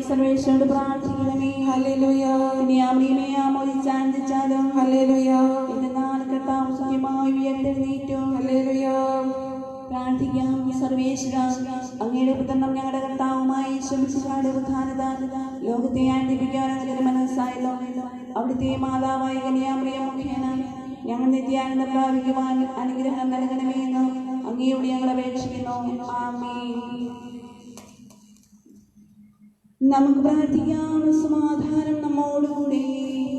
സർവേശ്വരോട് പ്രാർത്ഥിക്കണമേ. ആമോദിച്ചാലും കർത്താവ് ഉയർത്തെഴുന്നേറ്റു. പ്രാർത്ഥിക്കാം. സർവേശ്വര, അങ്ങയുടെ പുത്രനും ഞങ്ങളുടെ കർത്താവുമായി യേശുമിശിഹായുടെ ഉത്ഥാനത്താൽ ലോകത്തെ ആനന്ദിപ്പിക്കാൻ അങ്ങയുടെ മനസ്സായല്ലോ. അവിടുത്തെ മാതാവായ കന്യാമറിയം മുഖേന ഞങ്ങൾ നിത്യാനന്ദം പ്രാപിക്കുവാൻ അനുഗ്രഹം നൽകണമേ എന്ന് അങ്ങയോട് ഞങ്ങൾ അപേക്ഷിക്കുന്നു. ആമേൻ. നമുക്ക് പ്രാർത്ഥിക്കാം. സമാധാനം നമ്മോടുകൂടി.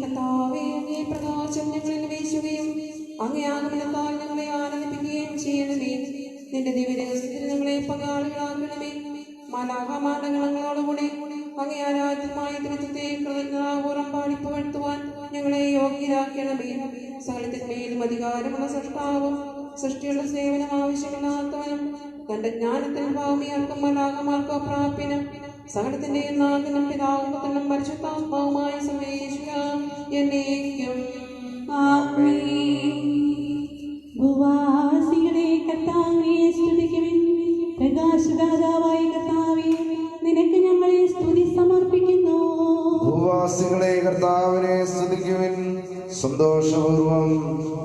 കർത്താവേ, അങ്ങേ പ്രകാശം ഞങ്ങളിൽ വീശുകയും അങ്ങേ ആഗമനത്താൽ ഞങ്ങളെ ആനന്ദിപ്പിക്കുകയും ചെയ്യണമേ. നിന്റെ ദിവ്യരഹസ്യത്തിൽ ഞങ്ങളെ പങ്കാളികളാക്കണമേ. മാലാഖമാടങ്ങളോടുകൂടി അങ്ങേ ആരാധ്യമായ ദൃഢത്തെ കൃതജ്ഞതാപൂർവ്വം പാടിപ്പുകഴ്ത്തുവാൻ ഞങ്ങളെ യോഗ്യരാക്കണമേ. സകലത്തിന്മേലും അധികാരമുള്ള സൃഷ്ടാവും സൃഷ്ടിയുള്ള സേവനം ആവശ്യമില്ലാത്തവനും തന്റെ ജ്ഞാനത്തിന് ഭാവിയാർക്കും മാലാഖമാർക്കോ പ്രാപ്യനും സകലത്തിന്റെയും നാഥനും പിതാവും പുത്രനും പരിശുദ്ധാത്മാവുമായ സർവേശ്വരൻ എന്നേക്കും ആമേൻ. ഭൂവാസികളെ കർത്താവിനെ സ്തുതിക്കുവിൻ. പ്രകാശദാതാവായ കർത്താവേ, നിനക്ക് ഞങ്ങളെ സ്തുതി സമർപ്പിക്കുന്നു. ഭൂവാസികളെ കർത്താവിനെ സ്തുതിക്കുവിൻ. സന്തോഷപൂർവം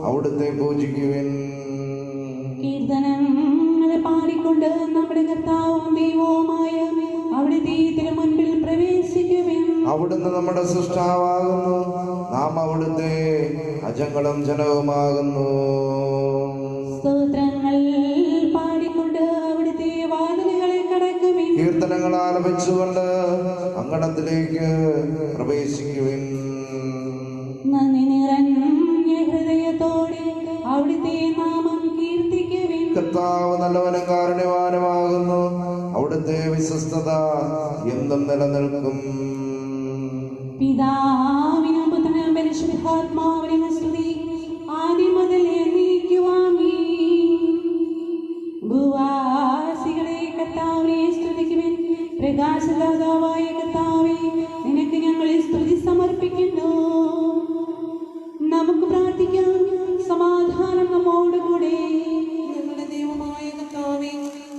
അവിടുത്തെ പൂജിക്കുവിൻ. കീർത്തനങ്ങളെ പാടിക്കൊണ്ട് നമ്മുടെ കർത്താവും ദൈവവുമായ അവിടുത്തെ തിരുമുൻപിൽ പ്രവേശിക്കുവിൻ. അവിടുന്ന് നമ്മുടെ സൃഷ്ടാവാകുന്നു, നാം അവിടുത്തെ അജങ്ങളും ജനവുമാകുന്നു. സ്തോത്രങ്ങൾ പാടിക്കൊണ്ട് അവിടുത്തെ വാതിലുകളെ കടക്കുവിൻ. കീർത്തനങ്ങൾ ആലപിച്ചുകൊണ്ട് അങ്കണത്തിലേക്ക് പ്രവേശിക്കുവിൻ. നന്ദി നിറഞ്ഞ ഹൃദയത്തോടെ അവിടുത്തെ നാമം കീർത്തിക്കുവിൻ. കർത്താവ് നല്ലവനും കാരുണ്യവാനുമാകുന്നു, അവിടുത്തെ വിശ്വസ്തത എന്നും നിലനിൽക്കും. പിതാവിനും പുത്രനും പരിശുദ്ധാത്മാവിനും സ്തുതി, ആദ്യം മുതൽ എന്നേക്കും ആമേൻ. ഭൂവാസികളെ കർത്താവിനെ സ്തുതിക്കുവിൻ. പ്രകാശദാതാവായ കർത്താവേ, നിനക്ക് ഞങ്ങൾ സ്തുതി സമർപ്പിക്കുന്നു. നമുക്ക് പ്രാർത്ഥിക്കാം. സമാധാനം നമ്മോടുകൂടെ. ഞങ്ങളുടെ ദൈവമായ കർത്താവേ,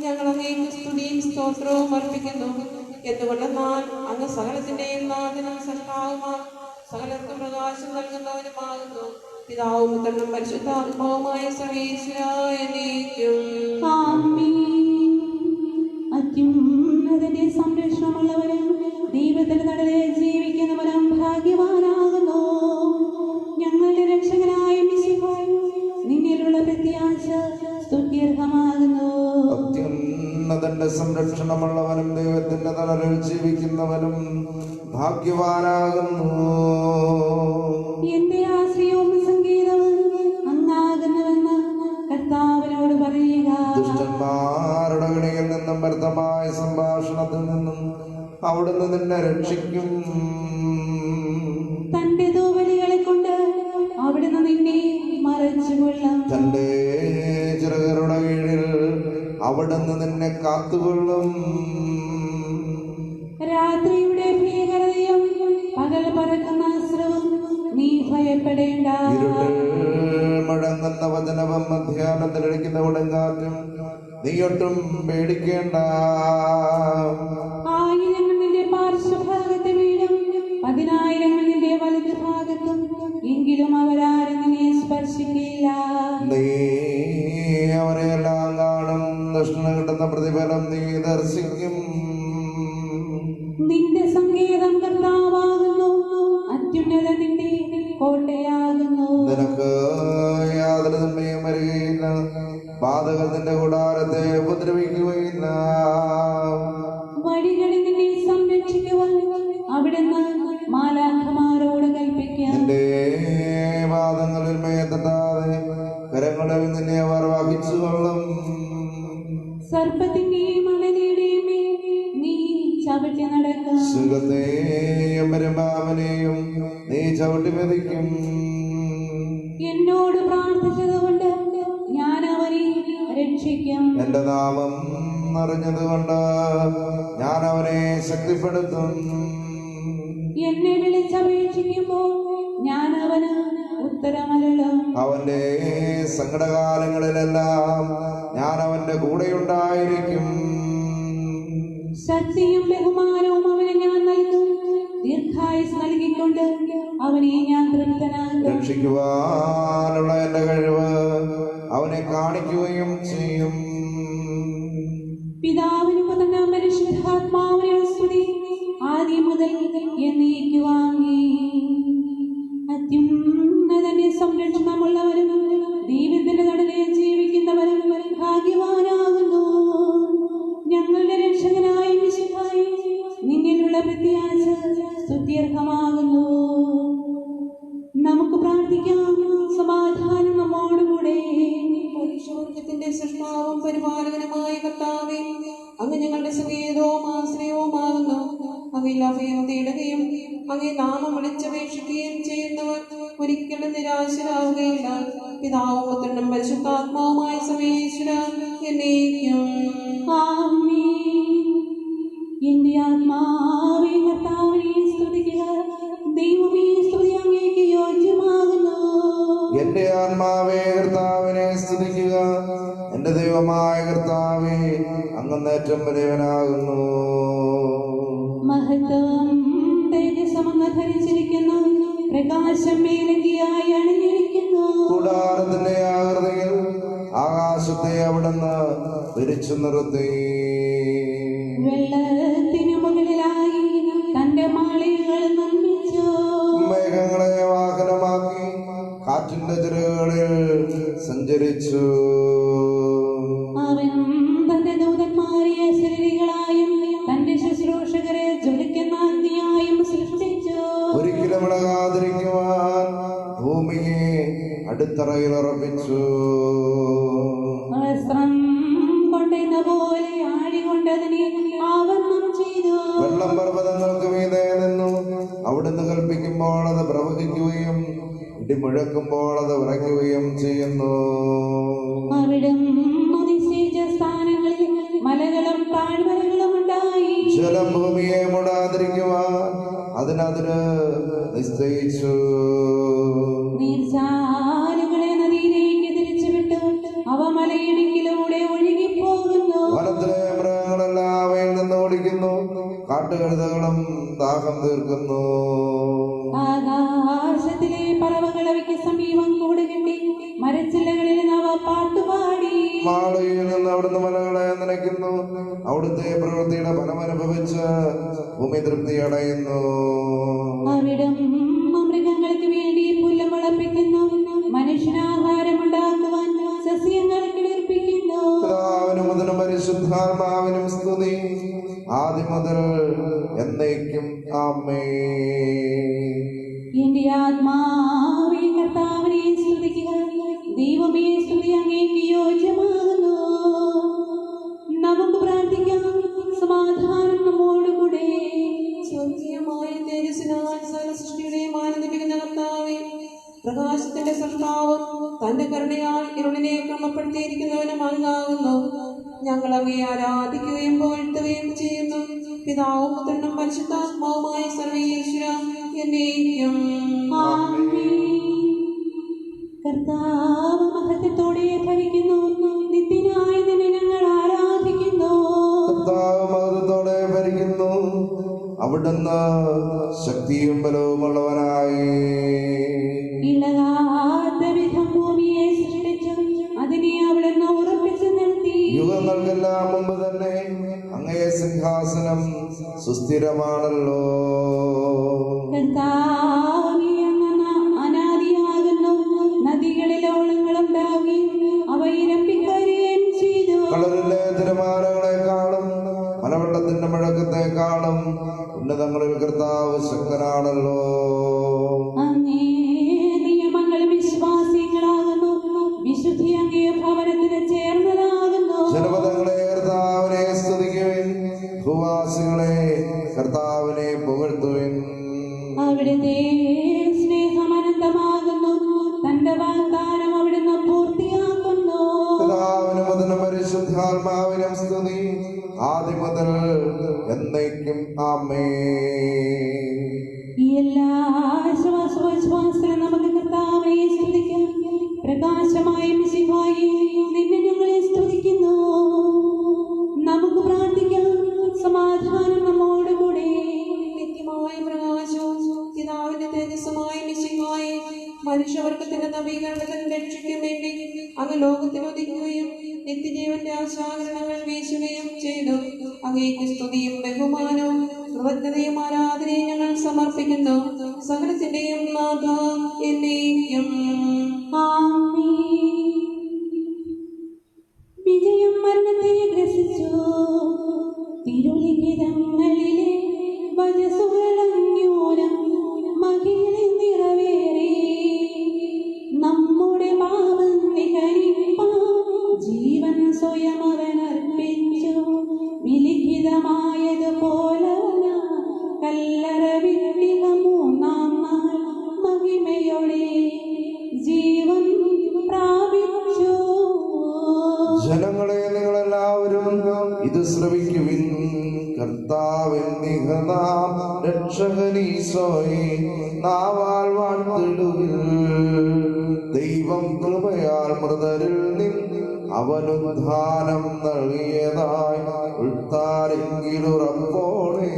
ഞങ്ങൾ അങ്ങേക്ക് സ്തുതിയും സ്തോത്രവും അർപ്പിക്കുന്നു. എന്തുകൊണ്ടെന്നാൽ അങ്ങ് സകലത്തിന്റെയും നാഥനും സൃഷ്ടാവുമാ, സകലർക്കും പ്രകാശം നൽകുന്നവനുമാകുന്നു. പിതാവും പുത്രനും പരിശുദ്ധാത്മാവുമായ സർവേശ്വരൻ എന്നേക്കും ആമേൻ. അത്യുന്നതന്റെ സംരക്ഷണമുള്ളവരും ദൈവത്തിന്റെ നടുവിൽ ജീവിക്കുന്നവരും ഭാഗ്യവാനാകുന്നു. ഞങ്ങളുടെ രക്ഷകനായ മിശിഹായ്, നിന്നിലുള്ള പ്രത്യാശ സ്തുത്യർഹമാകുന്നു. അത്യുന്നതന്റെ സംരക്ഷണമുള്ളവനും ദൈവത്തിന്റെ തണലിൽ ജീവിക്കുന്നവനും ഭാഗ്യവാനാകുന്നു. എന്റെ ആശ്രയവും സംഗീതവും അങ്ങാകുന്നുവെന്ന് കർത്താവിനോട് പറയുക. ദുഷ്ടന്മാരുടെ കണിയിൽ നിന്നും വ്യർത്ഥമായ സംഭാഷണത്തിൽ നിന്നും അവിടുന്ന് നിന്നെ രക്ഷിക്കും. തന്റെ തൂവലുകളെ കൊണ്ട് അവിടുന്ന് നിന്നെ മറച്ചുകൊള്ളും. തന്റെ ചിറകുകളുടെ കീഴിൽ അവിടുന്ന് നിന്നെ കാത്തുകൊള്ളും. രാത്രിയുടെ ഭീകരതയും പകൽ പറക്കുന്ന അസ്ത്രവും നീ ഭയപ്പെടേണ്ട. ഇരുട്ടിൽ മുഴങ്ങുന്ന വചനവും മധ്യാഹ്നത്തിലടിക്കുന്ന കൊടുങ്കാറ്റും നീ ഒട്ടും പേടിക്കേണ്ട. ആയിരങ്ങൾ നിന്റെ പാർശ്വഭാഗത്ത് വീഴും, 10,000 നിന്റെ വലതു ഭാഗത്തും, എങ്കിലും അവരാരും നിന്നെ സ്പർശിക്കില്ല. നീ അവരെയെല്ലാം കാണും, ദുഷ്ടന് കിട്ടുന്ന പ്രതിഫലം നീ ദർശിക്കും. നിന്റെ സങ്കേതം കർത്താവാകുന്നു, അത്യുന്നത നിന്റെ കോട്ടയാകുന്നു. നിനക്ക് യാതൊരു നന്മയും വരികയില്ല, ബാധകൾ നിന്റെ കൂടാരത്തെ ഉപദ്രവിക്കുകയില്ല. വഴികളിൽ നിന്നെ സംരക്ഷിക്കുവാൻ അവിടുന്ന് മാലാഖമാരോട് കൽപ്പിക്കാം. നിന്റെ പാദങ്ങളിൽ മേത്തട്ടാതെ കരങ്ങളിൽ നിന്നെ അവർ വഹിച്ചുകൊള്ളും. സർപ്പത്തിന്റെയും മണലിയുടെയും മേൽ നീ ചവിട്ടി നടക്കും. സുഖത്തെയും പെരുമ്പാവനെയും നീ ചവിട്ടി മെതിക്കും. എന്നോട് പ്രാർത്ഥിച്ചതുകൊണ്ട് ഞാൻ അവനെ രക്ഷിക്കും. എന്റെ നാമം അറിഞ്ഞതുകൊണ്ട് ഞാൻ അവനെ ശക്തിപ്പെടുത്തും. എന്നെ വിളിച്ചപേക്ഷിക്കുമ്പോൾ ഞാൻ അവന് ഉത്തരമരുളും. അവന്റെ സങ്കടകാലങ്ങളിലെല്ലാം ഞാൻ അവന്റെ കൂടെയുണ്ടായിരിക്കും. ശക്തിയും ബഹുമാനവും അവന് ഞാൻ നൽകും. ദീർഘായുസ് നൽകിക്കൊണ്ട് അവനെ ഞാൻ തൃപ്തനാക്കും. രക്ഷിക്കുവാനുള്ള എന്റെ കഴിവ് അവനെ കാണിക്കുകയും ചെയ്യും. പിതാവിനും പുത്രനും പരിശുദ്ധാത്മാവിനും സ്തുതി, ആദ്യം മുതൽ എന്നേക്കുവാങ്ങി. അത്യുന്നതന്റെ സംരക്ഷണമുള്ളവരും ദൈവത്തിന്റെ നടുവിൽ ജീവിക്കുന്നവരും ഭാഗ്യവാനാകുന്നു. ഞങ്ങളുടെ രക്ഷകനായ മിശിഹായേ, നിന്നിലുള്ള പ്രത്യാശ സ്തുത്യർഹമാകുന്നു. നമുക്ക് പ്രാർത്ഥിക്കാം. സമാധാനം നമ്മോടുകൂടെ. മനുഷ്യവർഗത്തിന്റെ സൃഷ്ടാവും പരിപാലകനുമായ കർത്താവേ, അങ്ങ് ഞങ്ങളുടെ സുഖേതവും ആശ്രയവുമാകുന്നു. അങ്ങയിൽ അഭയം തേടുകയും അങ്ങേ നാമം വിളിച്ചപേക്ഷിക്കുകയും ചെയ്യുന്നവർ ഒരിക്കലും നിരാശരാവുകയില്ല. പിതാവും പുത്രനും പരിശുദ്ധാത്മാവുമായ സർവേശ്വര എന്നേക്കും ആമേൻ. എന്റെ ആത്മാവേ കർത്താവിനെ സ്തുതിക്കുക. ദൈവമേ, സ്തുതി അങ്ങേക്ക് യോഗ്യമാകുന്നു. എന്റെ ആത്മാവേ കർത്താവിനെ സ്തുതിക്കുക. എന്റെ ദൈവമായ കർത്താവേ, അങ്ങേറ്റം വലിയവനാകുന്നു. മഹത്വം തേജസ്സമങ്ങ് ധരിച്ചിരിക്കുന്നു. പ്രകാശം മേലങ്കിയായി അണിഞ്ഞിരിക്കുന്നു. കൂടാരത്തിന്റെ ആകൃതിയിൽ ആകാശത്തെ അവിടുന്ന് വിരിച്ചു നിർത്തി. വെള്ളത്തിനു മുകളിലായി തന്റെ മാളികകൾ നിർമ്മിച്ചു. മേഘങ്ങളെ വാഹനമാക്കി കാറ്റിന്റെ ചിറകുകളിൽ സഞ്ചരിച്ചു. അവൻ തന്റെ ദൂതന്മാരെ ശരീരികളായും തന്റെ ശുശ്രൂഷകരെ ജ്വലിക്കുന്ന അഗ്നിയായും സൃഷ്ടിച്ചു. ഒരിക്കലും ഇളകാതിരിക്കുവാൻ ഭൂമിയെ അടിത്തറയിൽ ഉറപ്പിച്ചു. വസ്ത്രം കൊണ്ടെന്ന പോലെ ആഴികൊണ്ടതിനെ ആവരണം ചെയ്തു. വെള്ളം പർവ്വതങ്ങൾക്ക് മീതെ നിന്നു. അവിടുന്ന് കൽപ്പിക്കുമ്പോൾ അത് പ്രവഹിക്കുകയും ഇടിമുഴക്കുമ്പോൾ അത് ഉറയ്ക്കുകയും ചെയ്യുന്നു. അവിടം നിശ്ചയിച്ച സ്ഥാനങ്ങളിൽ മലകളും താഴ്വരകളും ഉണ്ടായി. ജലം ഭൂമിയെ മൂടാതിരിക്കുവാൻ അതിനതിന് നിശ്ചയിച്ചു. നീർച്ചാലുകളെ നദിയിലേക്ക് തിരിച്ചുവിട്ടു. അവ മലയിടുക്കിലൂടെ ഒഴുകിപ്പോകുന്നു. വനത്തിലെ മൃഗങ്ങളെല്ലാം അവയിൽ നിന്ന് ഓടിക്കുന്നു. കാട്ടുകഴുതകളും ദാഹം തീർക്കുന്നു. ആകാശത്തിലെ പറവകൾ അവയ്ക്ക് സമീപം കൂടുകെട്ടി മരച്ചില്ലകളിൽ അവ പാട്ടുപാടി. മാളയിൽ നിന്ന് അവിടുന്ന് മലകളെ നനയ്ക്കുന്നു. അവിടുത്തെ പ്രവൃത്തിയുടെ ഫലമനുഭവിച്ച് ഭൂമി തൃപ്തി അടയുന്നു. അവിടം മൃഗങ്ങൾക്ക് വേണ്ടി പുല്ല് മുളപ്പിക്കുന്നു. മനുഷ്യനാഹാരമുണ്ടാക്കുവാൻ സസ്യങ്ങൾ കിളിർപ്പിക്കുന്നു. പിതാവിനും പുത്രനും പരിശുദ്ധാത്മാവിനും സ്തുതി, ആദ്യം മുതൽ എന്നേക്കും ആമേൻ. എന്റെ ആത്മാവേ കർത്താവിനെ സ്തുതിക്കുക. ദൈവമേ, സ്തുതി അങ്ങേക്ക് യോഗ്യമാകുന്നു. നമുക്ക് പ്രാർത്ഥിക്കാം. സമാധാനം നമ്മോടുകൂടെ. സ്വർഗീയമായ തേജസ്സിനാൽ സകല സൃഷ്ടിയുടെയും ആനന്ദിപ്പിക്കുന്ന കർത്താവേ, പ്രകാശത്തിന്റെ സൃഷ്ടാവും തന്റെ കരുണയാൽ ഇരുളിനെ ക്രമപ്പെടുത്തിയിരിക്കുന്നവനും അങ്ങാകുന്നു. ഞങ്ങൾ അങ്ങയെ ആരാധിക്കുകയും പുകഴ്ത്തുകയും ചെയ്യുന്നു. പിതാവും പുത്രനും പരിശുദ്ധാത്മാവുമായ സർവേശ്വര എന്നേക്കും ആമേൻ. കർത്താവ് മഹത്വത്തോടെ ഭരിക്കുന്നു. നിത്യനായ നിന്നെ ഞങ്ങൾ ആരാധിക്കുന്നു. കർത്താവ് മഹത്വത്തോടെ ഭരിക്കുന്നു. അവിടുന്ന് ശക്തിയും ബലവുമുള്ളവനായി. ഇളകാത്ത വിധം ഭൂമിയെ സൃഷ്ടിച്ചു. അതിനെ അവിടുന്ന് ഉറപ്പിച്ചു നിർത്തി. യുഗങ്ങൾക്കെല്ലാം മുമ്പ് തന്നെ അങ്ങേ സിംഹാസനം സുസ്ഥിരമാണല്ലോ. കർത്താവേ, അങ്ങ് അനാദിയാകുന്നു. നദികളിലോളങ്ങളുണ്ടാവുകയും അവ ഇരപ്പിക്കരുകയും ചെയ്തു. കടലിലെ തിരമാലകളെക്കാളും മലവെള്ളത്തിന്റെ മുഴക്കത്തെക്കാളും ഉന്നതങ്ങളിൽ കർത്താവ് ശക്തനാണല്ലോ. അങ്ങേ നിയമങ്ങൾ വിശ്വാസികളാകുന്നു. വിശുദ്ധി അങ്ങേ ഭവനത്തിന് ചേർന്നതാകുന്നു. ജനപദങ്ങളെ കർത്താവിനെ സ്തുതിക്കുവിൻ. ഭൂവാസികളെ കർത്താവിനെ പുകഴ്ത്തുവിൻ. അവിടുത്തെ സ്നേഹം അനന്തമാകുന്നു. തന്റെ വാഗ്ദാനം അവിടുന്ന് പൂർത്തിയാക്കുന്നു. പിതാവിനും പുത്രനും പരിശുദ്ധാത്മാവിനും സ്തുതി, ആദ്യം മുതൽ എന്നേക്കും ആമേൻ. എല്ലാ ശ്വാസോച്ഛ്വാസത്തിലും നമുക്ക് കർത്താവേ സ്തുതിക്കാം. പ്രകാശമായ മിശിഹായേ, നിന്നെ ഞങ്ങളെ സ്തുതിക്കുന്നു. നമുക്ക് പ്രാർത്ഥിക്കാം. സമാധാനം നമ്മോട് കൂടെ. നിത്യമായ പ്രകാശവും പിതാവിന്റെ തേജസ്സുമായ മിശിഹായേ, മനുഷ്യവർഗത്തിന്റെ നവീകരണത്തിന് രക്ഷയ്ക്കും വേണ്ടി അങ്ങ് ലോകത്തിൽ ഒതുക്കുകയും നിത്യജീവന്റെ ആശാകരണങ്ങൾ വീശുകയും ചെയ്തു. അങ്ങേക്ക് സ്തുതിയും ബഹുമാനവും കൃതജ്ഞതയും ആരാധനയും ഞങ്ങൾ സമർപ്പിക്കുന്നു. സകലത്തിന്റെയും നാഥ എന്നേക്കും ആമേൻ. വിജയം മരണത്തെ ഗ്രസിച്ചു. തിരുലിഖിതങ്ങളിലെ വചസ്സുകളഞ്ഞൂരം മഹിളിൽ നിറവേറി. നമ്മുടെ പാപം വിഹരിപ്പാൻ ജീവൻ സ്വയം അവൻ അർപ്പിച്ചു. വിലിഖിതമായതുപോലെ കല്ലറ വിട്ടിക മൂന്നാം നാൾ മഹിമയോടെ ജീവൻ പ്രാപിച്ചു. ജനങ്ങളെ, നിങ്ങളെല്ലാവരും ഇത് ശ്രവിക്കുവിൻ. കർത്താവെന്നിഹനാം രക്ഷകനീശോയെ നാവാൽ വാഴ്ത്തിടുവിൻ. ദൈവം കൃപയാൽ മൃതരിൽ നിന്ന് അവനുദ്ധാനം നൽകിയതായി ഉൾത്താരെങ്കിലുറപ്പോടെ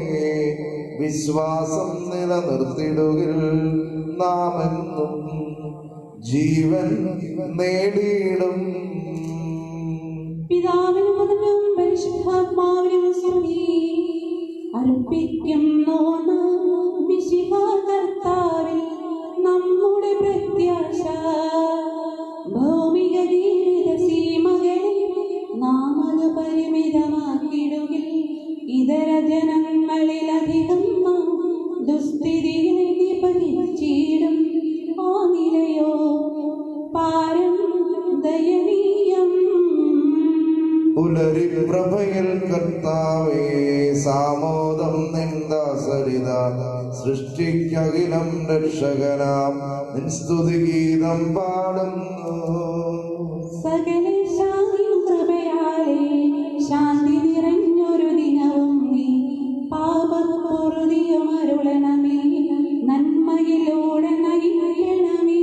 വിശ്വാസം നിലനിർത്തിടുകിൽ. നാം എന്നും ജീവൻ നേടിയിടും. പിതാവിനും പുത്രനും പരിശുദ്ധാത്മാവിനും സ്തുതി. അർപ്പിക്കുന്നു നാം മിശിഹാ കർത്താവിൽ നമ്മുടെ പ്രത്യാശ. ഭൗമിക ജീവിത സീമകളെ നാം അത് പരിമിതമാക്കിടുകിൽ. ഇതര ജനങ്ങളിലധികം നാം ദുസ്ഥിതിയിൽ നിപതിച്ചിടും. ആ നിലയോ പാരം ദയനീയം. പുലരിപ്രഭയിൽ കർത്താവേ, സാമോദം നിന്ദാസരിത സൃഷ്ടിക്കകിലം രക്ഷകനാം നിൻ സ്തുതിഗീതം പാടുന്നു. സകല ശാന്തിയും കൃപയാലേ ശാന്തി നിറഞ്ഞൊരു ദിനവും നീ പാപപ്പൊറുതിയും അരുളണമേ. നന്മയിലൂടെ നയിക്കണമേ.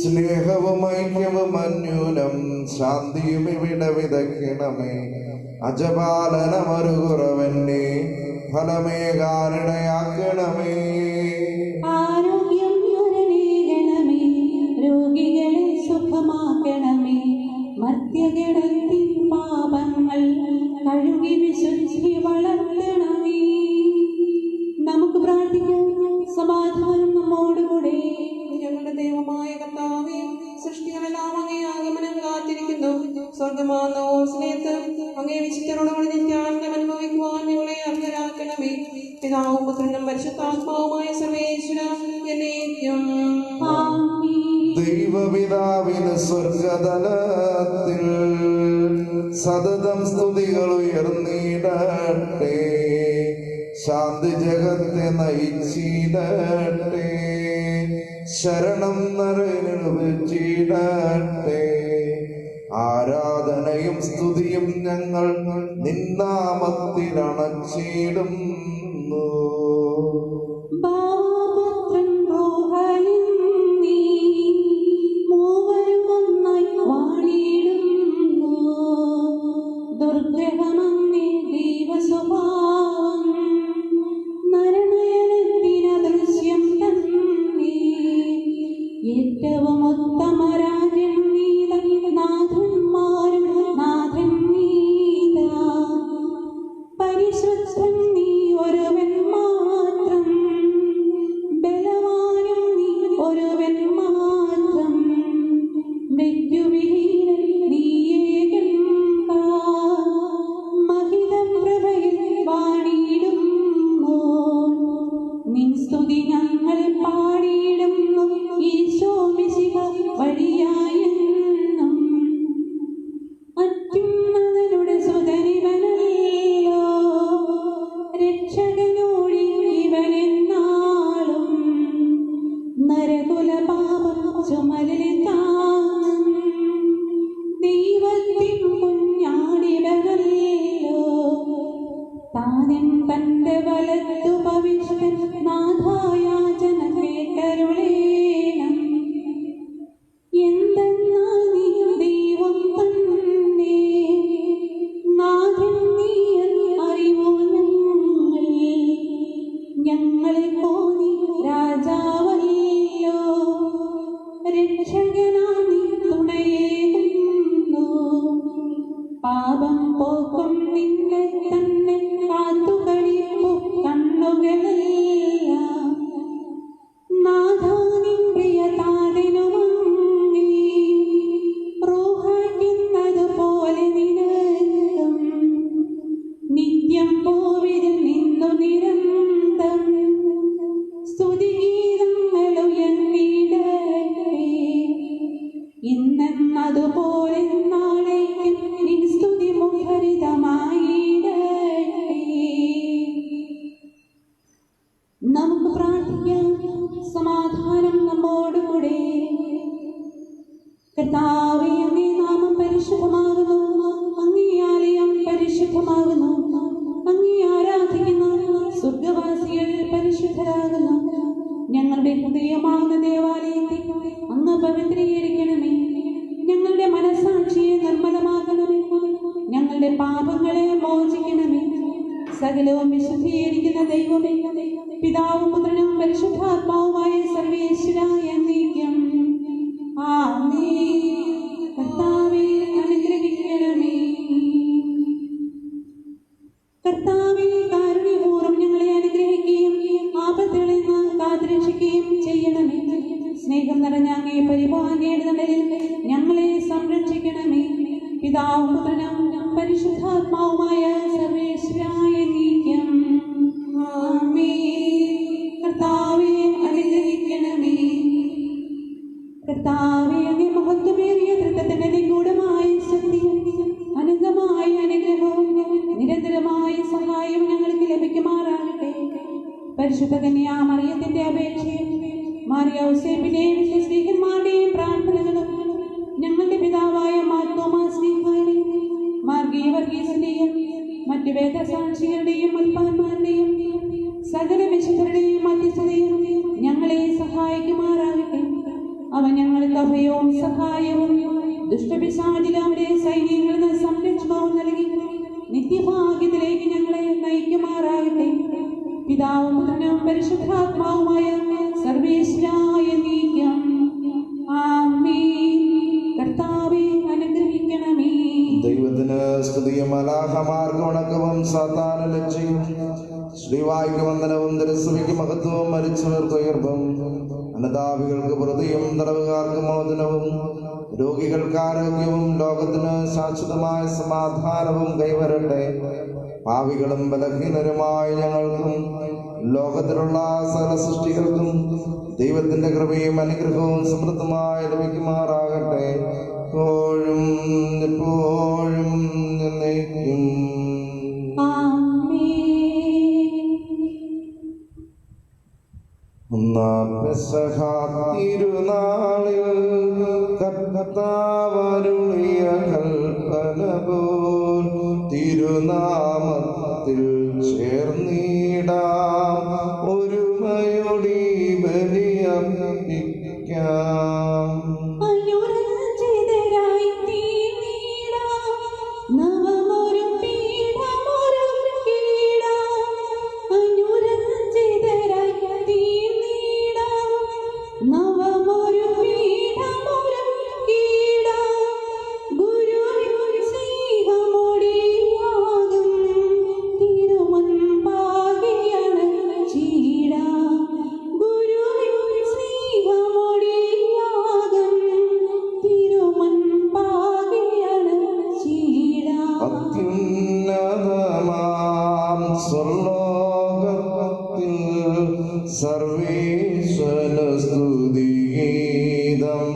സ്നേഹവും ഐക്യവും അന്യൂനം ശാന്തിയും ഇവിടെ വിതയ്ക്കണമേ. അജപാലനമൊരു കുറവന്നെ ഫലമേകാനിടയാക്കണമേ. ആരോഗ്യം ഒരണേകണമേ. രോഗികളെ സുഖമാക്കണമേ. മർത്യകിടത്തിൻ പാപങ്ങൾ കഴുകി വിശുദ്ധി വളർത്തണമേ. നമുക്ക് പ്രാർത്ഥിക്കാം. സമാധാനം നമ്മോടുകൂടെ. ഞങ്ങളുടെ ദൈവമായ കർത്താവേ, സൃഷ്ടികളെല്ലാം അങ്ങേ ആഗമനം കാത്തിരിക്കുന്നു. സ്വർഗമാകുന്ന ഓസ്നേത്ത് അങ്ങേ വിശുദ്ധരോടുകൂടി നിത്യാനന്ദം അനുഭവിക്കുവാൻ ഞങ്ങളെ അർഹരാക്കണമേ. പിതാവും പുത്രനും പരിശുദ്ധാത്മാവുമായ സർവേശ്വര എന്നേക്കും ആമേൻ. ദൈവപിതാവിന് സ്വർഗതലത്തിൽ സതതം സ്തുതികൾ ഉയർന്നിടട്ടെ. ശാന്തി ജഗത്തെ നയിച്ചിടട്ടെ. ശരണം നിറഞ്ഞിടട്ടെ. ആരാധനയും സ്തുതിയും ഞങ്ങൾ നിന്നാമത്തിൽ അണച്ചിടുന്നു. ബാബപുത്രൻ റോഹലിൻ നീ മൂവരും ഒന്നായി വാണിടുന്നു. ദുർഗ്രഹമങ്ങേ ദൈവസ്വഭാവം നരനയനത്തിന ദൃശ്യം തന്നെ. ഏറ്റവും ഉത്തമരാജൻ നീത, നാഥന്മാരും നാഥൻ നീത. പരിശുദ്ധൻ നീ ഒരുവൻ മാത്രം, ബലവാനും നീ ഒരുവൻ മാത്രം. മൃത്യുവിഹീനൻ നീ ഏകൻ താൻ. മഹിതം പ്രഭയിൽ വാണിടുന്നു. നിൻ സ്തുതി ഞങ്ങൾ പാടിയിടുന്നു. ഈശോ മിശിഹ വഴിയായെന്നും. അത്യുന്നതനുടെ സുതനിവനല്ലോ. രക്ഷകനോടി ഇവനെന്നാളും. നരകുല പാപം ചുമലിൽ താങ്ങും. ദൈവത്തിൻ കുഞ്ഞാടിവനല്ലോ. താനൻ തന്റെ വലത്തു ഭവിഷ്യൻ നാഥായാചന കർത്താവേ, അങ്ങേ നാമം പരിശുദ്ധമാകുന്നു. അങ്ങേ ആലയം പരിശുദ്ധമാകുന്നു. അങ്ങേ ആരാധിക്കുന്ന സ്വർഗവാസികൾ പരിശുദ്ധരാകുന്നു. ഞങ്ങളുടെ ഹൃദയമാകുന്ന ദേവാലയത്തെ അങ്ങ് പവിത്രീകരിക്കണമേ. ഞങ്ങളുടെ മനസ്സാക്ഷിയെ നിർമ്മലമാക്കണമേ. ഞങ്ങളുടെ പാപങ്ങളെ മോചിക്കണമേ. സകലവും വിശുദ്ധീകരിക്കുന്ന ദൈവമേ, പിതാവും പുത്രനും പരിശുദ്ധാത്മാവുമായ സർവേശ്വരായ എന്നേക്കും ആമേൻ. കർത്താവേ, അനുഗ്രഹിക്കണമേ. കർത്താവേ, കാരുണ്യപൂർവ്വം ഞങ്ങളെ അനുഗ്രഹിക്കുകയും ആപത്തുകളിൽ നിന്ന് കാത്തുരക്ഷിക്കുകയും ചെയ്യണമേ. സ്നേഹം നിറഞ്ഞ അങ്ങേ പരിപാലനയുടെ നടലിൽ ഞങ്ങളെ സംരക്ഷിക്കണമേ. പിതാവും പുത്രനും പരിശുദ്ധാത്മാവുമായ സർവേശ്വരായ എന്നേക്കും ആമേൻ. കർത്താവേ, അനുഗ്രഹിക്കണമേ. കർത്താവേ, അങ്ങേ മഹത്വമേറിയ തൃത്വത്തിന്റെ നിഗൂഢമായ ശക്തിയും അനന്തമായ അനുഗ്രഹവും നിരന്തരമായ സഹായവും ഞങ്ങൾക്ക് ലഭിക്കുമാറാകട്ടെ. പരിശുദ്ധ കന്യാമറിയത്തിന്റെ അപേക്ഷയും മാറിയ ഔസേപ്പിന്റെയും സ്ത്രീഹന്മാരുടെയും പ്രാർത്ഥനകളും ഞങ്ങളുടെ പിതാവായ മാർത്തോമാസ്ലീഹായുടെയും മാർഗീയ വർഗീസിന്റെയും മറ്റു വേദസാക്ഷികളുടെയും മൽപ്പാന്മാരുടെയും സകല വിശുദ്ധരുടെയും മധ്യസ്ഥതയും ഞങ്ങളെ സഹായിക്കുമാറാകട്ടെ. അവൻ ഞങ്ങൾക്ക് അഭയവും സഹായവും ദുഷ്ടപിശാചിൽ അവരുടെ സൈന്യങ്ങളിൽ നിന്ന് സംരക്ഷണവും നൽകി നിത്യഭാഗ്യത്തിലേക്ക് ഞങ്ങളെ നയിക്കുമാറാകട്ടെ. പിതാവും പുത്രനും പരിശുദ്ധാത്മാവുമായ സർവേശ്വരായ എന്നേക്കും ആമേൻ. കർത്താവേ, അനുഗ്രഹിക്കണമേ. ദൈവത്തിന് സ്തുതിയും മലാഖമാർക്ക് വണക്കവും സാത്താന് ലജ്ജയും ശ്രീവായ്ക്ക് വന്ദനവും തിരുസഭയ്ക്ക് മഹത്വവും മരിച്ചവർക്ക് ഉയർപ്പും അനതാപികൾക്ക് പ്രതിയും തടവുകാർക്ക് മോചനവും രോഗികൾക്ക് ആരോഗ്യവും ലോകത്തിന് ശാശ്വതമായ സമാധാനവും കൈവരട്ടെ. പാവികളും ബലഹീനരുമായ ഞങ്ങൾക്കും ലോകത്തിലുള്ള സകല സൃഷ്ടികൾക്കും ദൈവത്തിന്റെ കൃപയും അനുഗ്രഹവും സമൃദ്ധമായി ലഭിക്കുമാറാകട്ടെ. എപ്പോഴും എപ്പോഴും എന്നേക്കും ആമേൻ. ഒന്നാം പെസഹ തിരുനാളിൽ കർത്താവരുളിയ കൽപ്പന പോൽ തിരുനാമത്തിൽ ചേർന്നിടാം ഒരുമയോടി ബലിയർപ്പിക്കാം. അനുരഞ്ജിതരായി തീർന്നിടാം, നവമൊരു പീഠമൊരുക്കിടാം. അനുരഞ്ജിതരായി തീർന്നിടാം, നവമൊരു പീഠമൊരുക്കിടാം. ഗുരുവിൻ സ്നേഹമൊടിയാകും തിരുമുൻപാകെ അണച്ചിടാം. ഗുരുവിൻ സ്നേഹമൊടിയാകും തിരുമുൻപാകെ അണച്ചിടാം. അത്യുന്നതമാം സ്വർലോകത്തിൽ സർവേശ്വര സ്തുതിഗീതം.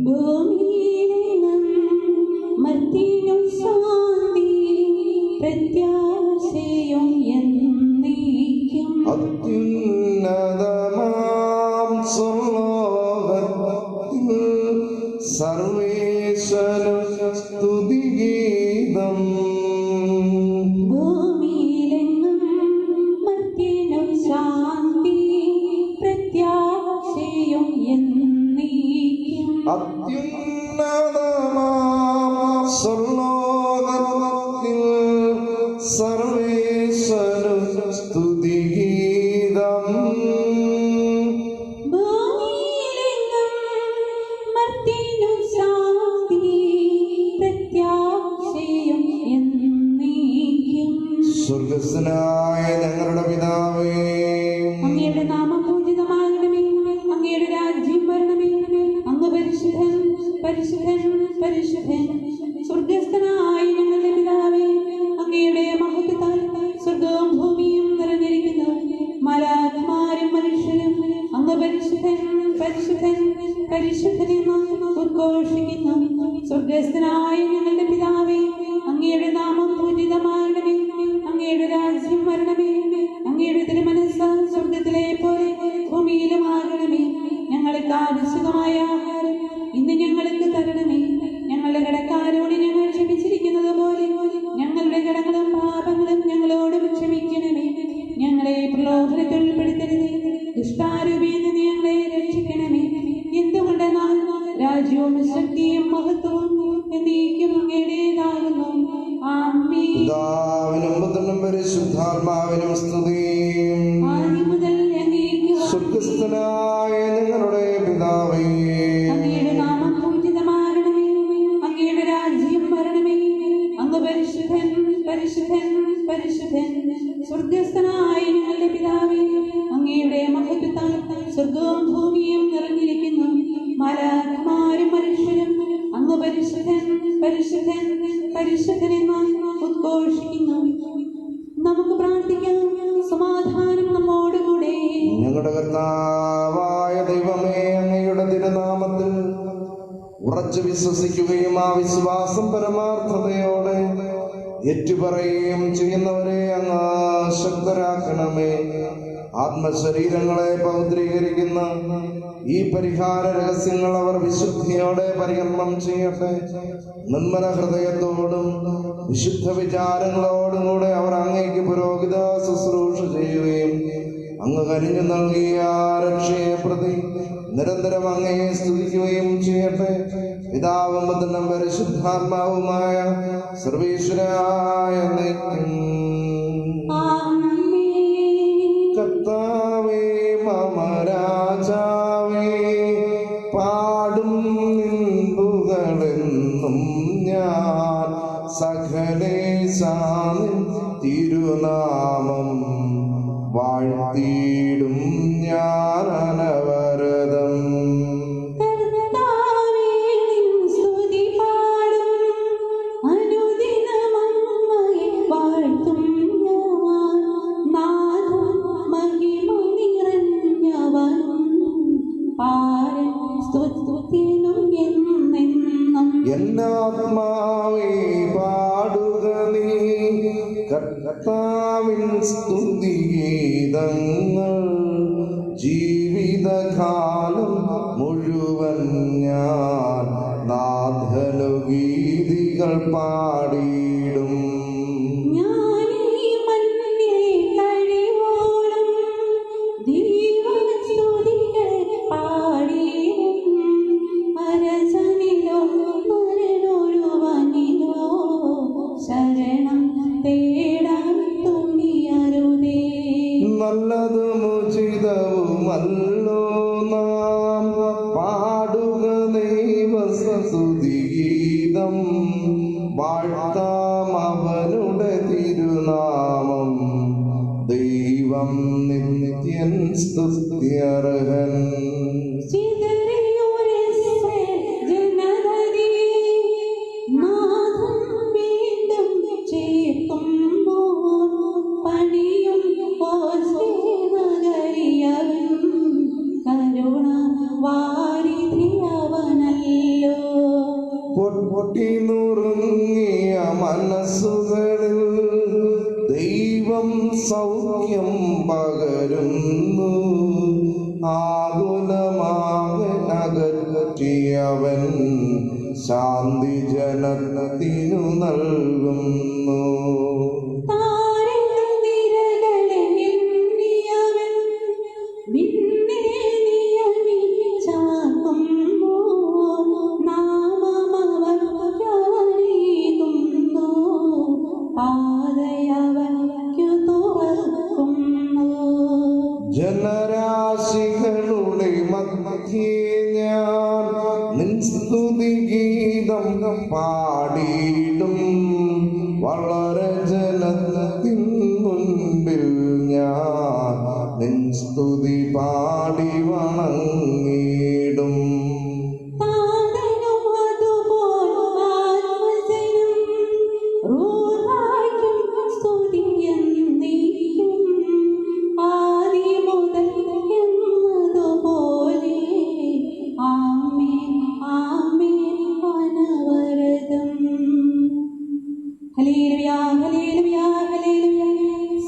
ഭൂമിയിലെങ്ങും മർത്യനും ശാന്തി പ്രത്യാശയും എന്നേക്കും. അത്യുന്നതമാം സ്വർലോകത്തിൽ സർവേശ്വര സ്തുതിഗീതം. ഭൂമിയിലെങ്ങും മർത്യനും ശാന്തി പ്രത്യാശയും എന്നേക്കും. അത്യുന്നതമാം സ്വർലോകത്തിൽ സർവേശ്വര സ്തുതിഗീതം. ഭൂമിയിലെങ്ങും മർത്യനും ശാന്തി പ്രത്യാശയും എന്നേക്കും. സ്വർഗസ്ഥനായ ഞങ്ങളുടെ പിതാവേ, അങ്ങയുടെ നാമം പൂജിതമാകണമേ. അങ്ങയുടെ രാജ്യം വരണമേ. അങ്ങ് പരിശുദ്ധൻ പരിശുദ്ധൻ പരിശുദ്ധൻ. സ്വർഗസ്ഥനായ ഞങ്ങളുടെ പിതാവേ, അങ്ങയുടെ മഹത്വത്താൽ സ്വർഗവും ഭൂമിയും നിറഞ്ഞിരിക്കുന്നു. മാലാഖമാരും മനുഷ്യരും അങ്ങ് പരിശുദ്ധൻ പരിശുദ്ധൻ പരിശുദ്ധൻ എന്ന് ഉദ്ഘോഷിക്കുന്നു. സ്വർഗസ്ഥനായ ഞങ്ങളുടെ പിതാവേ, അങ്ങയുടെ നാമം പൂജിതമാകണമേ. അങ്ങയുടെ രാജ്യം വരണമേ. അങ്ങയുടെ തിരുമനസ്സ് സ്വർഗത്തിലെ പോലെ ഭൂമിയിലും ആകണമേ. ഞങ്ങൾക്ക് ആവശ്യമായ ആഹാരം ദുഷ്ടാരൂപീന്ന് നീ ഞങ്ങളെ രക്ഷിക്കണമേ. എന്തുകൊണ്ടെന്നാൽ രാജ്യവും ശക്തിയും മഹത്വവും എന്നേക്കും അങ്ങയുടേതാകുന്നു. ആമേൻ. പിതാവിനും പുത്രനും പരിശുദ്ധാത്മാവിനും സ്തുതി. ആദ്യം മുതൽ എന്നേക്കും. സ്വർഗ്ഗസ്ഥനായ ഞങ്ങളുടെ പിതാവേ, അങ്ങയുടെ നാമം പൂജിതമാകണമേ. അങ്ങയുടെ രാജ്യം വരണമേ. അങ്ങ് പരിശുദ്ധൻ പരിശുദ്ധൻ പരിശുദ്ധൻ. സ്വർഗ്ഗസ്ഥനായ ഞങ്ങളുടെ പിതാവേ, അങ്ങയുടെ മഹത്വത്താൽ സ്വർഗവും ഭൂമിയും നിറഞ്ഞിരിക്കുന്നു. മാലാഖമാരും മനുഷ്യരും അങ്ങ് പരിശുദ്ധൻ പരിശുദ്ധൻ പരിശുദ്ധൻ എന്ന് ഉദ്ഘോഷിക്കുന്നു. നമുക്ക് പ്രാർത്ഥിക്കാം. സമാധാനം നമ്മോടുകൂടെ. ഞങ്ങളുടെ കർത്താവായ ദൈവമേ, അങ്ങയുടെ തിരുനാമത്തിൽ ഉറച്ചു വിശ്വസിക്കുകയും ആ വിശ്വാസം പരമാർത്ഥതയോടെ ഏറ്റുപറയുകയും ചെയ്യുന്നവരെ അങ്ങ് ശക്തരാക്കണമേ. ആത്മശരീരങ്ങളെ പൗത്രീകരിക്കുന്ന ഈ പരിഹാര രഹസ്യങ്ങൾ അവർ വിശുദ്ധിയോടെ പരികർമ്മം ചെയ്യട്ടെ. നിർമ്മല ഹൃദയത്തോടും വിശുദ്ധ വിചാരങ്ങളോടും കൂടെ അവർ അങ്ങേക്ക് പുരോഹിത ശുശ്രൂഷ ചെയ്യുകയും അങ്ങ് കനിഞ്ഞു നൽകിയ രക്ഷയെ പ്രതി നിരന്തരം അങ്ങയെ സ്തുതിക്കുകയും ചെയ്യട്ടെ. പിതാവും പുത്രനും പരിശുദ്ധാത്മാവുമായ സർവേശ്വരായ കർത്താവേ, മമ രാജാവേ, പാടും നിൻപുകളെന്നും ഞാൻ സകലേശാനിൻ തിരുനാമം വാഴ്ത്തിയിടും ഞാൻ അനവരതം. എന്നാത്മാവേ പാടുക നീ കർത്താവിൻ സ്തുതിഗീതങ്ങൾ. ജീവിതകാലം മുഴുവൻ ഞാൻ നാഥനു ഗീതികൾ പാടിയിടും. നല്ലതും ഉചിതവുമല്ലോ നാം പാടുക ദൈവസ്തുതിഗീതം. വാഴ്ത്താം അവനുടെ തിരുനാമം. ദൈവം നിത്യൻ സ്തുത്യർഹൻ. പൊട്ടി നുറുങ്ങിയ മനസ്സുകളിൽ ദൈവം സൗഖ്യം പകരുന്നു. ആകുലമാകെ അകറ്റിയവൻ ശാന്തി ജനത്തിനു നൽകുന്നു. ജനരാശികളുടെ മധ്യേ ഞാൻ നിൻ സ്തുതിഗീതം പാടിയിടും. വളരെ ജനത്തിൻ മുൻപിൽ ഞാൻ നിൻ സ്തുതി പാടി വണങ്ങിടും.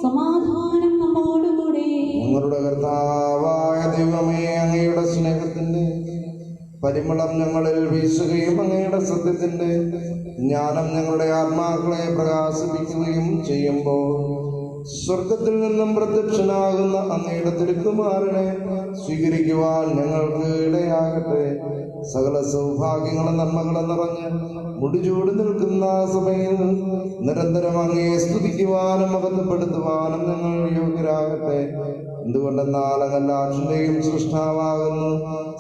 സമാധാനം നമ്മോടുകൂടെ. ഞങ്ങളുടെ കർത്താവായ ദൈവമേ, അങ്ങയുടെ സ്നേഹത്തിന്റെ പരിമളം ഞങ്ങളിൽ വീശുകയും അങ്ങയുടെ സത്യത്തിന്റെ ജ്ഞാനം ഞങ്ങളുടെ ആത്മാക്കളെ പ്രകാശിപ്പിക്കുകയും ചെയ്യുമ്പോൾ സ്വർഗത്തിൽ നിന്നും പ്രത്യക്ഷനാകുന്ന അങ്ങയുടെ തിരുക്കുമാരനെ സ്വീകരിക്കുവാൻ ഞങ്ങൾക്ക് ഇടയാകട്ടെ. സകല സൗഭാഗ്യങ്ങളും നന്മകളും നിറഞ്ഞ് മുടിചൂടി നിൽക്കുന്ന സഭയിൽ നിരന്തരം അങ്ങയെ സ്തുതിക്കുവാനും മഹത്വപ്പെടുത്തുവാനും ഞങ്ങൾ യോഗ്യരാകട്ടെ. എന്തുകൊണ്ടെന്നാൽ അങ്ങെല്ലാറ്റിന്റെയും സൃഷ്ടാവാകുന്നു,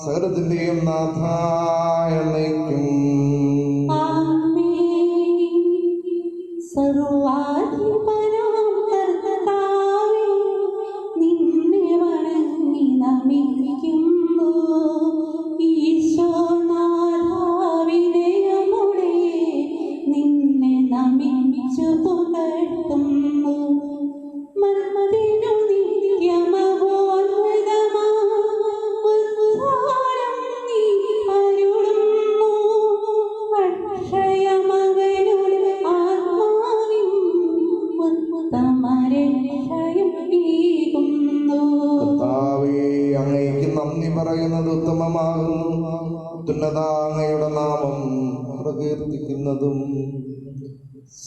സകലത്തിന്റെയും നാഥായ നയിക്കും. സർവാധിപനാം കർത്താവേ, നിന്നെ വണങ്ങി നമിക്കുന്നു. ഈശോനാഥാവിനയമോടെ നിന്നെ നമിച്ചു പുകഴ്ത്തുന്നു. മന്മഥിനു നിത്യമഹോന്നതമാ ഉദ്ധാരം നീ അരുളുന്നു. അക്ഷയമകനുടെ ആത്മാവിൻ ഉത്തമരക്ഷയും നീകുന്നു. കർത്താവേ, അങ്ങയ്ക്ക് നന്ദി പറയുന്നത് ഉത്തമമാകുന്നു. ഉന്നത അങ്ങയുടെ നാമം പ്രകീർത്തിക്കുന്നതും.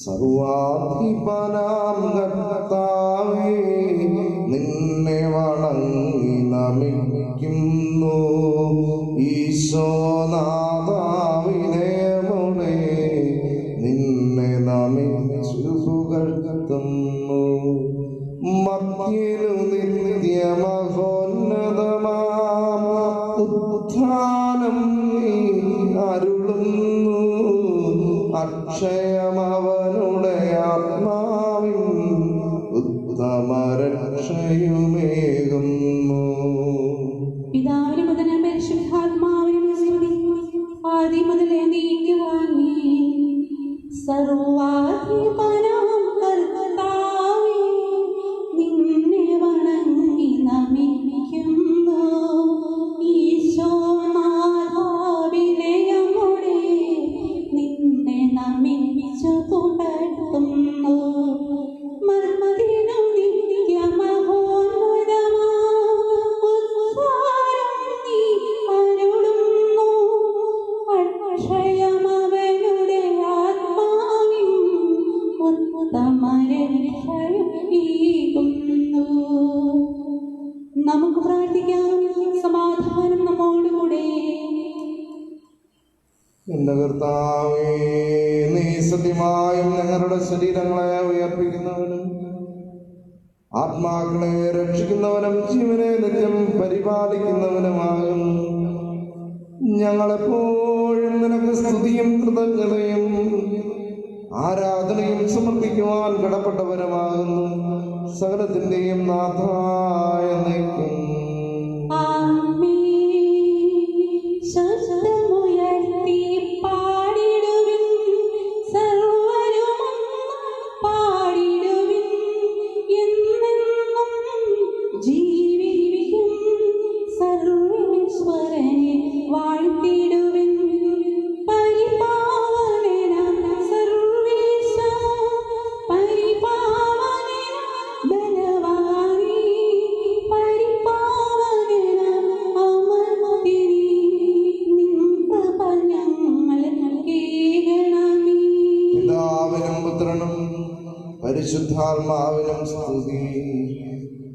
സർവാധിപനാം കർത്താവേ, നിന്നെ വണങ്ങി നമിക്കുന്നു. ഈശോനാഥാവിനയമോടെ നിന്നെ നമിച്ചു പുകഴ്ത്തുന്നു. മധ്യനു നിത്യമഹോന്നതമാം ഉത്ഥാനം നീ അരുളുന്നു. അക്ഷയമവനുടെ ആത്മാവിൻ ഉത്തമരക്ഷയുമേകുന്നു. പിതാവിനും പുത്രനും പരിശുദ്ധാത്മാവിനും സ്തുതി, ആദ്യം മുതലേ നീക്കുവാനേ. സർവാധിപനാം കർത്താവേ, നിന്നെ വണങ്ങി നമിക്കുന്നു. ഈശോനാഥാവിനയമോടെ നിന്നെ നമിച്ചു പുകഴ്ത്തുന്നു. മന്മഥിനു നിത്യമഹോന്നതമാ ഉദ്ധാരം നീ അരുളുന്നു. അക്ഷയമവനുടെ ആത്മാവിൻ ഉത്തമരക്ഷയും നീകുന്നു. നമുക്ക് പ്രാർത്ഥിക്കാം. സമാധാനം നമ്മോടുകൂടെ. എന്റെ കർത്താവേ, നീ സത്യമായും ഞങ്ങളുടെ ശരീരങ്ങളെ ഉയർപ്പിക്കുന്നവനും ആത്മാക്കളെ രക്ഷിക്കുന്നവനും ജീവനെ നിത്യം പരിപാലിക്കുന്നവനുമാകുന്നു. ഞങ്ങളെപ്പോഴും നിനക്ക് സ്തുതിയും കൃതജ്ഞതയും ആരാധനയും സമർപ്പിക്കുവാൻ കടപ്പെട്ടവരുമാകുന്നു. സകലത്തിന്റെയും നാഥായ നയിക്കും. ശബ്ദമുയർത്തി പാടിടുവിൻ, സർവ്വരും പാടിടുവിൻ. എന്നെന്നും ജീവിക്കും സർവ്വേശ്വരനെ വാഴ്ത്തിടുവിൻ. പരിപാവനനാം സർവ്വേശ, പരിപാവനനാം ബലവാനേ, പരിപാവനനാം അമർത്യനേ, നിൻ കൃപ ഞങ്ങളെ നൽകണമേ. പിതാവിനും പുത്രനും പരിശുദ്ധാത്മാവിനും സ്തുതി.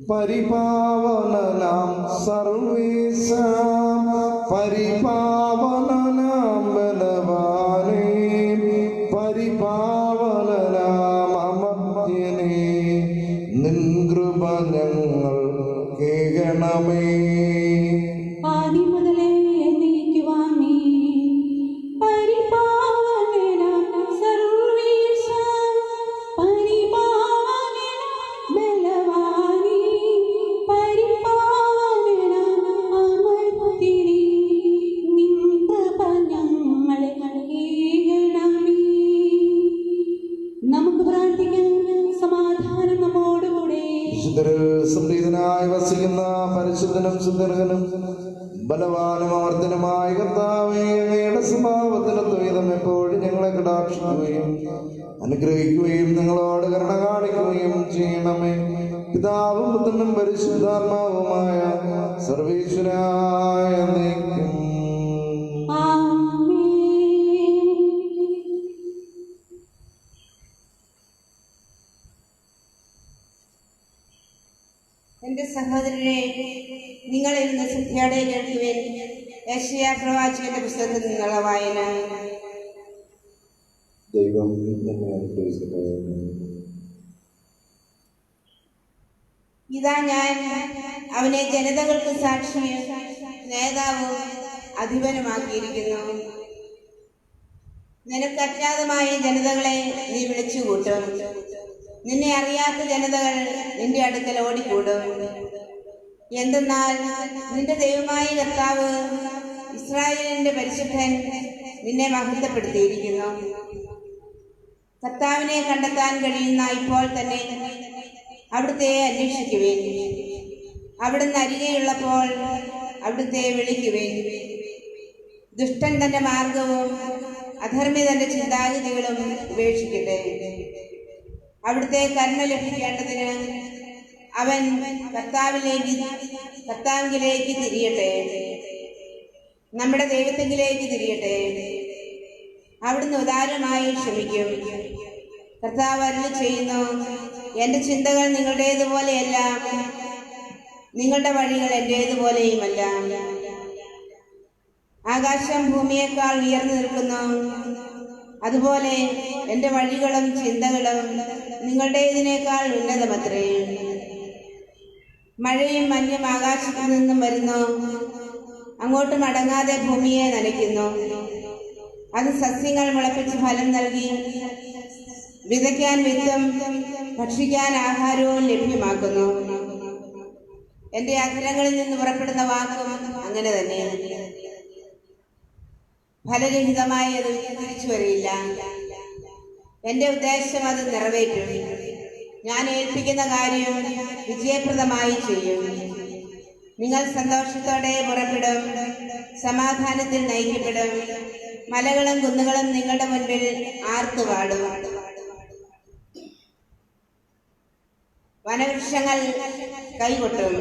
പരിപാവനനാം സർവ്വേശ, പരിപാവനനാം ബലവാനേ, പരിപാവനനാം അമർത്യനേ, നിൻ കൃപ ഞങ്ങൾ കേൾക്കണമേ. ആദ്യം മുതലേ നീക്കുവാനേ. പരിപാവനനാം സർവ്വേശ, പരിപാവനനാം ബലവാനേ, പരിപാവനനാം അമർത്യനേ, നിൻ കൃപ ഞങ്ങളെ നൽകണമേ. നമുക്ക് പ്രാർത്ഥിക്കാം. സമാധാനം നമ്മോടുകൂടെ. വിശുദ്ധരിൽ സംപ്രീതനായി വസിക്കുന്ന പരിശുദ്ധനും സുന്ദരനും ബലവാനും അമർത്തനുമായ കർത്താവേ, അങ്ങയുടെ സ്വഭാവത്തിന് ദ്വൈതം എപ്പോഴും ഞങ്ങളെ കടാക്ഷിക്കുകയും അനുഗ്രഹിക്കുകയും ഞങ്ങളോട് കരുണ കാണിക്കുകയും ചെയ്യണമേ. പിതാവും പുത്രനും പരിശുദ്ധാത്മാവുമായ സർവീശ്വരായ നയിക്കും. ആമേൻ. എന്റെ സഹോദരരെ, നിങ്ങൾ ഇന്ന് ശ്രദ്ധയോടെ കേൾക്കുവിൻ. യെശയ്യാ പ്രവാചകന്റെ പുസ്തകത്തിൽ നിന്നുള്ള വായന. ദൈവം എന്നെ അനുഗ്രഹിക്കട്ടെ. ഇതാ ഞാൻ അവനെ ജനതകൾക്ക് സാക്ഷിയും നേതാവും അധിപനുമാക്കിയിരിക്കുന്നു. നിനക്ക് അജ്ഞാതമായ ജനതകളെ നീ വിളിച്ചുകൂട്ടും. നിന്നെ അറിയാത്ത ജനതകൾ നിന്റെ അടുക്കൽ ഓടിക്കൂടും. എന്തെന്നാൽ നിന്റെ ദൈവമായ കർത്താവ്, ഇസ്രായേലിന്റെ പരിശുദ്ധൻ നിന്നെ മഹത്വപ്പെടുത്തിയിരിക്കുന്നു. കർത്താവിനെ കണ്ടെത്താൻ കഴിയുന്ന ഇപ്പോൾ തന്നെ അവിടുത്തെ അന്വേഷിക്കുവേൻ. അവിടുന്ന് അരികെയുള്ളപ്പോൾ അവിടുത്തെ വിളിക്കുവേൻ. ദുഷ്ടൻ തന്റെ മാർഗവും അധർമ്മി തന്റെ ചിന്താഗതികളും ഉപേക്ഷിക്കട്ടെ. അവിടുത്തെ കരുണ ലഭിക്കേണ്ടതിന് അവൻ കർത്താവിലേക്ക് തിരിയട്ടെ. നമ്മുടെ ദൈവത്തെങ്കിലേക്ക് തിരിയട്ടെ. അവിടുന്ന് ഉദാരമായി ക്ഷമിക്കും. കർത്താവ് അരുളി ചെയ്യുന്നു, എന്റെ ചിന്തകൾ നിങ്ങളുടേതുപോലെയല്ല, നിങ്ങളുടെ വഴികൾ എന്റേതുപോലെയുമല്ല. ആകാശം ഭൂമിയേക്കാൾ ഉയർന്നു നിൽക്കുന്നു, അതുപോലെ എന്റെ വഴികളും ചിന്തകളും നിങ്ങളുടേതിനേക്കാൾ ഉന്നതമത്രേ. മഴയും മഞ്ഞും ആകാശത്തു നിന്നും വരുന്നു, അങ്ങോട്ട് മടങ്ങാതെ ഭൂമിയെ നനയ്ക്കുന്നു. അത് സസ്യങ്ങൾ മുളപ്പിച്ച് ഫലം നൽകി വിതയ്ക്കാൻ വിത്തും ഭക്ഷിക്കാൻ ആഹാരവും ലഭ്യമാക്കുന്നു. എന്റെ അധരങ്ങളിൽ നിന്ന് പുറപ്പെടുന്ന വാക്കും അങ്ങനെ തന്നെ. ഫലരഹിതമായി അത് തിരിച്ചു വരില്ല. എന്റെ ഉദ്ദേശം അത് നിറവേറ്റും. ഞാൻ ഏൽപ്പിക്കുന്ന കാര്യം വിജയപ്രദമായി ചെയ്യും. നിങ്ങൾ സന്തോഷത്തോടെ പുറപ്പെടും, സമാധാനത്തിൽ നയിക്കപ്പെടും. മലകളും കുന്നുകളും നിങ്ങളുടെ മുൻപിൽ ആർത്തുപാടും. വനവൃക്ഷങ്ങൾ കൈകൊട്ടും.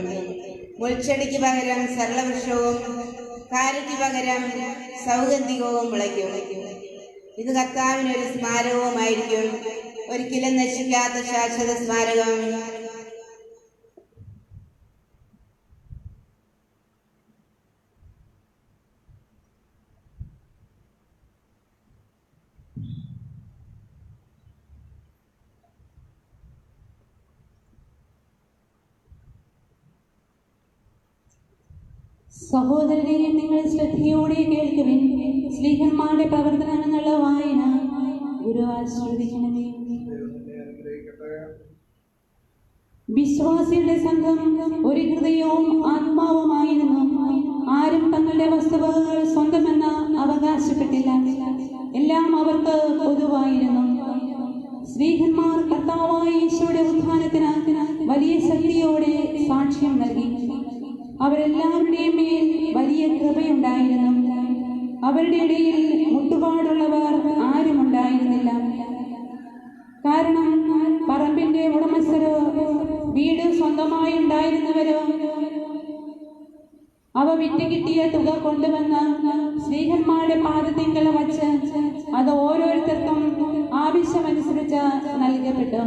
മുൾച്ചെടിക്ക് പകരം സരളവൃക്ഷവും കാരയ്ക്ക് പകരം സൗഗന്ധികവും മുളയ്ക്കും. ഇത് കർത്താവിനൊരു സ്മാരകവുമായിരിക്കും, ഒരിക്കലും നശിക്കാത്ത ശാശ്വത സ്മാരകം. സഹോദരനെ, നിങ്ങൾ ശ്രദ്ധയോടെ കേൾക്കുവിൻ. സ്ലീഹന്മാരുടെ പ്രവർത്തനങ്ങളുള്ള വായന. ഗുരു ആശ്രവദിക്കണമേ. വിശ്വാസിയുടെ സംഘം ഒരു ഹൃദയവും ആത്മാവുമായിരുന്നു. ആരും തങ്ങളുടെ വസ്തുവകകൾ സ്വന്തമെന്ന് അവകാശപ്പെട്ടില്ല. എല്ലാം അവർക്ക് പൊതുവായിരുന്നു. സ്ലീഹന്മാർ കർത്താവായ യേശുവിന്റെ ഉത്ഥാനത്തിന് വലിയ ശക്തിയോടെ സാക്ഷ്യം നൽകി. അവരെല്ലാവരുടെയും മേൽ വലിയ കൃപയുണ്ടായിരുന്നു. അവരുടെ ഇടയിൽ മുട്ടുപാടുള്ളവർ ആരുമുണ്ടായിരുന്നില്ല. കാരണം പറമ്പിന്റെ ഉടമസ്ഥരോ വീട് സ്വന്തമായി ഉണ്ടായിരുന്നവരോ അവ വിറ്റ് കിട്ടിയ തുക കൊണ്ടുവന്ന് സ്ലീഹന്മാരുടെ പാദത്തിങ്കൽ വച്ച് അത് ഓരോരുത്തർക്കും ആവശ്യമനുസരിച്ച് നൽകപ്പെട്ടു.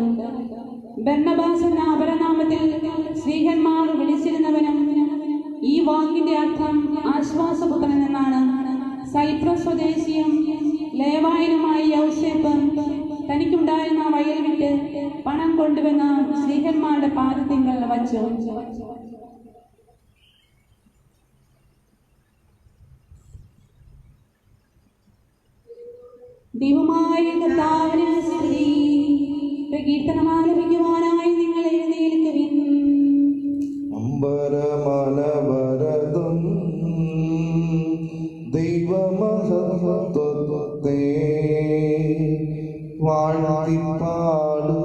ബർന്നബാസ് എന്ന അപരനാമത്തിൽ സ്ലീഹന്മാർ വിളിച്ചിരുന്നവനും ഈ വാക്കിന്റെ അർത്ഥം ആശ്വാസപുത്രൻ എന്നാണ്. സൈപ്രസ് സ്വദേശിയും ലേവായനുമായ യൗസേപ്പ് തനിക്കുണ്ടായിരുന്ന വയൽ വിറ്റ് പണം കൊണ്ടുവന്ന് സ്ലീഹന്മാരുടെ പാദത്തിങ്കൽ വച്ചു. ദൈവമായ കർത്താവിന് സ്തുതി. പ്രകീർത്തനമാലപിക്കുവാനായി നിങ്ങൾ എഴുന്നേൽക്കുവിൻ. അമ്പരമനവരതും ദൈവമഹത്വത്തെ വാഴ്ത്തിപ്പാടുന്നു.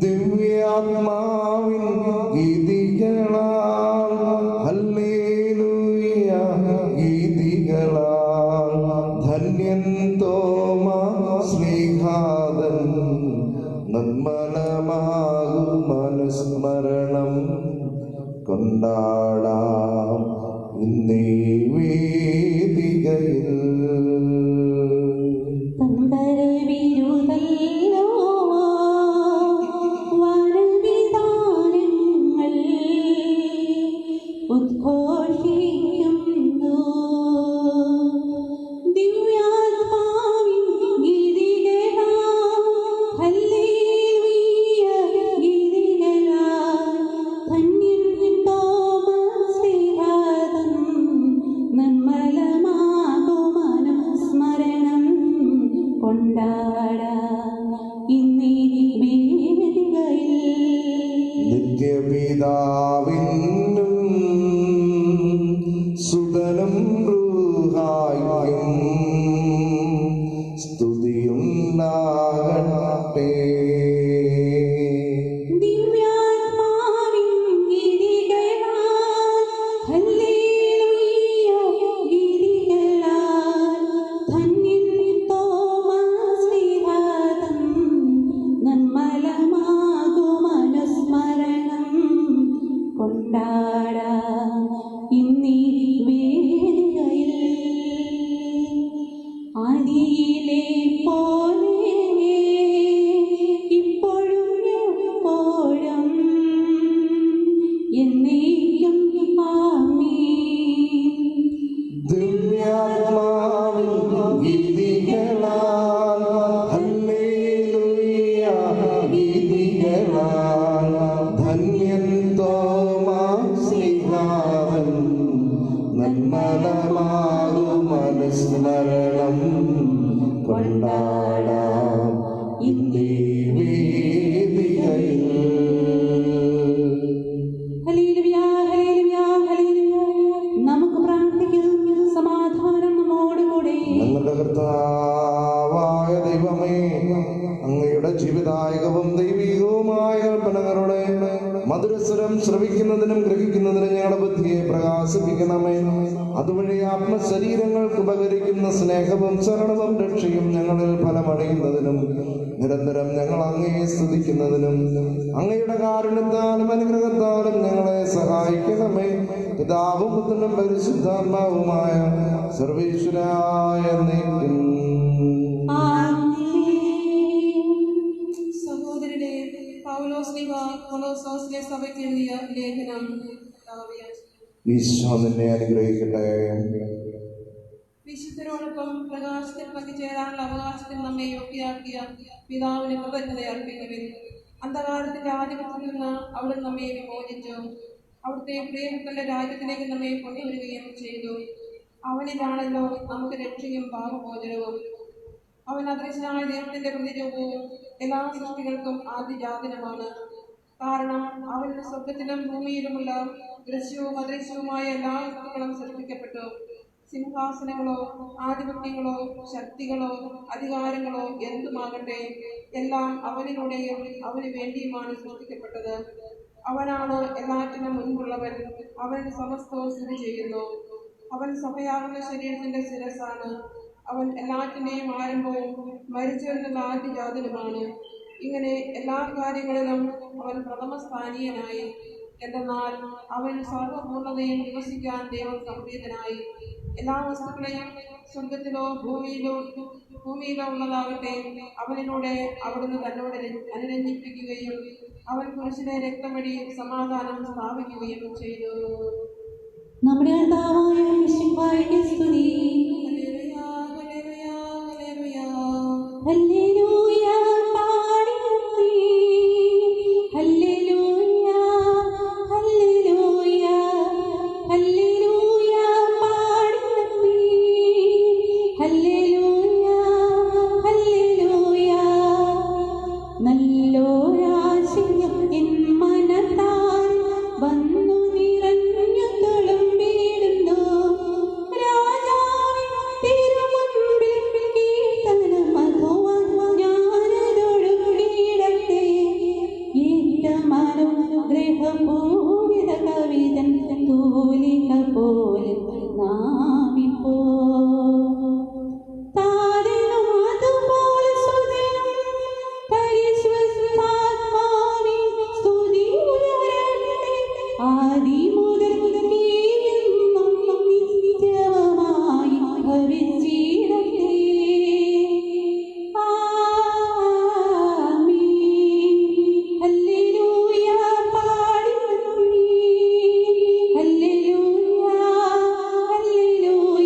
ദിവ്യാത്മാവിൻ ഗീതികളാൽ ഹല്ലേലൂയ ഗീതികളാൽ ധന്യൻ തോമാ ശ്രീഘാതൻ നിർമ്മലമാകും അനുസ്മരണം കൊണ്ടാടാം ഇന്നീ വേദികയിൽ. തമ്പരവിരുതല്ലോ വരവി പിതാവിനും സുതനും റൂഹായിക്കും സ്തുതിയുണ്ടാകട്ടെ. മധുരസ്വരം ശ്രവിക്കുന്നതിനും ഗ്രഹിക്കുന്നതിനും ഞങ്ങളുടെ ബുദ്ധിയെ പ്രകാശിപ്പിക്കണമേ. അതുവഴി ആത്മശരീരങ്ങൾക്ക് ഉപകരിക്കുന്ന സ്നേഹവും ശരണവും രക്ഷയും ഞങ്ങളിൽ ഫലമണിയുന്നതിനും നിരന്തരം ഞങ്ങൾ അങ്ങയെ സ്തുതിക്കുന്നതിനും അങ്ങയുടെ കാരുണ്യത്താലും അനുഗ്രഹത്താലും ഞങ്ങളെ സഹായിക്കണമേ. പിതാവും പുത്രനും പരിശുദ്ധാത്മാവുമായ സർവേശ്വരായ നീക്കും. സഹോദരനെ, പൗലോസ്ലീഹ കൊളോസ്സോസിലെ സഭയ്ക്ക് എഴുതിയ ലേഖനം. ഈശോ നിന്നെ അനുഗ്രഹിക്കട്ടെ. വിശുദ്ധരോടൊപ്പം പ്രകാശത്തിൽ പങ്കുചേരാനുള്ള അവകാശത്തിൽ നമ്മെ യോഗ്യരാക്കിയ പിതാവിന് കൃതജ്ഞത അർപ്പിക്കുവിൻ. അന്ധകാരത്തിന്റെ ആധിപത്യത്തിൽ നിന്ന് അവിടെ നമ്മെ വിമോചിച്ചു. അവിടുത്തെ പ്രിയപുത്രന്റെ രാജ്യത്തിലേക്ക് നമ്മെ കൊണ്ടുവരികയും ചെയ്തു. അവനിലാണല്ലോ നമുക്ക് രക്ഷയും പാപമോചനവും. അവൻ അദൃശ്യനായ ദൈവത്തിന്റെ പ്രതിരൂപവും എല്ലാ സൃഷ്ടികൾക്കും ആദിജാതനുമാണ്. കാരണം അവന്റെ സ്വർഗത്തിലും ഭൂമിയിലുമുള്ള ദൃശ്യവും അദൃശ്യവുമായ എല്ലാ വസ്തുക്കളും സൃഷ്ടിക്കപ്പെട്ടു. സിംഹാസനങ്ങളോ ആധിപത്യങ്ങളോ ശക്തികളോ അധികാരങ്ങളോ എന്തുമാകട്ടെ, എല്ലാം അവനിലൂടെയും അവന് വേണ്ടിയുമാണ് സൃഷ്ടിക്കപ്പെട്ടത്. അവനാണ് എല്ലാറ്റിനും മുൻപുള്ളവൻ. അവൻ സമസ്തവും സ്ഥിതി ചെയ്യുന്നു. അവൻ സഭയാകുന്ന ശരീരത്തിന്റെ ശിരസ്സാണ്. അവൻ എല്ലാറ്റിനെയും ആരംഭവും മരിച്ചവരിൽ ആദ്യജാതനുമാണ്. ഇങ്ങനെ എല്ലാ കാര്യങ്ങളിലും അവൻ പ്രഥമസ്ഥാനീയനായി. എന്തെന്നാൽ അവൻ സർവപൂർണ്ണതയും നിവസിക്കാൻ ദൈവം സംപ്രീതനായി. എല്ലാ വസ്തുക്കളെയും സ്വർഗത്തിലോ ഭൂമിയിലോ ഉള്ളതാകട്ടെ അവനിലൂടെ അവിടുന്ന് തന്നോട് അനുരഞ്ജിപ്പിക്കുകയും അവൻ പുരുഷനെ രക്തം വഴി സമാധാനം സ്ഥാപിക്കുകയും ചെയ്തു. നമ്മുടെ കർത്താവായ സ്തുതി. ഹല്ലേലൂയ പാടുന്നേ, ഹല്ലേലൂയ ഹല്ലേലൂയ ഹല്ലേലൂയ പാടുന്നേ, ഹല്ലേലൂയ ഹല്ലേലൂയ. നല്ലോരാശയം എൻ മനത്താൽ വന്നു നിറഞ്ഞു തുളുമ്പിടുന്നു. രാജാവിൻ തിരുമുൻപിൽ കീർത്തനമധുവാൻ ഞാനതൊഴുകിയിടട്ടെ. ഏറ്റമനുഗ്രഹപൂരിത കവിതൻ തൂലിക പോലെ നാമിപ്പോ താരനും അതുപോലെ സുതനും പരിശുദ്ധാത്മാവിൻ സ്തുതി ഉയരട്ടെ. ആദി മുതൽ എന്നും നിത്യമായി ഭവിച്ചിടട്ടെ. ആമീൻ. ഹല്ലേലൂയ പാടുന്നേ, ഹല്ലേലൂയ ഹല്ലേലൂയ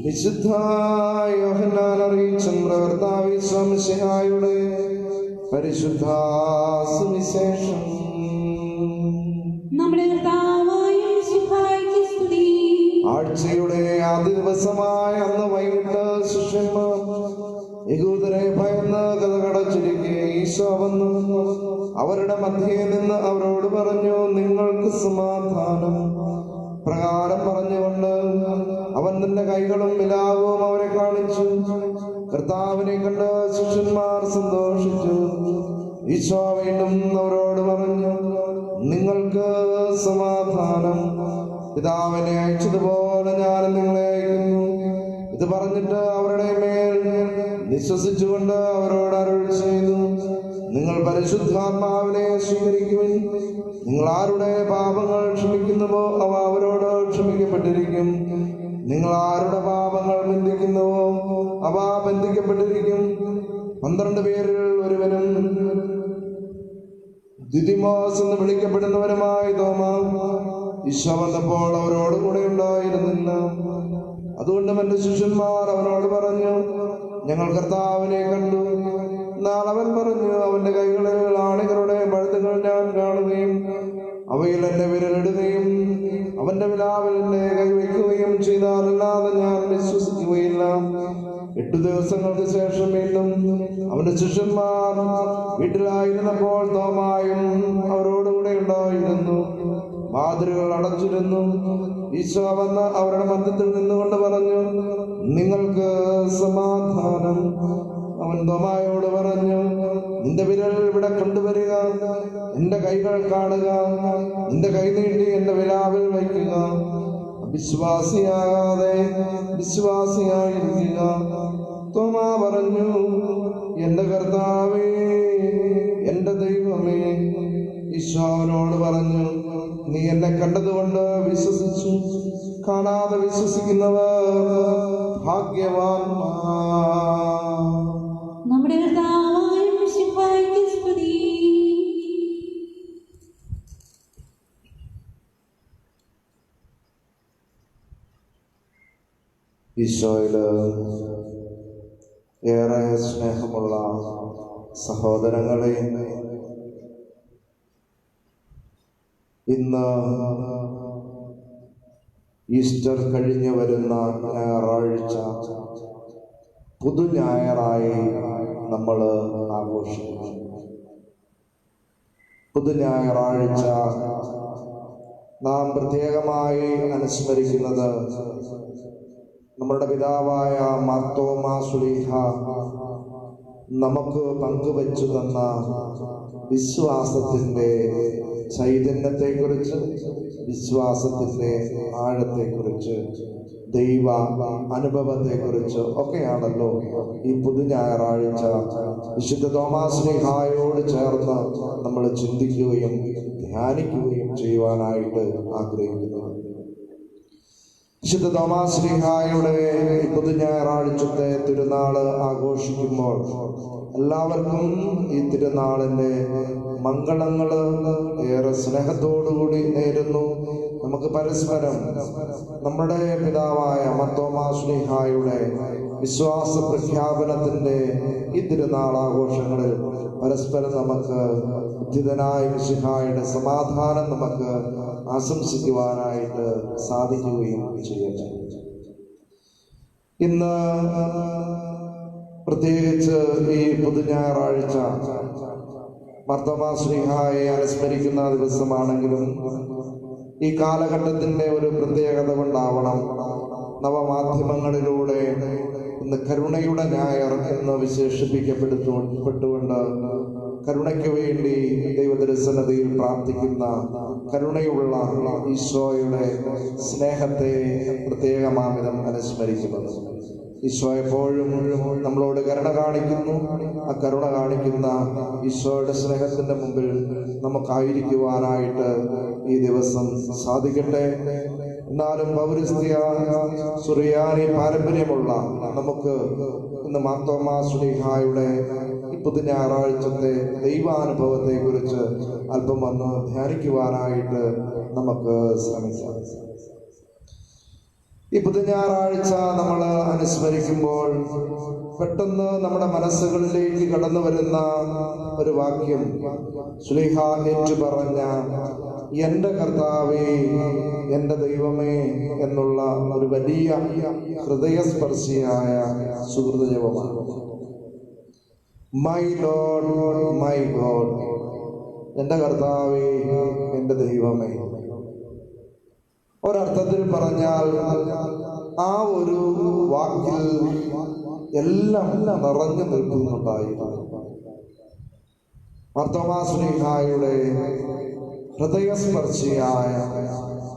വിശുദ്ധ യോഹന്നാൻ അറിയിച്ച കർത്താവ് ഈശോ മിശിഹായുടെ പരിശുദ്ധ സുവിശേഷം. നമ്മുടെ കർത്താവായ മിശിഹായ്ക്ക് സ്തുതി. ആഴ്ചയുടെ ആദ്യ ദിവസമായ അന്ന് വൈകിട്ട് ശിഷ്യന്മാർ യഹൂദരെ ഭയന്ന് കതകടച്ചിരിക്കെ ഈശോ വന്നു അവരുടെ മധ്യേ നിന്ന് അവരോട് പറഞ്ഞു, നിങ്ങൾക്ക് സമാധാനം. പ്രകാരം പറഞ്ഞുകൊണ്ട് അവൻ തന്റെ കൈകളും വിലാപവും അവരെ കാണിച്ചു. കർത്താവിനെ കണ്ട് ശിഷ്യന്മാർ സന്തോഷിച്ചു. ഈശോ വീണ്ടും അവരോട് പറഞ്ഞു, നിങ്ങൾക്ക് സമാധാനം. പിതാവിനെ അയച്ചതുപോലെ ഞാൻ നിങ്ങളെ അയക്കുന്നു. ഇത് പറഞ്ഞിട്ട് അവരുടെ മേൽ വിശ്വസിച്ചുകൊണ്ട് അവരോട് അരുൾ ചെയ്തു, നിങ്ങൾ പരിശുദ്ധാത്മാവിനെ സ്വീകരിക്കുവിൻ. നിങ്ങൾ ആരുടെ പാപങ്ങൾ ക്ഷമിക്കുന്നുവോ അവ അവരോട് ക്ഷമിക്കപ്പെട്ടിരിക്കും. നിങ്ങൾ ആരുടെ പാപങ്ങൾ ബന്ധിക്കുന്നുവോ അവ ബന്ധിക്കപ്പെട്ടിരിക്കും. 12 പേരിൽ ഒരുവനും ദിദിമോസ് എന്ന് വിളിക്കപ്പെടുന്നവരുമായി തോമ ഈശോ വന്നപ്പോൾ അവരോട് കൂടെ ഉണ്ടായിരുന്നില്ല. അതുകൊണ്ട് എന്റെ ശിഷ്യന്മാർ അവനോട് പറഞ്ഞു, ഞങ്ങൾ കർത്താവിനെ കണ്ടു. എന്നാൽ അവൻ പറഞ്ഞു, അവന്റെ കൈകളിൽ ആണികളുടെ പഴുതുകൾ ഞാൻ കാണുകയും അവയിൽ എന്റെ വിരലിടുകയും അവന്റെ വിലാവിൽ എന്നെ കൈവയ്ക്കുകയും ചെയ്താലല്ലാതെ ഞാൻ വിശ്വസിക്കുകയില്ല. 8 ദിവസങ്ങൾക്ക് ശേഷം വീണ്ടും അവന്റെ ശിഷ്യന്മാർ വീട്ടിലായിരുന്നപ്പോൾ തോമായും അവരോടുകൂടെ ഉണ്ടായിരുന്നു. വാതിലുകൾ അടച്ചിരുന്നു. ഈശോ വന്ന് അവരുടെ മധ്യത്തിൽ നിന്നുകൊണ്ട് പറഞ്ഞു, നിങ്ങൾക്ക് സമാധാനം. അവൻ തോമായോട് പറഞ്ഞു, നിന്റെ വിരൽ ഇവിടെ കൊണ്ടുവരിക, എന്റെ കൈകൾ കാണുക, നിന്റെ കൈ നീട്ടി എന്റെ വിലാവിൽ വയ്ക്കുക. വിശ്വാസിയാകാതെ വിശ്വാസിയായിരിക്കുക. തോമാ പറഞ്ഞു, എന്റെ കർത്താവേ, എന്റെ ദൈവമേ. ഈശോ അവനോട് പറഞ്ഞു, നീ എന്നെ കണ്ടതുകൊണ്ട് വിശ്വസിച്ചു. കാണാതെ വിശ്വസിക്കുന്നവർ ഭാഗ്യവാന്മാർ. നമ്മുടെ കർത്താവായ മിശിഹായ്ക്ക് സ്തുതി. ഈശോയില് ഏറെ സ്നേഹമുള്ള സഹോദരങ്ങളെ, ഇന്ന് ഈസ്റ്റർ കഴിഞ്ഞു വരുന്ന ഞായറാഴ്ച പുതു ഞായറായി നമ്മൾ ആഘോഷിക്കുന്നു. പുതു ഞായറാഴ്ച നാം പ്രത്യേകമായി അനുസ്മരിക്കുന്നത് നമ്മുടെ പിതാവായ മാർത്തോമാ ശ്ലീഹ നമുക്ക് പങ്കുവച്ചു തന്ന വിശ്വാസത്തിൻ്റെ ചൈതന്യത്തെക്കുറിച്ച്, വിശ്വാസത്തിൻ്റെ ആഴത്തെക്കുറിച്ച്, ദൈവ അനുഭവത്തെക്കുറിച്ച് ഒക്കെയാണല്ലോ ഈ പുതു ഞായറാഴ്ച വിശുദ്ധ തോമാസ് ശ്ലീഹായോട് ചേർന്ന് നമ്മൾ ചിന്തിക്കുകയും ധ്യാനിക്കുകയും ചെയ്യുവാനായിട്ട് ആഗ്രഹിക്കുന്നത്. വിശുദ്ധ തോമാസ് ശ്ലീഹായുടെ പുതു ഞായറാഴ്ചത്തെ തിരുനാള് ആഘോഷിക്കുമ്പോൾ എല്ലാവർക്കും ഈ തിരുനാളിന്റെ മംഗളങ്ങള് ഏറെ സ്നേഹത്തോടുകൂടി നേരുന്നു. നമുക്ക് പരസ്പരം നമ്മുടെ പിതാവായ മാർത്തോമാ ശ്ലീഹായുടെ വിശ്വാസ പ്രഖ്യാപനത്തിന്റെ ഈ തിരുനാൾ ആഘോഷങ്ങളിൽ പരസ്പരം നമുക്ക് ഉദ്ധിതനായ മിശിഹായുടെ സമാധാനം നമുക്ക് ആശംസിക്കുവാനായിട്ട് സാധിക്കുകയും ചെയ്യട്ടെ. ഇന്ന് പ്രത്യേകിച്ച് ഈ പുതു ഞായറാഴ്ച മാർത്തോമാ ശ്ലീഹായെ അനുസ്മരിക്കുന്ന ദിവസമാണെങ്കിലും ഈ കാലഘട്ടത്തിന്റെ ഒരു പ്രത്യേകത കൊണ്ടാവണം നവമാധ്യമങ്ങളിലൂടെ ഇന്ന് കരുണയുടെ ഞായർ എന്ന് വിശേഷിപ്പിക്കപ്പെട്ടുകൊണ്ട് കരുണയ്ക്ക് വേണ്ടി ദൈവദർശനതയിൽ പ്രാർത്ഥിക്കുന്ന കരുണയുള്ള ഈശോയുടെ സ്നേഹത്തെ പ്രത്യേകമാവിധം അനുസ്മരിക്കുന്നത്. ഈശോ എപ്പോഴും നമ്മളോട് കരുണ കാണിക്കുന്നു. ആ കരുണ കാണിക്കുന്ന ഈശോയുടെ സ്നേഹത്തിന്റെ മുമ്പിൽ നമുക്കായിരിക്കുവാനായിട്ട് ഈ ദിവസം സാധിക്കട്ടെ. എന്നാലും പൗരസ്ത്യ സുറിയാനി പാരമ്പര്യമുള്ള നമുക്ക് ഇന്ന് മാർത്തോമാ ശ്ലീഹായുടെ ഈ പുതു ഞായറാഴ്ചത്തെ ദൈവാനുഭവത്തെ കുറിച്ച് അല്പം വന്ന് ധ്യാനിക്കുവാനായിട്ട് നമുക്ക് ശ്രമിക്കാം. ഈ പുതുഞാറാഴ്ച നമ്മൾ അനുസ്മരിക്കുമ്പോൾ പെട്ടെന്ന് നമ്മുടെ മനസ്സുകളിലേക്ക് കടന്നു വരുന്ന ഒരു വാക്യം ശ്ലീഹ ഏറ്റു പറഞ്ഞ എൻ്റെ കർത്താവേ, എൻ്റെ ദൈവമേ എന്നുള്ള ഒരു വലിയ ഹൃദയസ്പർശിയായ സുഹൃതജപമാണ്. മൈ ലോർഡ്, മൈ ഗോഡ്, എൻ്റെ കർത്താവേ, എൻ്റെ ദൈവമേ. ഒരർത്ഥത്തിൽ പറഞ്ഞാൽ ആ ഒരു വാക്കിൽ എല്ലാം നിറഞ്ഞു നിൽക്കുന്നുണ്ടായിരുന്നു. മാർത്തോമാ ശ്ലീഹായുടെ ഹൃദയസ്പർശിയായ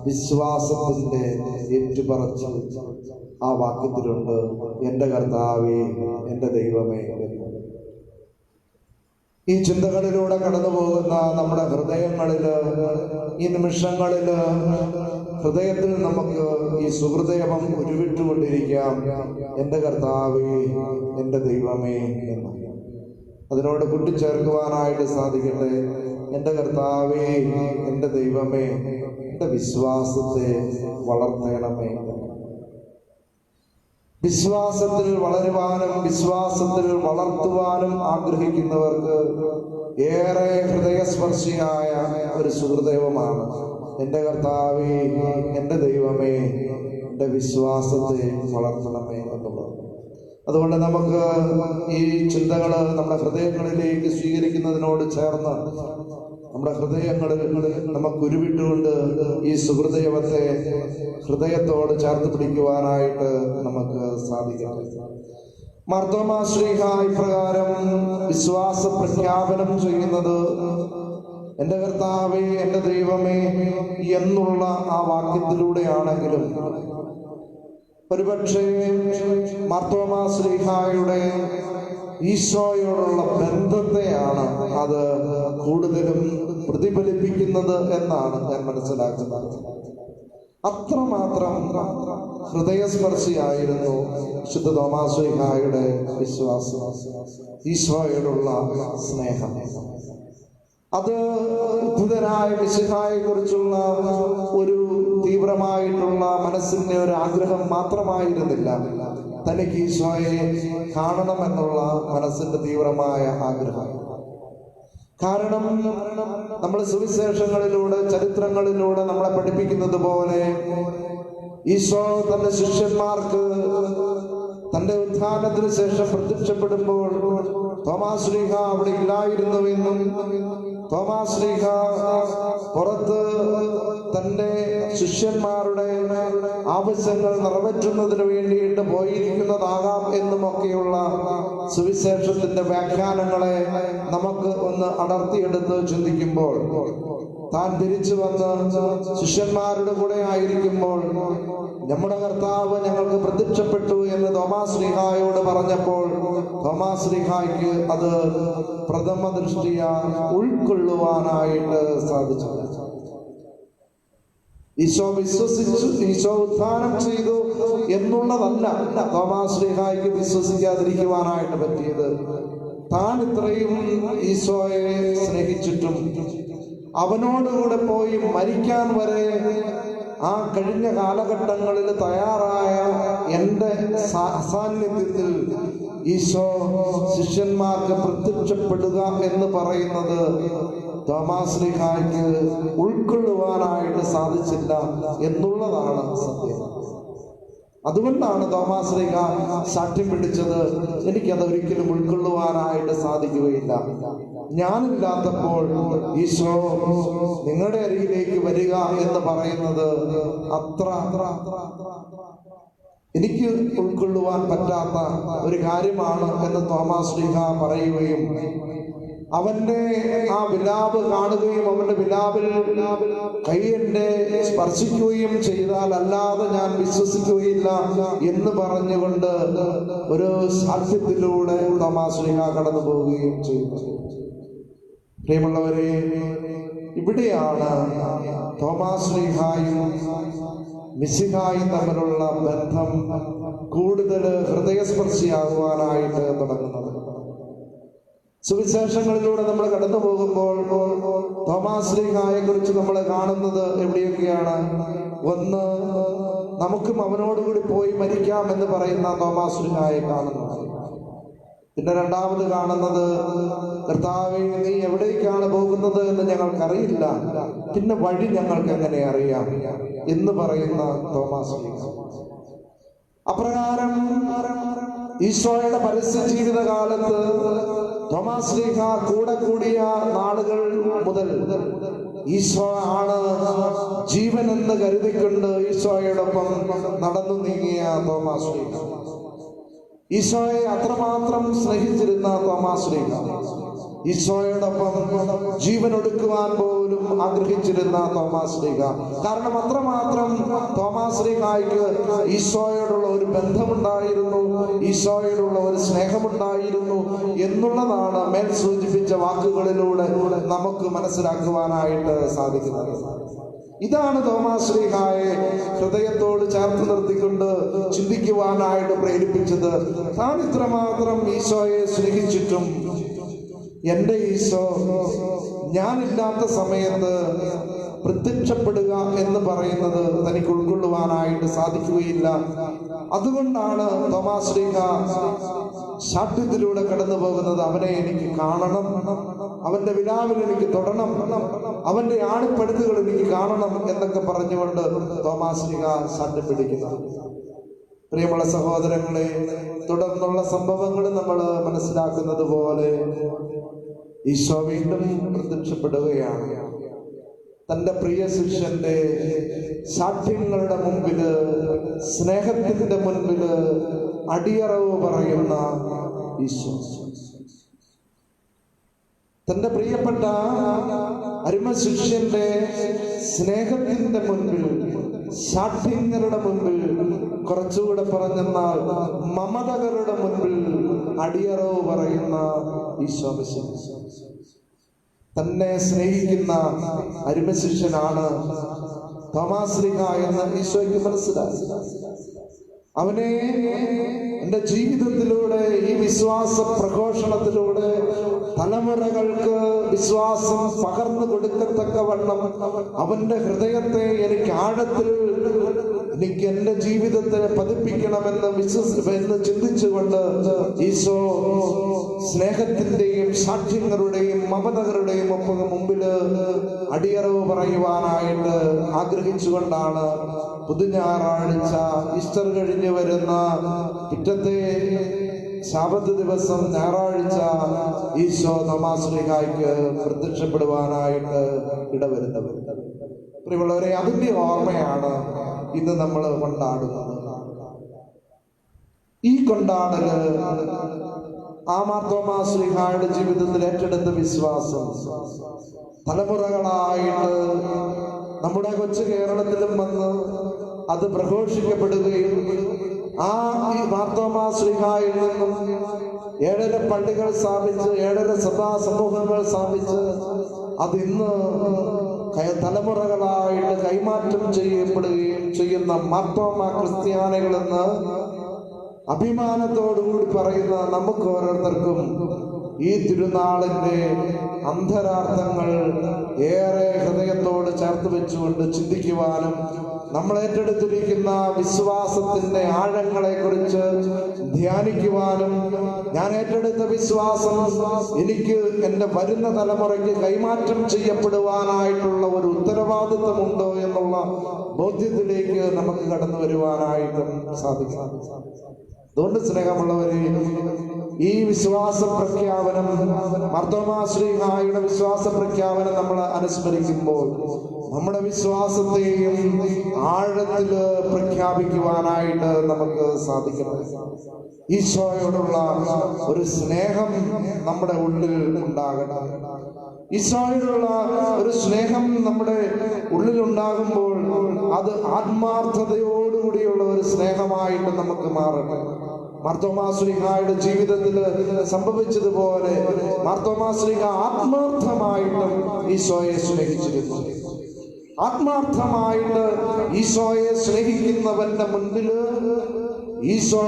വിശ്വാസത്തിന്റെ ഏറ്റുപറച്ചിൽ ആ വാക്യത്തിലുണ്ട്. എൻ്റെ കർത്താവേ, എൻ്റെ ദൈവമേ. ഈ ചിന്തകളിലൂടെ കടന്നു പോകുന്ന നമ്മുടെ ഹൃദയങ്ങളില്, ഈ നിമിഷങ്ങളില് ഹൃദയത്തിൽ നമുക്ക് ഈ സുഹൃദയപം ഉരുവിട്ടുകൊണ്ടിരിക്കാം. എൻ്റെ കർത്താവേ, എൻ്റെ ദൈവമേ എന്ന്. അതിനോട് കൂട്ടിച്ചേർക്കുവാനായിട്ട് സാധിക്കട്ടെ. എൻ്റെ കർത്താവേ, എൻ്റെ ദൈവമേ, എൻ്റെ വിശ്വാസത്തെ വളർത്തേണമേ. വിശ്വാസത്തിൽ വളരുവാനും വിശ്വാസത്തിൽ വളർത്തുവാനും ആഗ്രഹിക്കുന്നവർക്ക് ഏറെ ഹൃദയസ്പർശിയായ ഒരു സുഹൃദൈവമാണ് എൻ്റെ കർത്താവേ, എൻ്റെ ദൈവമേ, എൻ്റെ വിശ്വാസത്തെ വളർത്തണമേ എന്നുള്ളത്. അതുകൊണ്ട് നമുക്ക് ഈ ചിന്തകൾ നമ്മുടെ ഹൃദയങ്ങളിലേക്ക് സ്വീകരിക്കുന്നതിനോട് ചേർന്ന് നമ്മുടെ ഹൃദയങ്ങളിൽ നമുക്ക് ഉരുവിട്ടുകൊണ്ട് ഈ സുഹൃദൈവത്തെ ഹൃദയത്തോട് ചേർത്ത് പിടിക്കുവാനായിട്ട് നമുക്ക് സാധിക്കണം. മാർത്തോമാ ശ്ലീഹ ഇപ്രകാരം വിശ്വാസ പ്രഖ്യാപനം ചെയ്യുന്നത് എൻ്റെ കർത്താവേ, എൻ്റെ ദൈവമേ എന്നുള്ള ആ വാക്യത്തിലൂടെയാണെങ്കിലും ഒരുപക്ഷെ മാർത്തോമാ ശ്ലീഹായുടെ ഈശോയോടുള്ള ബന്ധത്തെയാണ് അത് കൂടുതലും പ്രതിഫലിപ്പിക്കുന്നത് എന്നാണ് ഞാൻ മനസ്സിലാക്കുന്നത്. അത്രമാത്രം ഹൃദയസ്പർശിയായിരുന്നു വിശുദ്ധ തോമാസ് ശ്ലീഹായുടെ വിശ്വാസം, ഈശോയോടുള്ള സ്നേഹം. അത് ഉദ്ധിതനായ മിശിഹായെ കുറിച്ചുള്ള ഒരു തീവ്രമായിട്ടുള്ള മനസ്സിന്റെ ഒരു ആഗ്രഹം മാത്രമായിരുന്നില്ല. തനിക്ക് ഈശോയെ കാണണമെന്നുള്ള മനസ്സിന്റെ തീവ്രമായ ആഗ്രഹം. കാരണം നമ്മൾ സുവിശേഷങ്ങളിലൂടെ, ചരിത്രങ്ങളിലൂടെ നമ്മളെ പഠിപ്പിക്കുന്നത് പോലെ ഈശോ തന്റെ ശിഷ്യന്മാർക്ക് തന്റെ ഉത്ഥാനത്തിന് ശേഷം പ്രത്യക്ഷപ്പെടുമ്പോൾ തോമാസ് ശ്ലീഹ അവിടെ ഇല്ലായിരുന്നുവെന്നും തോമാസ് ശ്ലീഹ പുറത്ത് തന്റെ ശിഷ്യന്മാരുടെ ആവശ്യങ്ങൾ നിറവേറ്റുന്നതിന് വേണ്ടിയിട്ട് പോയിരിക്കുന്നതാകാം എന്നുമൊക്കെയുള്ള സുവിശേഷത്തിന്റെ വ്യാഖ്യാനങ്ങളെ നമുക്ക് ഒന്ന് അടർത്തിയെടുത്ത് ചിന്തിക്കുമ്പോൾ, താൻ തിരിച്ചു വന്ന് ശിഷ്യന്മാരുടെ കൂടെ ആയിരിക്കുമ്പോൾ നമ്മുടെ കർത്താവ് ഞങ്ങൾക്ക് പ്രത്യക്ഷപ്പെട്ടു എന്ന് തോമാസ് ശ്ലീഹായോട് പറഞ്ഞപ്പോൾ തോമാസ് ശ്ലീഹായ്ക്ക് അത് പ്രഥമ ദൃഷ്ടിയ ഉൾക്കൊള്ളുവാനായിട്ട് സാധിച്ചു. ഈശോ വിശ്വസിച്ചു, ഈശോ ഉത്ഥാനം ചെയ്തു എന്നുള്ളതല്ല തോമാസ് ശ്ലീഹായ്ക്ക് വിശ്വസിക്കാതിരിക്കുവാനായിട്ട് പറ്റിയത്. താൻ ഇത്രയും ഈശോയെ സ്നേഹിച്ചിട്ടും അവനോടുകൂടെ പോയി മരിക്കാൻ വരെ ആ കഴിഞ്ഞ കാലഘട്ടങ്ങളിൽ തയ്യാറായ എൻ്റെ അസാന്നിധ്യത്തിൽ ഈശോ ശിഷ്യന്മാർക്ക് പ്രത്യക്ഷപ്പെടുക എന്ന് പറയുന്നത് തോമാസ് ശ്ലീഹായ്ക്ക് ഉൾക്കൊള്ളുവാനായിട്ട് സാധിച്ചില്ല എന്നുള്ളതാണ് സത്യം. അതുകൊണ്ടാണ് തോമാസ് ശ്ലീഹ സാക്ഷ്യം പിടിച്ചത്, എനിക്കത് ഒരിക്കലും ഉൾക്കൊള്ളുവാനായിട്ട് സാധിക്കുകയില്ല. ഞാനില്ലാത്തപ്പോൾ ഈശോ നിങ്ങളുടെ അരികിലേക്ക് വരിക എന്ന് പറയുന്നത് അത്ര എനിക്ക് ഉൾക്കൊള്ളുവാൻ പറ്റാത്ത ഒരു കാര്യമാണ് എന്ന് തോമാസ് ശ്ലീഹ പറയുകയും അവന്റെ ആ വിലാപ് കാണുകയും അവന്റെ വിലാപിൽ കൈയ്യന്റെ സ്പർശിക്കുകയും ചെയ്താൽ അല്ലാതെ ഞാൻ വിശ്വസിക്കുകയില്ല എന്ന് പറഞ്ഞുകൊണ്ട് ഒരു സാക്ഷ്യത്തിലൂടെ തോമാസ് ശ്ലീഹ കടന്നു പോവുകയും ചെയ്തു. പ്രിയമുള്ളവരെ, ഇവിടെയാണ് തോമാസ് ശ്ലീഹായും മിശിഹായും തമ്മിലുള്ള ബന്ധം കൂടുതൽ ഹൃദയസ്പർശിയാകുവാനായിട്ട് തുടങ്ങുന്നത്. സുവിശേഷങ്ങളിലൂടെ നമ്മൾ കടന്നു പോകുമ്പോൾ തോമാസ് ശ്ലീഹായെ കുറിച്ച് നമ്മൾ കാണുന്നത് എവിടെയൊക്കെയാണ്? ഒന്ന്, നമുക്കും അവനോടുകൂടി പോയി മരിക്കാം എന്ന് പറയുന്ന തോമാശ്ലീഹായെ കാണുന്നു. പിന്നെ രണ്ടാമത് കാണുന്നത്, കർത്താവേ, നീ എവിടേക്കാണ് പോകുന്നത് എന്ന് ഞങ്ങൾക്കറിയില്ല, പിന്നെ വഴി ഞങ്ങൾക്ക് എങ്ങനെ അറിയാം എന്ന് പറയുന്ന തോമാശ്ലീഹ. അപ്രകാരം ഈശോയുടെ പരസ്യ ജീവിതകാലത്ത് തോമാശ്ലീഹ കൂടെ കൂടിയ നാളുകൾ മുതൽ ഈശോ ആണ് ജീവൻ എന്ന് കരുതിക്കൊണ്ട് ഈശോയോടൊപ്പം നടന്നു നീങ്ങിയ തോമാശ്ലീഹ, ഈശോയെ അത്രമാത്രം സ്നേഹിച്ചിരുന്ന തോമാശ്ലീഹ, ഈശോയോടൊപ്പം ജീവൻ ഒടുക്കുവാൻ പോലും ആഗ്രഹിച്ചിരുന്ന തോമാശ്ലീഹ. കാരണം അത്രമാത്രം തോമാശ്ലീഹായ്ക്ക് ഈശോയോടുള്ള ഒരു ബന്ധമുണ്ടായിരുന്നു, ഈശോയോടുള്ള ഒരു സ്നേഹമുണ്ടായിരുന്നു എന്നുള്ളതാണ് മേൽ സൂചിപ്പിച്ച വാക്കുകളിലൂടെ നമുക്ക് മനസ്സിലാക്കുവാനായിട്ട് സാധിക്കുന്നത്. ഇതാണ് തോമാശ്ലീഹായെ ഹൃദയത്തോട് ചേർത്ത് നിർത്തിക്കൊണ്ട് ചിന്തിക്കുവാനായിട്ട് പ്രേരിപ്പിച്ചത്. താൻ ഇത്രമാത്രം ഈശോയെ സ്നേഹിച്ചിട്ടും എൻ്റെ ഈശോ ഞാനില്ലാത്ത സമയത്ത് പ്രത്യക്ഷപ്പെടുക എന്ന് പറയുന്നത് തനിക്ക് ഉൾക്കൊള്ളുവാനായിട്ട് സാധിക്കുകയില്ല. അതുകൊണ്ടാണ് തോമാശ്ലീഹ ശാഠ്യത്തിലൂടെ കടന്നു പോകുന്നത്. അവനെ എനിക്ക് കാണണം, അവന്റെ വിലാവിൽ എനിക്ക് തൊടണം, അവന്റെ ആണിപ്പടുത്തുകൾ എനിക്ക് കാണണം എന്നൊക്കെ പറഞ്ഞുകൊണ്ട് തോമാശ്ലീഹ ശാഠ്യം പിടിക്കുന്നത്. പ്രിയമുള്ള സഹോദരങ്ങളെ, തുടർന്നുള്ള സംഭവങ്ങൾ നമ്മൾ മനസ്സിലാക്കുന്നത് പോലെ ഈശോ വീണ്ടും പ്രത്യക്ഷപ്പെടുകയാണ്. തന്റെ പ്രിയ ശിഷ്യന്റെ സാക്ഷ്യങ്ങളുടെ മുമ്പില്, സ്നേഹത്തിന്റെ മുൻപില് അടിയറവ് പറയുന്ന ഈശോ തന്റെ പ്രിയപ്പെട്ട അരുമ ശിഷ്യന്റെ സ്നേഹത്തിന്റെ മുൻപിൽ, സാക്ഷ്യങ്ങളുടെ മുൻപിൽ, കുറച്ചുകൂടെ പറഞ്ഞെന്നാൽ മമതകളുടെ മുൻപിൽ അടിയറവ് പറയുന്ന ഈശോ. തന്നെ സ്നേഹിക്കുന്ന അരുമശിഷ്യനാണ് തോമാശ്ലീഹ എന്ന് ഈശോയ്ക്ക് മനസ്സിലായി. അവനെ എൻ്റെ ജീവിതത്തിലൂടെ, ഈ വിശ്വാസ പ്രഘോഷണത്തിലൂടെ തലമുറകൾക്ക് വിശ്വാസം പകർന്നു കൊടുക്കത്തക്കവണ്ണം അവന്റെ ഹൃദയത്തെ എനിക്ക് ആഴത്തിൽ എനിക്ക് എൻ്റെ ജീവിതത്തെ പതിപ്പിക്കണമെന്ന് എന്ന് ചിന്തിച്ചുകൊണ്ട് ഈശോ സ്നേഹത്തിന്റെയും സാക്ഷ്യങ്ങളുടെയും മമതകളുടെയും മുമ്പില് അടിയറവ് പറയുവാനായിട്ട് ആഗ്രഹിച്ചുകൊണ്ടാണ് പുതുഞാറാഴ്ച ഈസ്റ്റർ കഴിഞ്ഞ് വരുന്ന പിറ്റത്തെ ശബത്ത് ദിവസം ഞായറാഴ്ച ഈശോ തോമാശ്ലീഹായ്ക്ക് പ്രത്യക്ഷപ്പെടുവാനായിട്ട് ഇടവരുന്നത്. പ്രിയമുള്ളവരെ, അതിന്റെ ഓർമ്മയാണ് ഇന്ന് നമ്മൾ കൊണ്ടാടുന്നത്. ഈ കൊണ്ടാടല് മാർ തോമാശ്ലീഹായുടെ ജീവിതത്തിൽ ഏറ്റെടുത്ത വിശ്വാസം തലമുറകളായിട്ട് നമ്മുടെ കൊച്ചു കേരളത്തിലും വന്ന് അത് പ്രഘോഷിക്കപ്പെടുകയും ഈ മാർ തോമാശ്ലീഹായിൽ നിന്നും 7 പള്ളികൾ സ്ഥാപിച്ച് 7 സഭാ സമൂഹങ്ങൾ സ്ഥാപിച്ച് അതിന്ന് തലമുറകളായിട്ട് കൈമാറ്റം ചെയ്യപ്പെടുകയും ചെയ്യുന്ന മാർത്തോമാ ക്രിസ്ത്യാനികളെന്ന് അഭിമാനത്തോടുകൂടി പറയുന്ന നമുക്ക് ഓരോരുത്തർക്കും ഈ തിരുനാളിന്റെ അന്തരാർത്ഥങ്ങൾ ഏറെ ഹൃദയത്തോട് ചേർത്ത് വെച്ചുകൊണ്ട് ചിന്തിക്കുവാനും നമ്മൾ ഏറ്റെടുത്തിരിക്കുന്ന വിശ്വാസത്തിന്റെ ആഴങ്ങളെ കുറിച്ച് ധ്യാനിക്കുവാനും, ഞാൻ ഏറ്റെടുത്ത വിശ്വാസം എനിക്ക് എൻ്റെ വരുന്ന തലമുറയ്ക്ക് കൈമാറ്റം ചെയ്യപ്പെടുവാനായിട്ടുള്ള ഒരു ഉത്തരവാദിത്വമുണ്ടോ എന്നുള്ള ബോധ്യത്തിലേക്ക് നമുക്ക് കടന്നു വരുവാനായിട്ടും സാധിക്കും. അതുകൊണ്ട് സ്നേഹമുള്ളവരെ, ഈ വിശ്വാസ പ്രഖ്യാപനം, മാർ തോമാശ്ലീഹായുടെ വിശ്വാസ പ്രഖ്യാപനം നമ്മൾ അനുസ്മരിക്കുമ്പോൾ നമ്മുടെ വിശ്വാസത്തെയും ആഴത്തില് പ്രഖ്യാപിക്കുവാനായിട്ട് നമുക്ക് സാധിക്കണം. ഈശോയോടുള്ള ഒരു സ്നേഹം നമ്മുടെ ഉള്ളിൽ ഉണ്ടാകണം. ഈശോയോടുള്ള ഒരു സ്നേഹം നമ്മുടെ ഉള്ളിൽ ഉണ്ടാകുമ്പോൾ അത് ആത്മാർത്ഥതയോടുകൂടിയുള്ള ഒരു സ്നേഹമായിട്ട് നമുക്ക് മാറണം. മാർ തോമാശ്ലീഹായുടെ ജീവിതത്തിൽ സംഭവിച്ചതുപോലെ മാർ തോമാശ്ലീഹ ആത്മാർത്ഥമായിട്ടും ഈശോയെ സ്നേഹിച്ചിരുന്നു. ആത്മാർത്ഥമായിട്ട് ഈശോയെ സ്നേഹിക്കുന്നവന്റെ മുൻപില് ഈശോ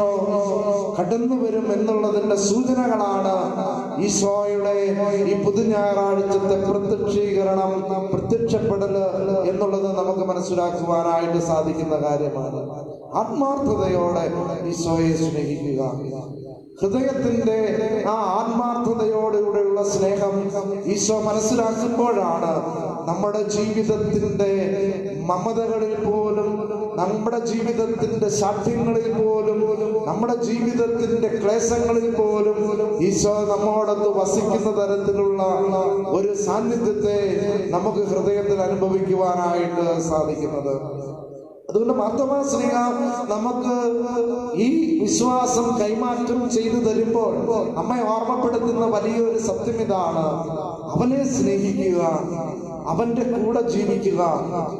കടന്നു വരും എന്നുള്ളതിന്റെ സൂചനകളാണ് ഈശോയുടെ ഈ പുതുഞായറാഴ്ചത്തെ പ്രത്യക്ഷപ്പെടല് എന്നുള്ളത് നമുക്ക് മനസ്സിലാക്കാം. മനസ്സിലാക്കുവാനായിട്ട് സാധിക്കുന്ന കാര്യമാണ്. ആത്മാർത്ഥതയോടെ ഈശോയെ സ്നേഹിക്കുക. ഹൃദയത്തിന്റെ ആ ആത്മാർത്ഥതയോടുകൂടെയുള്ള സ്നേഹം ഈശോ മനസ്സിലാക്കുമ്പോഴാണ് നമ്മുടെ ജീവിതത്തിന്റെ മമതകളിൽ പോലും, നമ്മുടെ ജീവിതത്തിന്റെ ശാഠ്യങ്ങളിൽ പോലും, നമ്മുടെ ജീവിതത്തിന്റെ ക്ലേശങ്ങളിൽ പോലും ഈശോ നമ്മോടൊത്ത് വസിക്കുന്ന തരത്തിലുള്ള ഒരു സാന്നിധ്യത്തെ നമുക്ക് ഹൃദയത്തിൽ അനുഭവിക്കുവാനായിട്ട് സാധിക്കുന്നത്. അതുകൊണ്ട് മാർത്തോമാ ശ്ലീഹ നമുക്ക് ഈ വിശ്വാസം കൈമാറ്റം ചെയ്തു തരുമ്പോൾ നമ്മെ ഓർമ്മപ്പെടുത്തുന്ന വലിയൊരു സത്യം ഇതാണ്: അവനെ സ്നേഹിക്കുക, അവന്റെ കൂടെ ജീവിക്കുക.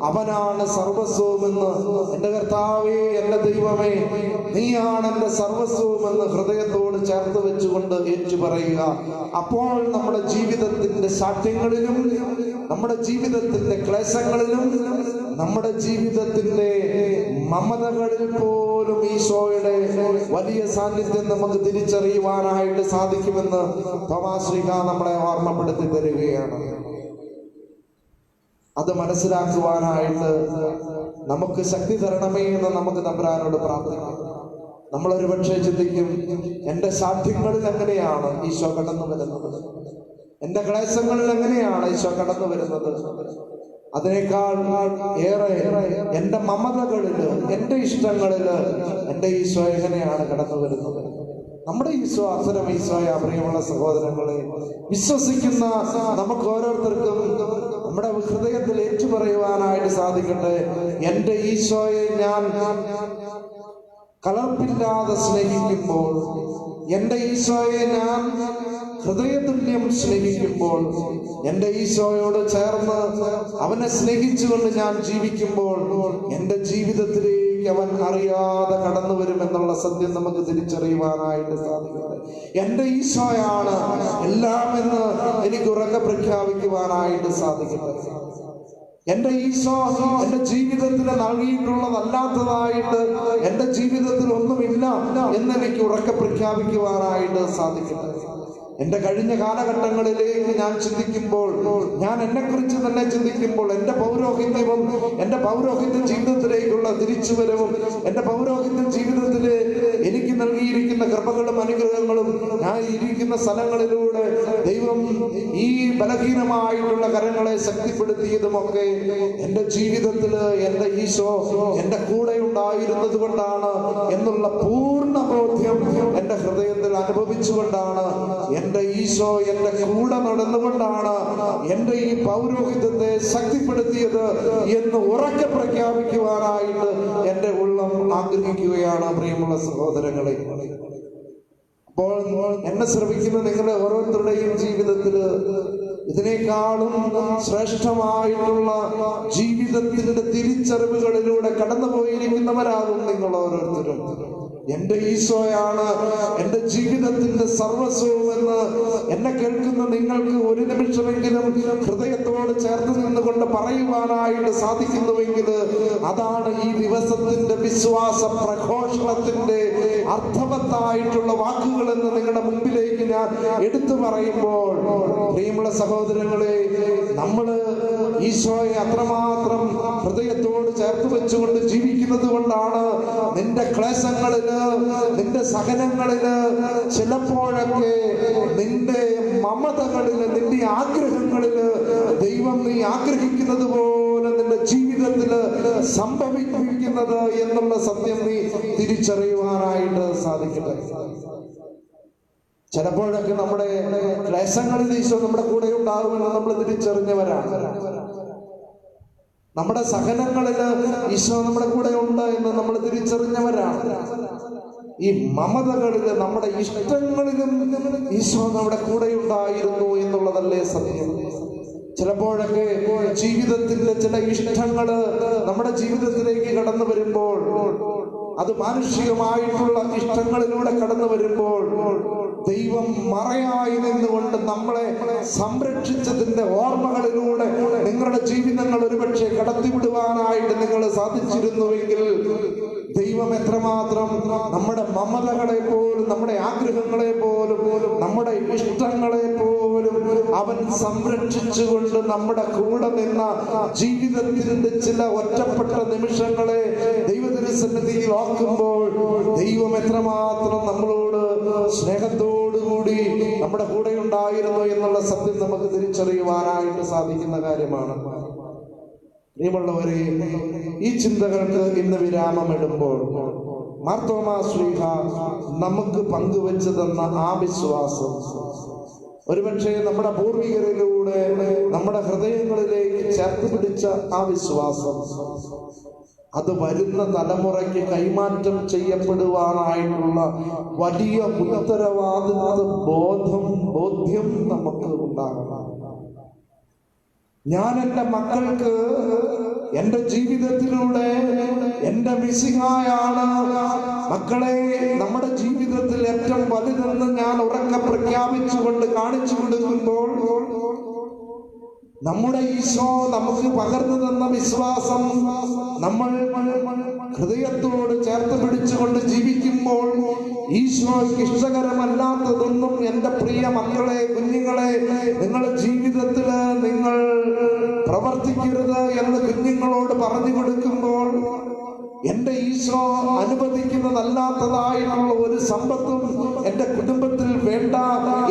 അവനാണ് സർവസ്വമെന്ന്. എന്റെ കർത്താവേ, എന്റെ ദൈവമേ, നീയാണ് എന്റെ സർവസ്വമെന്ന് ഹൃദയത്തോട് ചേർത്ത് വെച്ചുകൊണ്ട് ഏറ്റു പറയുക. അപ്പോൾ നമ്മുടെ ജീവിതത്തിന്റെ ശാഠ്യങ്ങളിലും, നമ്മുടെ ജീവിതത്തിന്റെ ക്ലേശങ്ങളിലും, നമ്മുടെ ജീവിതത്തിന്റെ മമതകളിൽ പോലും ഈശോയുടെ വലിയ സാന്നിധ്യം നമുക്ക് തിരിച്ചറിയുവാനായിട്ട് സാധിക്കുമെന്ന് തോമാ ശ്ലീഹ നമ്മളെ ഓർമ്മപ്പെടുത്തി തരികയാണ്. അത് മനസ്സിലാക്കുവാനായിട്ട് നമുക്ക് ശക്തി തരണമേ എന്ന് നമുക്ക് തമ്പുരാനോട് പ്രാർത്ഥിക്കാം. നമ്മളൊരു പക്ഷേ ചിന്തിക്കും, എന്റെ ശാഠ്യങ്ങളിൽ എങ്ങനെയാണ് ഈശോ കടന്നു വരുന്നത്, എന്റെ ക്ലേശങ്ങളിൽ എങ്ങനെയാണ് ഈശോ കടന്നു വരുന്നത്. അതിനേക്കാൾ ഏറെ എന്റെ മമതകളില്, എന്റെ ഇഷ്ടങ്ങളില് എന്റെ ഈശോ എങ്ങനെയാണ് കടന്നു വരുന്നത്. നമ്മുടെ ഈശോ അത്തരം ഈശോയെ, പ്രിയമുള്ള സഹോദരങ്ങളെ, വിശ്വസിക്കുന്ന നമുക്ക് ഓരോരുത്തർക്കും നമ്മുടെ ഹൃദയത്തിൽ ഏറ്റുപറയുവാനായിട്ട് സാധിക്കട്ടെ: എന്റെ ഈശോയെ ഞാൻ കലർപ്പില്ലാതെ സ്നേഹിക്കുമ്പോൾ, എന്റെ ഈശോയെ ഞാൻ ഹൃദയതുല്യം സ്നേഹിക്കുമ്പോൾ, എന്റെ ഈശോയോട് ചേർന്ന് അവനെ സ്നേഹിച്ചുകൊണ്ട് ഞാൻ ജീവിക്കുമ്പോൾ എന്റെ ജീവിതത്തിലേക്ക് അവൻ അറിയാതെ കടന്നു വരുമെന്നുള്ള സത്യം നമുക്ക് തിരിച്ചറിയുവാനായിട്ട് സാധിക്കട്ടെ. എന്റെ ഈശോയാണ് എല്ലാം എന്ന് എനിക്ക് ഉറക്കെ പ്രഖ്യാപിക്കുവാനായിട്ട് സാധിക്കട്ടെ. എന്റെ ഈശോ എന്റെ ജീവിതത്തിൽ നൽകിയിട്ടുള്ളതല്ലാത്തതായിട്ട് എന്റെ ജീവിതത്തിൽ ഒന്നുമില്ല എന്നെനിക്ക് ഉറക്കെ പ്രഖ്യാപിക്കുവാനായിട്ട് സാധിക്കട്ടെ. എന്റെ കഴിഞ്ഞ കാലഘട്ടങ്ങളിലേക്ക് ഞാൻ ചിന്തിക്കുമ്പോൾ, ഞാൻ എന്നെ കുറിച്ച് തന്നെ ചിന്തിക്കുമ്പോൾ, എന്റെ പൗരോഹിത്യവും എന്റെ പൗരോഹിത്യ ജീവിതത്തിലേക്കുള്ള തിരിച്ചുവരവും, എന്റെ പൗരോഹിത്യ ജീവിതത്തില് എനിക്ക് നൽകിയിരിക്കുന്ന കൃപകളും അനുഗ്രഹങ്ങളും, ഞാൻ ഇരിക്കുന്ന സ്ഥലങ്ങളിലൂടെ ദൈവം ഈ ബലഹീനമായിട്ടുള്ള കരങ്ങളെ ശക്തിപ്പെടുത്തിയതുമൊക്കെ എന്റെ ജീവിതത്തില് എന്റെ ഈശോ എന്റെ കൂടെ ഉണ്ടായിരുന്നത് കൊണ്ടാണ് എന്നുള്ള പൂർണ്ണ ബോധ്യം എന്റെ ഹൃദയത്തിൽ അനുഭവിച്ചുകൊണ്ടാണ്, എന്റെ ഈശോ എന്റെ കൂടെ നടന്നുകൊണ്ടാണ് എന്റെ ഈ പൗരോഹിത്യത്തെ ശക്തിപ്പെടുത്തിയത് എന്ന് ഉറക്കെ പ്രഖ്യാപിക്കുവാനായിട്ട് എന്റെ ഉള്ളം ആഗ്രഹിക്കുകയാണ്. പ്രിയമുള്ള സഹോദരങ്ങളെ, അപ്പോൾ എന്നെ ശ്രമിക്കുന്ന നിങ്ങളുടെ ഓരോരുത്തരുടെയും ജീവിതത്തില് ഇതിനേക്കാളും ശ്രേഷ്ഠമായിട്ടുള്ള ജീവിതത്തിന്റെ തിരിച്ചറിവുകളിലൂടെ കടന്നുപോയിരിക്കുന്നവരാകും നിങ്ങൾ ഓരോരുത്തരും. എന്റെ ഈശോയാണ് എന്റെ ജീവിതത്തിന്റെ സർവസ്വമെന്ന് എന്നെ കേൾക്കുന്ന നിങ്ങൾക്ക് ഒരു നിമിഷമെങ്കിലും ഹൃദയത്തോട് ചേർത്ത് നിന്നുകൊണ്ട് പറയുവാനായിട്ട് സാധിക്കുന്നുവെങ്കിൽ അതാണ് ഈ ദിവസത്തിന്റെ വിശ്വാസ പ്രഘോഷണത്തിന്റെ അർത്ഥവത്തായിട്ടുള്ള വാക്കുകൾ എന്ന് നിങ്ങളുടെ മുമ്പിലേക്ക് ഞാൻ എടുത്തു പറയുമ്പോൾ, പ്രിയമുള്ള സഹോദരങ്ങളെ, നമ്മള് ഈശോയെ അത്രമാത്രം ഹൃദയത്തോട് ചേർത്ത് വെച്ചുകൊണ്ട് ജീവിക്കുന്നത് കൊണ്ടാണ് നിന്റെ ക്ലേശങ്ങളില്, നിന്റെ സഹനങ്ങളില്, ചിലപ്പോഴൊക്കെ നിന്റെ മമതകളില്, നിന്റെ ആഗ്രഹങ്ങളില് ദൈവം നീ ആഗ്രഹിക്കുന്നത് പോലെ നിന്റെ ജീവിതത്തില് സംഭവിക്കുന്നത് എന്നുള്ള സത്യം നീ തിരിച്ചറിയുവാനായിട്ട് സാധിക്കട്ടെ. ചിലപ്പോഴൊക്കെ നമ്മുടെ ക്ലേശങ്ങളിൽ ഈശോ നമ്മുടെ കൂടെ ഉണ്ടാകുമെന്ന് നമ്മൾ തിരിച്ചറിഞ്ഞവരാണ്. നമ്മുടെ സഹനങ്ങളില് ഈശോ നമ്മുടെ കൂടെ ഉണ്ട് എന്ന് നമ്മൾ തിരിച്ചറിഞ്ഞവരാണ്. ഈ മമതകളില്, നമ്മുടെ ഇഷ്ടങ്ങളിലും ഈശോ നമ്മുടെ കൂടെ ഉണ്ടായിരുന്നു എന്നുള്ളതല്ലേ സത്യം. ചിലപ്പോഴൊക്കെ ജീവിതത്തിന്റെ ചില ഇഷ്ടങ്ങള് നമ്മുടെ ജീവിതത്തിലേക്ക് കടന്നു വരുമ്പോൾ, അത് മാനുഷികമായിട്ടുള്ള ഇഷ്ടങ്ങളിലൂടെ കടന്നു വരുമ്പോൾ ദൈവം മറയായി നിന്നുകൊണ്ട് നമ്മളെ സംരക്ഷിച്ചതിന്റെ ഓർമ്മകളിലൂടെ നിങ്ങളുടെ ജീവിതങ്ങൾ ഒരുപക്ഷെ കടത്തിവിടുവാനായിട്ട് നിങ്ങൾ സാധിച്ചിരുന്നുവെങ്കിൽ ദൈവം എത്രമാത്രം നമ്മുടെ മമതകളെ പോലും, നമ്മുടെ ആഗ്രഹങ്ങളെ പോലും, നമ്മുടെ ഇഷ്ടങ്ങളെ പോലും പോലും അവൻ സംരക്ഷിച്ചുകൊണ്ട് നമ്മുടെ കൂടെ നിന്ന ജീവിതത്തിന്റെ ചില ഒറ്റപ്പെട്ട നിമിഷങ്ങളെ ദൈവത്തിരുസന്നിധിയിൽ ഓർക്കുമ്പോൾ ദൈവം എത്രമാത്രം നമ്മളോട് സ്നേഹത്തോടുകൂടി നമ്മുടെ കൂടെ ഉണ്ടായിരുന്നു എന്നുള്ള സത്യം നമുക്ക് തിരിച്ചറിയുവാനായിട്ട് സാധിക്കുന്ന കാര്യമാണ്. പ്രിയമുള്ളവരെ, ഈ ചിന്തകൾക്ക് ഇന്ന് വിരാമമിടുമ്പോൾ മാർത്തോമാ ശ്ലീഹ നമുക്ക് പങ്കുവെച്ചു തന്ന ആ വിശ്വാസം ഒരുപക്ഷെ നമ്മുടെ പൂർവികരിലൂടെ നമ്മുടെ ഹൃദയങ്ങളിലേക്ക് ചേർത്ത് പിടിച്ച ആ വിശ്വാസം അത് വരുന്ന തലമുറയ്ക്ക് കൈമാറ്റം ചെയ്യപ്പെടുവാനായിട്ടുള്ള വലിയ ഉത്തരവാദിത്വ ബോധ്യം നമുക്ക് ഉണ്ടാകണം. ഞാൻ എൻ്റെ മക്കൾക്ക് എൻ്റെ ജീവിതത്തിലൂടെ എൻ്റെ മിശിഹായാണ് മക്കളെ നമ്മുടെ ജീവിതത്തിൽ ഏറ്റവും വലുതെന്ന് ഞാൻ ഉറക്കെ പ്രഖ്യാപിച്ചുകൊണ്ട് കാണിച്ചു കൊടുക്കുമ്പോൾ നമ്മുടെ ഈശോ നമുക്ക് പകർന്നു തന്ന വിശ്വാസം നമ്മൾ ഹൃദയത്തോട് ചേർത്ത് പിടിച്ചുകൊണ്ട് ജീവിക്കുമ്പോൾ ഈശോയ്ക്ക് ഇഷ്ടകരമല്ലാത്തതൊന്നും എൻ്റെ പ്രിയ മക്കളെ, കുഞ്ഞുങ്ങളെ, നിങ്ങളുടെ ജീവിതത്തില് നിങ്ങൾ പ്രവർത്തിക്കരുത് എന്ന് കുഞ്ഞുങ്ങളോട് പറഞ്ഞു കൊടുക്കുമ്പോൾ എന്റെ ഈശോ അനുവദിക്കുന്നതല്ലാത്തതായിട്ടുള്ള ഒരു സമ്പത്തും എൻ്റെ കുടുംബത്തിൽ വേണ്ട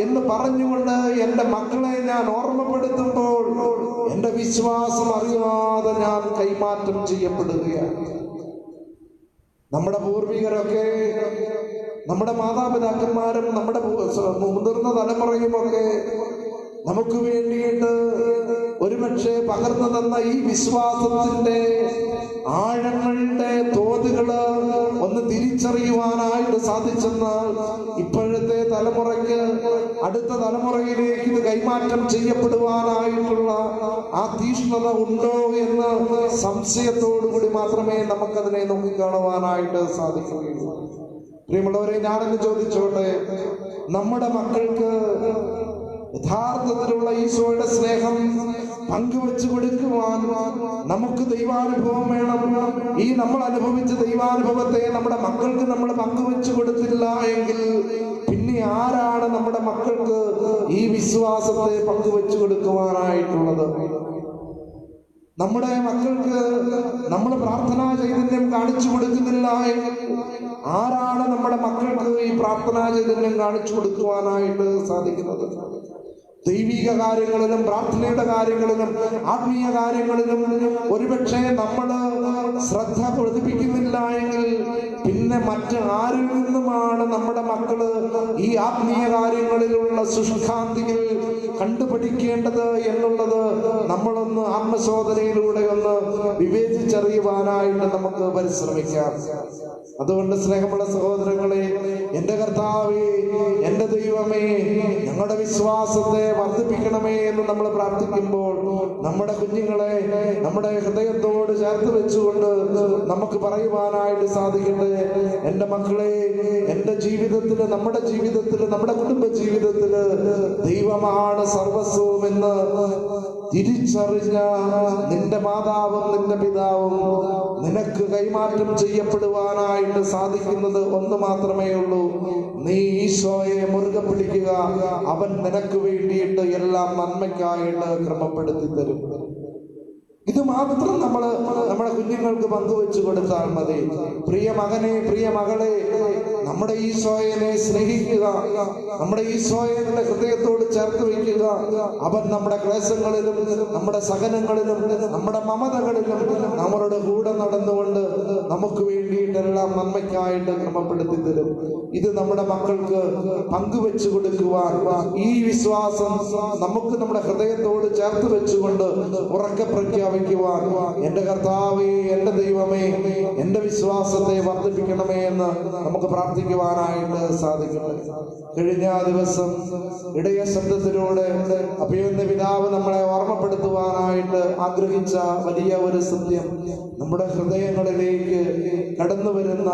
എന്ന് പറഞ്ഞുകൊണ്ട് എൻ്റെ മക്കളെ ഞാൻ ഓർമ്മപ്പെടുത്തുമ്പോൾ എൻ്റെ വിശ്വാസം അറിയാതെ ഞാൻ കൈമാറ്റം ചെയ്യപ്പെടുകയാണ്. നമ്മുടെ പൂർവികരൊക്കെ, നമ്മുടെ മാതാപിതാക്കന്മാരും നമ്മുടെ മുതിർന്ന തലമുറയുമൊക്കെ നമുക്ക് വേണ്ടിയിട്ട് ഒരുപക്ഷെ പകർന്നു തന്ന ഈ വിശ്വാസത്തിന്റെ ആഴങ്ങളുടെ തോതുകള് ഒന്ന് തിരിച്ചറിയുവാനായിട്ട് സാധിച്ചെന്നാൽ ഇപ്പോഴത്തെ തലമുറയ്ക്ക് അടുത്ത തലമുറയിലേക്ക് ഇത് കൈമാറ്റം ചെയ്യപ്പെടുവാനായിട്ടുള്ള ആ തീഷ്ണത ഉണ്ടോ എന്ന് സംശയത്തോടുകൂടി മാത്രമേ നമുക്കതിനെ നോക്കിക്കാണുവാനായിട്ട് സാധിക്കുകയുള്ളൂ. പ്രിയമുള്ളവരെ, ഞാനെന്ന് ചോദിച്ചോട്ടെ, നമ്മുടെ മക്കൾക്ക് യഥാർത്ഥത്തിലുള്ള ഈശോയുടെ സ്നേഹം പങ്കുവെച്ചു കൊടുക്കുവാൻ നമുക്ക് ദൈവാനുഭവം വേണം. ഈ നമ്മൾ അനുഭവിച്ച ദൈവാനുഭവത്തെ നമ്മുടെ മക്കൾക്ക് നമ്മൾ പങ്കുവെച്ചു കൊടുത്തില്ല എങ്കിൽ പിന്നെ ആരാണ് നമ്മുടെ മക്കൾക്ക് ഈ വിശ്വാസത്തെ പങ്കുവെച്ചു കൊടുക്കുവാനായിട്ടുള്ളത്? നമ്മുടെ മക്കൾക്ക് നമ്മൾ പ്രാർത്ഥനാ ചൈതന്യം കാണിച്ചു കൊടുക്കുന്നില്ല എങ്കിൽ ആരാണ് നമ്മുടെ മക്കൾക്ക് ഈ പ്രാർത്ഥനാ ചൈതന്യം കാണിച്ചു കൊടുക്കുവാനായിട്ട് സാധിക്കുന്നത്? ദൈവിക കാര്യങ്ങളിലും പ്രാർത്ഥനയുടെ കാര്യങ്ങളിലും ആത്മീയ കാര്യങ്ങളിലും ഒരുപക്ഷെ നമ്മൾ ശ്രദ്ധ പതിപ്പിക്കുന്നില്ല എങ്കിൽ പിന്നെ മറ്റ് ആരിൽ നിന്നുമാണ് നമ്മുടെ മക്കള് ഈ ആത്മീയ കാര്യങ്ങളിലുള്ള സുഷ്കാന്തികൾ കണ്ടുപഠിക്കേണ്ടത് എന്നുള്ളത് നമ്മളൊന്ന് ആത്മശോധനയിലൂടെ ഒന്ന് വിവേചിച്ചറിയുവാനായിട്ട് നമുക്ക് പരിശ്രമിക്കാം. അതുകൊണ്ട് സ്നേഹമുള്ള സഹോദരങ്ങളെ, എൻ്റെ കർത്താവേ, എൻ്റെ ദൈവമേ, ഞങ്ങളുടെ വിശ്വാസത്തെ വർദ്ധിപ്പിക്കണമേ എന്ന് നമ്മൾ പ്രാർത്ഥിക്കുമ്പോൾ നമ്മുടെ കുഞ്ഞുങ്ങളെ നമ്മുടെ ഹൃദയത്തോട് ചേർത്ത് വെച്ചുകൊണ്ട് നമുക്ക് പറയുവാനായിട്ട് സാധിക്കട്ടെ, എൻ്റെ മക്കളെ, എൻ്റെ ജീവിതത്തില്, നമ്മുടെ ജീവിതത്തില്, നമ്മുടെ കുടുംബ ജീവിതത്തില് ദൈവമാണ് സർവസ്വം എന്ന് തിരിച്ചറിഞ്ഞ നിന്റെ മാതാവും നിന്റെ പിതാവും നിനക്ക് കൈമാറ്റം ചെയ്യപ്പെടുവാനായിട്ട് സാധിക്കുന്നത് ഒന്ന് മാത്രമേ ഉള്ളൂ. നീ ഈശോയെ മുറുകെ പിടിക്കുക. അവൻ നിനക്ക് വേണ്ടിയിട്ട് എല്ലാം നന്മയ്ക്കായിട്ട് ക്രമപ്പെടുത്തി തരും. ഇത് മാത്രം നമ്മുടെ കുഞ്ഞുങ്ങൾക്ക് പങ്കുവെച്ചു കൊടുത്താൽ മതി. പ്രിയ മകനെ, പ്രിയ മകളെ, നമ്മുടെ ഈശോയെ സ്നേഹിക്കുക. നമ്മുടെ ഈശോയെ നിന്റെ ഹൃദയത്തോട് ചേർത്ത് വയ്ക്കുക. അവൻ നമ്മുടെ ക്ലേശങ്ങളിലും നമ്മുടെ സഹനങ്ങളിലും നമ്മുടെ മമതകളിലും നമ്മളുടെ കൂടെ നടന്നുകൊണ്ട് നമുക്ക് വേണ്ടിയിട്ടെല്ലാം നന്മയ്ക്കായിട്ട് ക്രമപ്പെടുത്തി തരും. ഇത് നമ്മുടെ മക്കൾക്ക് പങ്കുവെച്ചു കൊടുക്കുവാൻ ഈ വിശ്വാസം നമുക്ക് നമ്മുടെ ഹൃദയത്തോട് ചേർത്ത് വെച്ചുകൊണ്ട് ഉറക്കെ പ്രഖ്യാപിക്കുവാൻ എൻ്റെ കർത്താവേ, എൻ്റെ ദൈവമേ, എൻ്റെ വിശ്വാസത്തെ വർദ്ധിപ്പിക്കണമേ എന്ന് നമുക്ക് പ്രാർത്ഥിക്കുവാനായിട്ട് സാധിക്കട്ടെ. കഴിഞ്ഞ ദിവസം ഇടയ ശബ്ദത്തിലൂടെ അഭിമന്യ പിതാവ് നമ്മളെ ഓർമ്മപ്പെടുത്തുവാനായിട്ട് ആഗ്രഹിച്ച വലിയ ഒരു സത്യം, നമ്മുടെ ഹൃദയങ്ങളിലേക്ക് കടന്നു വരുന്ന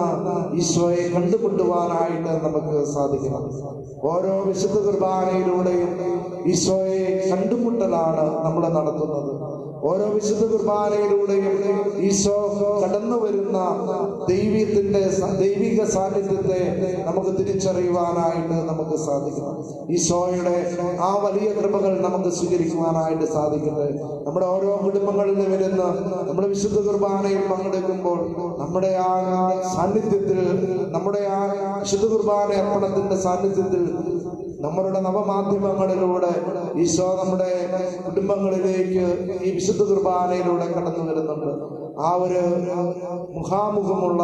ഈശോയെ കണ്ടുമുട്ടുവാനായിട്ട് നമുക്ക് സാധിക്കണം. ഓരോ വിശുദ്ധ കുർബാനയിലൂടെയും ഈശോയെ കണ്ടുമുട്ടലാണ് നമ്മൾ നടത്തുന്നത്. ഓരോ വിശുദ്ധ കുർബാനയിലൂടെയും ഈശോ കടന്നു വരുന്ന ദൈവിക സാന്നിധ്യത്തെ നമുക്ക് തിരിച്ചറിയുവാനായിട്ട് നമുക്ക് സാധിക്കണം. ഈശോയുടെ ആ വലിയ കൃപകൾ നമുക്ക് സ്വീകരിക്കുവാനായിട്ട് സാധിക്കട്ടെ. നമ്മുടെ ഓരോ കുടുംബങ്ങളിൽ വരുന്ന നമ്മുടെ വിശുദ്ധ കുർബാനയിൽ പങ്കെടുക്കുമ്പോൾ നമ്മുടെ ആ സാന്നിധ്യത്തിൽ, നമ്മുടെ ആ വിശുദ്ധ കുർബാന അർപ്പണത്തിന്റെ സാന്നിധ്യത്തിൽ നമ്മളുടെ നവമാധ്യമങ്ങളിലൂടെ ഈശോ നമ്മുടെ കുടുംബങ്ങളിലേക്ക് ഈ വിശുദ്ധ കുർബാനയിലൂടെ കടന്നു വരുന്നുണ്ട്. ആ ഒരു മുഖാമുഖമുള്ള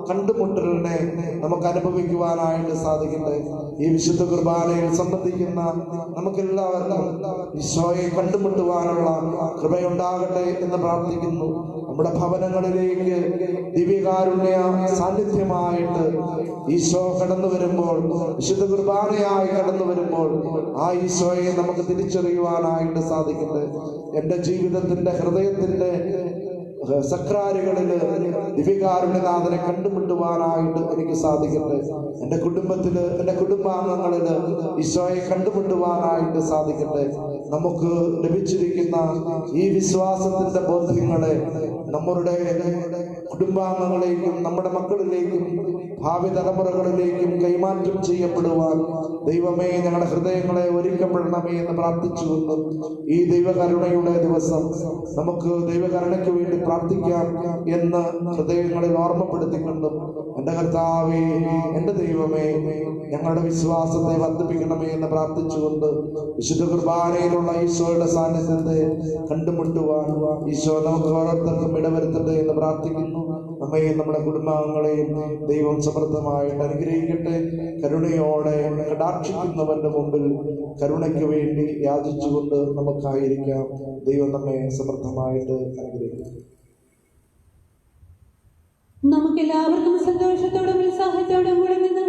കണ്ടുമുട്ടലിനെ നമുക്ക് അനുഭവിക്കുവാനായിട്ട് സാധിക്കട്ടെ. ഈ വിശുദ്ധ കുർബാനയിൽ സംബന്ധിക്കുന്ന നമുക്കെല്ലാവർക്കും ഈശോയെ കണ്ടുമുട്ടുവാനുള്ള കൃപയുണ്ടാകട്ടെ എന്ന് പ്രാർത്ഥിക്കുന്നു. നമ്മുടെ ഭവനങ്ങളിലേക്ക് ദിവ്യകാരുണ്യ സാന്നിധ്യമായിട്ട് ഈശോ കടന്നു വരുമ്പോൾ, വിശുദ്ധ കുർബാനയായി കടന്നു വരുമ്പോൾ ആ ഈശോയെ നമുക്ക് തിരിച്ചറിയുവാനായിട്ട് സാധിക്കട്ടെ. എൻ്റെ ജീവിതത്തിന്റെ ഹൃദയത്തിന്റെ സക്രാരികളില് ദിവ്യകാരുണ്യനാഥനെ കണ്ടുമുട്ടുവാനായിട്ട് എനിക്ക് സാധിക്കട്ടെ. എൻ്റെ കുടുംബത്തില്, എൻ്റെ കുടുംബാംഗങ്ങളില് ഈശോയെ കണ്ടുമുട്ടുവാനായിട്ട് സാധിക്കട്ടെ. നമുക്ക് ലഭിച്ചിരിക്കുന്ന ഈ വിശ്വാസത്തിന്റെ ബോധ്യങ്ങളെ നമ്മുടെ കുടുംബാംഗങ്ങളിലേക്കും നമ്മുടെ മക്കളിലേക്കും ഭാവി തലമുറകളിലേക്കും കൈമാറ്റം ചെയ്യപ്പെടുവാൻ ദൈവമേ ഞങ്ങളുടെ ഹൃദയങ്ങളെ ഒരുക്കപ്പെടണമേ എന്ന് പ്രാർത്ഥിച്ചുകൊണ്ട് ഈ ദൈവകരുണയുടെ ദിവസം നമുക്ക് ദൈവകരുണയ്ക്ക് വേണ്ടി പ്രാർത്ഥിക്കാം എന്ന് ഹൃദയങ്ങളിൽ ഓർമ്മപ്പെടുത്തിക്കൊണ്ടും, എൻ്റെ കർത്താവേ, എൻ്റെ ദൈവമേ, ഞങ്ങളുടെ വിശ്വാസത്തെ വർദ്ധിപ്പിക്കണമേ എന്ന് പ്രാർത്ഥിച്ചുകൊണ്ട് വിശുദ്ധ കുർബാനയിലുള്ള ഈശോയുടെ സാന്നിധ്യത്തെ കണ്ടുമുട്ടുവാൻ ഈശോ നമുക്ക് ഓരോരുത്തർക്കും ഇടവരുത്തട്ടെ എന്ന് പ്രാർത്ഥിക്കുന്നു. നമ്മയും നമ്മുടെ കുടുംബാംഗങ്ങളെയും ദൈവം സമൃദ്ധമായിട്ട് അനുഗ്രഹിക്കട്ടെ. കരുണയോടെ കടാക്ഷിക്കുന്നവന്റെ മുമ്പിൽ കരുണയ്ക്ക് വേണ്ടി യാചിച്ചുകൊണ്ട് നമുക്കായിരിക്കാം. ദൈവം നമ്മെ സമൃദ്ധമായിട്ട് അനുഗ്രഹിക്കും. നമുക്കെല്ലാവർക്കും സന്തോഷത്തോടും ഉത്സാഹത്തോടും കൂടെ നിന്ന്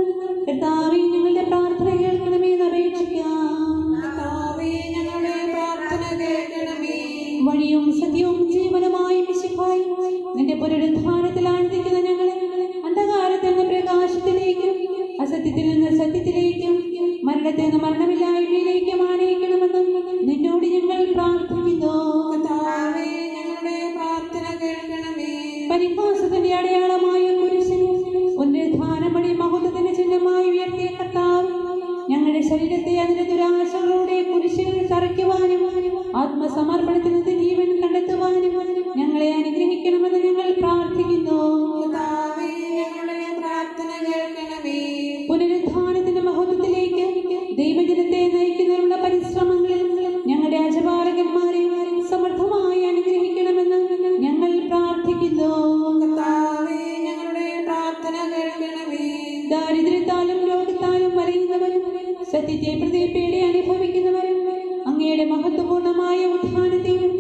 കർത്താവേ ഞങ്ങളുടെ പ്രാർത്ഥന കേൾക്കണമേ എന്ന് അപേക്ഷിക്കാം. വഴിയും സത്യവും ജീവനുമായി മിശിഹായി നിന്റെ പുനരുദ്ധാനത്തിൽ ആനന്ദിക്കുന്ന ഞങ്ങളെ അന്ധകാരത്തിൽ നിന്ന് പ്രകാശത്തിലേക്കും അസത്യത്തിൽ നിന്ന് സത്യത്തിലേക്കും മരണത്തിൽ നിന്ന് മരണമില്ലായ്മയിലേക്കും ആനയിക്കണമെന്ന് നിന്നോട് ഞങ്ങൾ പ്രാർത്ഥിക്കുന്നു. പരിഹാസത്തിന്റെ അടയാളമായ കുരിശിന് പുനരുദ്ധാനമണി മഹത്വത്തിന്റെ ചിഹ്നമായി ഉയർത്തിയ കർത്താവ് ഞങ്ങളുടെ ശരീരത്തെ അതിന്റെ ദുരാശകളുടെ കുരിശിൽ തറയ്ക്കുവാനും ആത്മസമർപ്പണത്തിൽ നിന്ന് ജീവൻ കണ്ടെത്തുവാനും ഞങ്ങളെ അനുഗ്രഹിക്കണമെന്ന് ഞങ്ങൾ പ്രാർത്ഥിക്കുന്നു. പുനരുദ്ധാനത്തിന്റെ മഹത്വത്തിലേക്ക് ദൈവജനത്തെ നയിക്കുന്നതിനുള്ള പരിശ്രമങ്ങളിൽ ഞങ്ങളുടെ അജപാലകന്മാരെ സമർത്ഥമായി അനുഗ്രഹിക്കണമെന്ന് ഞങ്ങൾ പ്രാർത്ഥിക്കുന്നു. ദാരിദ്ര്യത്താലും രോഗത്താലും വലയുന്നവരും സത്യത്തെ പ്രതി പേടി അനുഭവിക്കുന്നവരും അങ്ങയുടെ മഹത്വപൂർണമായ ഉത്ഥാനത്തെയും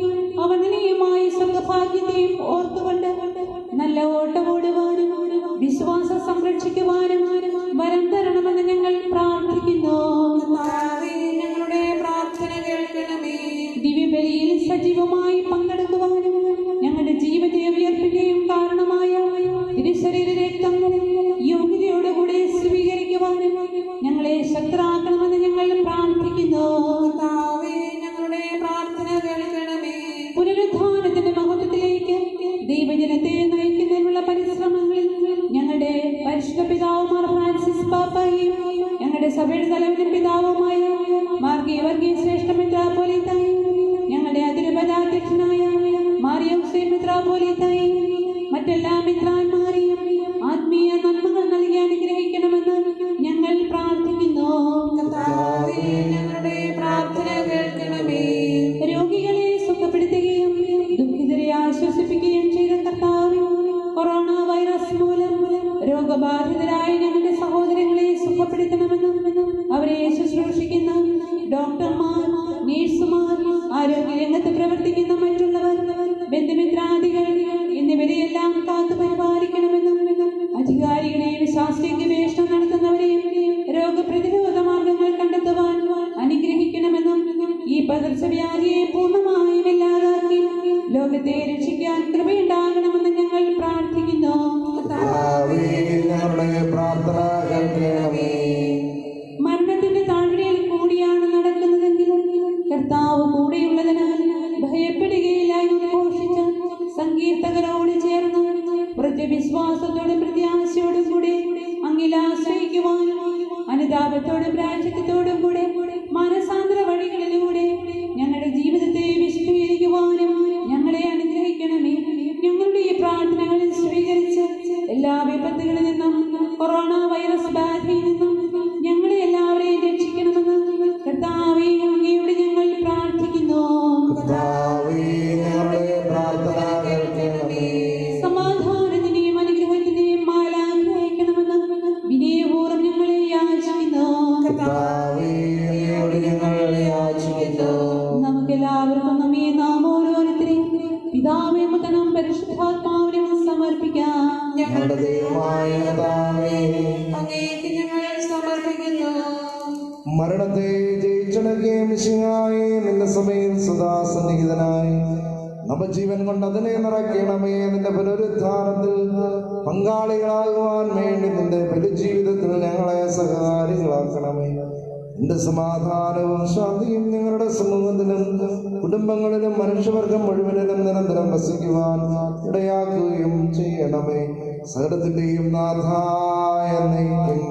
അവനീയമായ സ്വർഗഭാഗ്യത്തെയും ഓർത്തുകൊണ്ട് നല്ല ഓട്ടമോടുവാനും വിശ്വാസം സംരക്ഷിക്കുവാനും വരം തരണമെന്ന് ഞങ്ങൾ പ്രാർത്ഥിക്കുന്നു. ദിവ്യബലിയിൽ സജീവമായി പങ്കെടുക്കുവാനും ഞങ്ങളുടെ ജീവിതത്തെ ഉയർത്തുകയും കാരണമായ തിരുശരീര രക്തങ്ങളും യോഗ്യതയോടുകൂടി സ്വീകരിക്കുവാനും ഞങ്ങളെ ശക്തരാക്കണമെന്ന് ഞങ്ങൾ പ്രാർത്ഥിക്കുന്നു. പുനരുദ്ധാനത്തിന്റെ മഹത്വത്തിലേക്ക് ദൈവജനത്തെ നയിക്കുന്നതിനുള്ള പരിശ്രമങ്ങളിൽ ഞങ്ങളുടെ പരിശുദ്ധ പിതാവുമാർ ഫ്രാൻസിസ് പാപ്പായും ഞങ്ങളുടെ സഭയുടെ തലവനും പിതാവുമായ മാർഗീയ ശ്രേഷ്ഠ മെത്രാപ്പോലീത്തായും ഞങ്ങളുടെ അതിരൂപതാധ്യക്ഷനായ മാറിയോസേ മെത്രാപ്പോലീത്തായും മറ്റെല്ലാ മിത്രാന്മാരെയും ആത്മീയ നന്മകൾ നൽകി അനുഗ്രഹിക്കണമെന്ന് ഞങ്ങൾ പ്രാർത്ഥിക്കുന്നു. രോഗികളെ സുഖപ്പെടുത്തുകയും ദുഃഖിതരെ ആശ്വസിപ്പിക്കുകയും ചെയ്ത കർത്താവ് കൊറോണ വൈറസ് മൂലം രോഗബാധിതരായ ഞങ്ങളുടെ സഹോദരങ്ങളെ സുഖപ്പെടുത്തണമെന്നും അവരെ ശുശ്രൂഷിക്കുന്ന ഡോക്ടർമാർ, നഴ്സുമാർ, ആരോഗ്യരംഗത്ത് പ്രവർത്തിക്കുന്ന മറ്റുള്ളവർ, ബന്ധുമിത്രാദികൾ എന്നിവരെയെല്ലാം കാത്തു പരിപാലിക്കണമെന്നും അധികാരികളെ ശാസ്ത്രീയ ഗവേഷണം നടത്തുന്നവരെയും രോഗപ്രതിരോധ മാർഗങ്ങൾ കണ്ടെത്തുവാൻ അനുഗ്രഹിക്കണമെന്നും ഈ പകർച്ചവ്യാധിയെ പൂർണ്ണമായും ഇല്ലാതാക്കി ലോകത്തെ രക്ഷിക്കാൻ കൃപയുണ്ടാകണമെന്ന് ഞങ്ങൾ പ്രാർത്ഥിക്കുന്നു. മരണത്തിന്റെ താഴ്വരയിൽ കൂടിയാണ് നടക്കുന്നതെങ്കിലും കർത്താവ് കൂടെയുള്ളതിനാൽ ഭയപ്പെടുകയില്ല. കീർത്തകരോട് ചേർന്ന് പ്രത്യവിശ്വാസത്തോടും പ്രത്യാശയോടും കൂടെ അങ്ങിൽ ആശ്രയിക്കുവാനും അനുതാപത്തോടും പ്രായശ്ചിത്തത്തോടും കൂടെ മനസാന്തര വഴികളിലൂടെ ഞങ്ങളുടെ ജീവിതത്തെ വിശദീകരിക്കുവാനും ഞങ്ങളെ അനുഗ്രഹിക്കണമേ. ഞങ്ങളുടെ ഈ പ്രാർത്ഥനകൾ സ്വീകരിച്ച് എല്ലാ വിപത്തുകളിൽ നിന്നും കൊറോണ വൈറസ് ബാധയിൽ നിന്നും ഞങ്ങളെ എല്ലാവരെയും രക്ഷിക്കണമെന്ന് കർത്താവേ അങ്ങയോട് ഞങ്ങൾ പ്രാർത്ഥിക്കുന്നു. സമാധാനത്തിന്റെയും അനുഗ്രഹത്തിന്റെയും മാലാഖ അയക്കണമെന്ന് വിനയപൂർവ്വം ഞങ്ങളെ യാചിക്കുന്നു. നമുക്കെല്ലാവർക്കും നമ്മെ നാം ഓരോരുത്തരെയും പിതാവിനും പുത്രനും പരിശുദ്ധാത്മാവിനും സമർപ്പിക്കാം. ഞങ്ങളുടെ ദൈവമായ കർത്താവേ, അങ്ങേക്ക് ഞങ്ങൾ സമർപ്പിക്കുന്നു. മരണത്തെ ജയിച്ചടക്കുകയും മിശിഹായേ നിന്റെ സഭയിൽ സദാ സന്നിഹിതനായി നവജീവൻ കൊണ്ട് അതിനെ നിറയ്ക്കണമേ. നിന്റെ പുനരുദ്ധാനത്തിൽ പങ്കാളികളാകുവാൻ വേണ്ടി നിന്റെ ബലിജീവിതത്തിൽ ഞങ്ങളെ സഹകാരികളാക്കണമേ. നിന്റെ സമാധാനവും ശാന്തിയും ഞങ്ങളുടെ സമൂഹത്തിലും കുടുംബങ്ങളിലും മനുഷ്യവർഗം മുഴുവനിലും നിരന്തരം വസിക്കുവാൻ ഇടയാക്കുകയും ചെയ്യണമേ. സകലത്തിന്റെയും നാഥായ നീക്കും.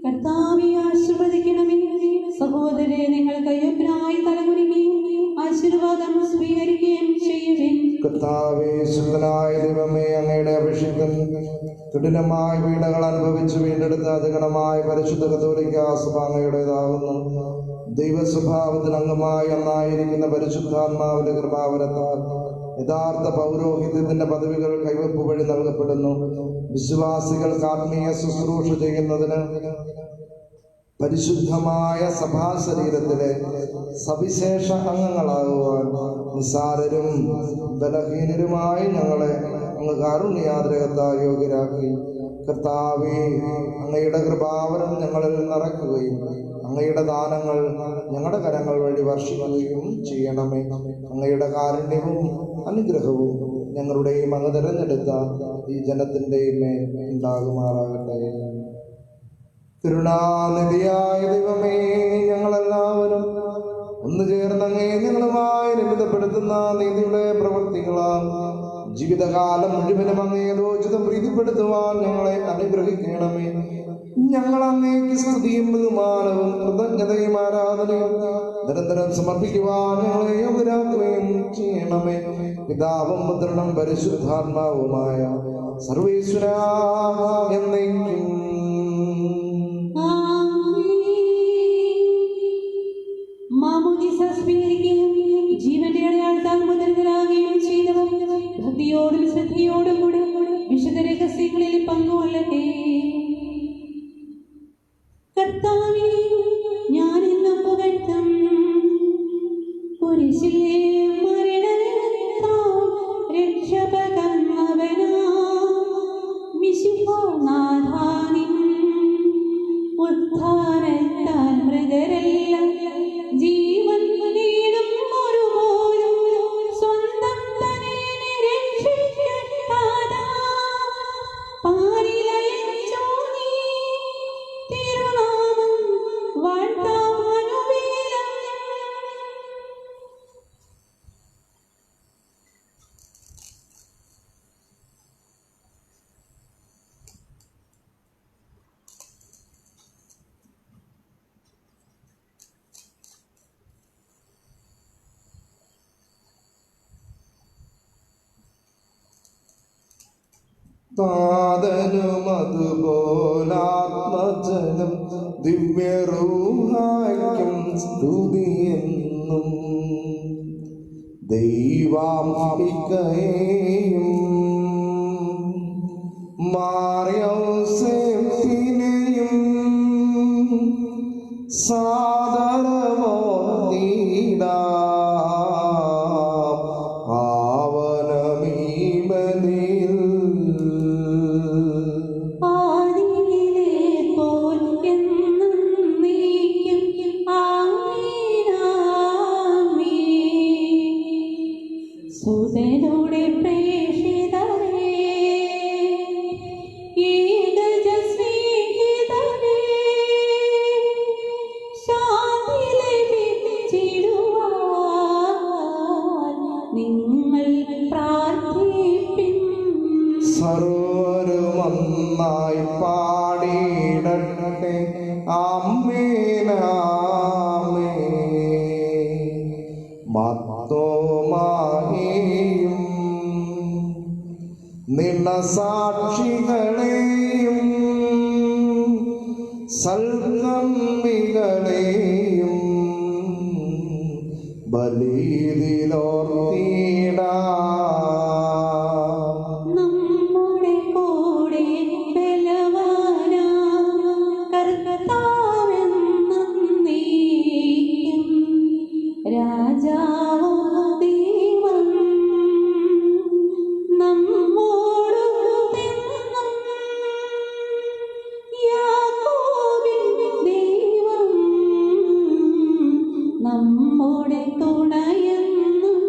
കർത്താവേ ആശീർവദിക്കണമേ. സഹോദരരെ, നിങ്ങൾ കയ്യൊപ്പിനായി തലകുനിക്കുകയും ആശീർവാദം സ്വീകരിക്കുകയും ചെയ്യുവേ. കർത്താവേ, ശുദ്ധനായ ദൈവമേ, അങ്ങയുടെ അഭിഷേകം കഠിനമായ പീഡകൾ അനുഭവിച്ച് വീണ്ടെടുത്ത അതിഗണമായ പരിശുദ്ധ കത്തോലിക്ക സഭ അങ്ങയുടേതാകുന്നു. ദൈവ സ്വഭാവത്തിന് അംഗമായി ഒന്നായിരിക്കുന്ന പരിശുദ്ധാത്മാവിന്റെ കൃപാവരത്താൽ യഥാർത്ഥ പൗരോഹിത്യത്തിന്റെ പദവികൾ കൈവപ്പ് വഴി നൽകപ്പെടുന്നു. വിശ്വാസികൾക്ക് ആത്മീയ ശുശ്രൂഷ ചെയ്യുന്നതിന് പരിശുദ്ധമായ സഭാ ശരീരത്തിലെ സവിശേഷ അംഗങ്ങളാകുവാൻ നിസ്സാരരും ബലഹീനരുമായി ഞങ്ങളെ അങ്ങ് കാരുണ്യാദ്രകത്താൽ യോഗ്യരാക്കി. കർത്താവേ, അങ്ങയുടെ കൃപാവരം ഞങ്ങളിൽ നിറയ്ക്കുകയും അങ്ങയുടെ ദാനങ്ങൾ ഞങ്ങളുടെ കരങ്ങൾ വഴി വർഷിക്കുകയും ചെയ്യണമേ. അങ്ങയുടെ കാരുണ്യവും അനുഗ്രഹവും ഞങ്ങളുടെയും അങ്ങ് തിരഞ്ഞെടുത്ത ഈ ജനത്തിൻ്റെയും മേൽ ഉണ്ടാകുമാറാകട്ടെ. കരുണാനിധിയായ ദൈവമേ, ഞങ്ങളെല്ലാവരും ഒന്ന് ചേർന്നങ്ങേ ഞങ്ങളുമായി നിമിത്തപ്പെടുത്തുന്ന നീതിയുടെ പ്രവൃത്തികളാൽ ജീവിതകാലം മുഴുവനും അങ്ങേ യോജിതം പ്രീതിപ്പെടുത്തുവാൻ ഞങ്ങളെ അനുഗ്രഹിക്കണമേ. ഞങ്ങൾ അങ്ങേക്ക് സ്തുതിയും ബഹുമാനവും കൃതജ്ഞതയും ആരാധനയും നിരന്തരം സമർപ്പിക്കുവാൻ ഞങ്ങളെ യോഗ്യരാക്കുകയും ചെയ്യണമേ. പിതാവും പുത്രനും പരിശുദ്ധാത്മാവുമായ സർവേശ്വരാ എന്നേക്കും. മാമോദീസ സ്വീകരിക്കുകയും ജീവന്റെ അടയാളത്താൽ മുദ്രിതരാകുകയും ചെയ്തവർ ഭക്തിയോടും ശ്രദ്ധയോടും കൂടെ വിശുദ്ധ രഹസ്യങ്ങളിൽ പങ്കുകൊള്ളട്ടെ. കർത്താവേ, ഞാൻ ഇന്ന് പുകഴ്ത്തും കുരിശിലെ മരണത്താൽ രക്ഷപകർന്നവനാ മിശിഹാനാഥാനിൻ ഉദ്ധാരത്താൽ മൃഗരെല്ലാം ജീവൻ നേടും ഒരുപോലും സ്വന്തം തന്നെ രക്ഷിക്കട്ടാതാ പാരിലയച്ചോ നീ തിരുനാമം വാഴ്ത്താനുവേലം. താതനും അതുപോലാത്മജനം ദിവ്യരൂഹായ്ക്കും സ്തുതിയെന്നും ദൈവാംബികയെയും മാർയൗസേപ്പിനെയും സാദരമോർത്തിടാം. സുതനോടെ പ്രേഷിതരേ, ഏകജ സ്നേഹിതരേ, ശാന്തി ലഭിച്ചിടുവാൻ നിങ്ങൾ പ്രാർത്ഥിപ്പിൻ. സർവരും ഒന്നായി പാടിയിടട്ടെ. ആമേൻ ആമേൻ. മത്തോമായെയും നിണസാക്ഷികളെയും സൽക്കമ്മികളെയും ബലിയിലോർത്തിടാം. നമ്മുടെ കൂടെ ബലവാനാം കർത്താവെന്നേക്കും രാജാവാം ദൈവം നമ്മോടൊത്തെന്നും യാക്കോബിൻ ദൈവം നമ്മുടെ തുണയെന്നും.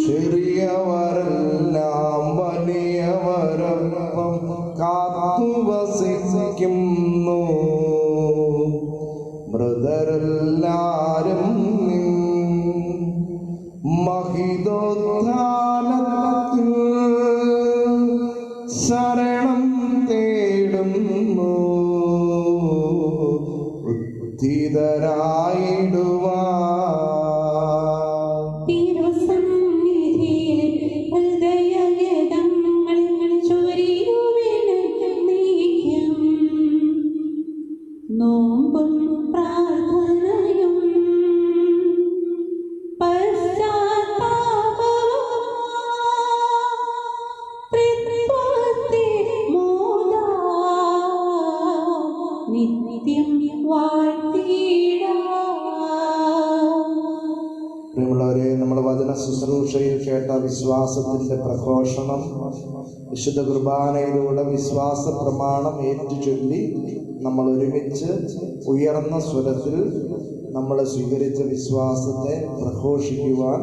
ചെറിയവരെല്ലാം വലിയവരൊപ്പം കാത്തുവസിക്കുന്നു. മൃതരെല്ലാരും മഹിതോത്ഥാനത്തിൽ ശരണം തേടുന്നു. ഉദ്ധിതരായിടുവാൻ തിരുസന്നിധിയിൽ ഹൃദയഗതങ്ങൾ ചൊരിയുവിനീക്കും. നോമ്പും പ്രാർത്ഥനയും ത്രിത്വത്തെ മോദാം നിത്യം വാഴ്ത്തിയിടാം. പ്രിയമുള്ളവരെ, നമ്മൾ വചന ശുശ്രൂഷയിൽ കേട്ട വിശ്വാസത്തിന്റെ പ്രഘോഷണം വിശുദ്ധ കുർബാനയിലൂടെ വിശ്വാസ പ്രമാണം ഏറ്റുചൊല്ലി നമ്മൾ ഒരുമിച്ച് ഉയർന്ന സ്വരത്തിൽ നമ്മൾ സ്വീകരിച്ച വിശ്വാസത്തെ പ്രഘോഷിക്കുവാൻ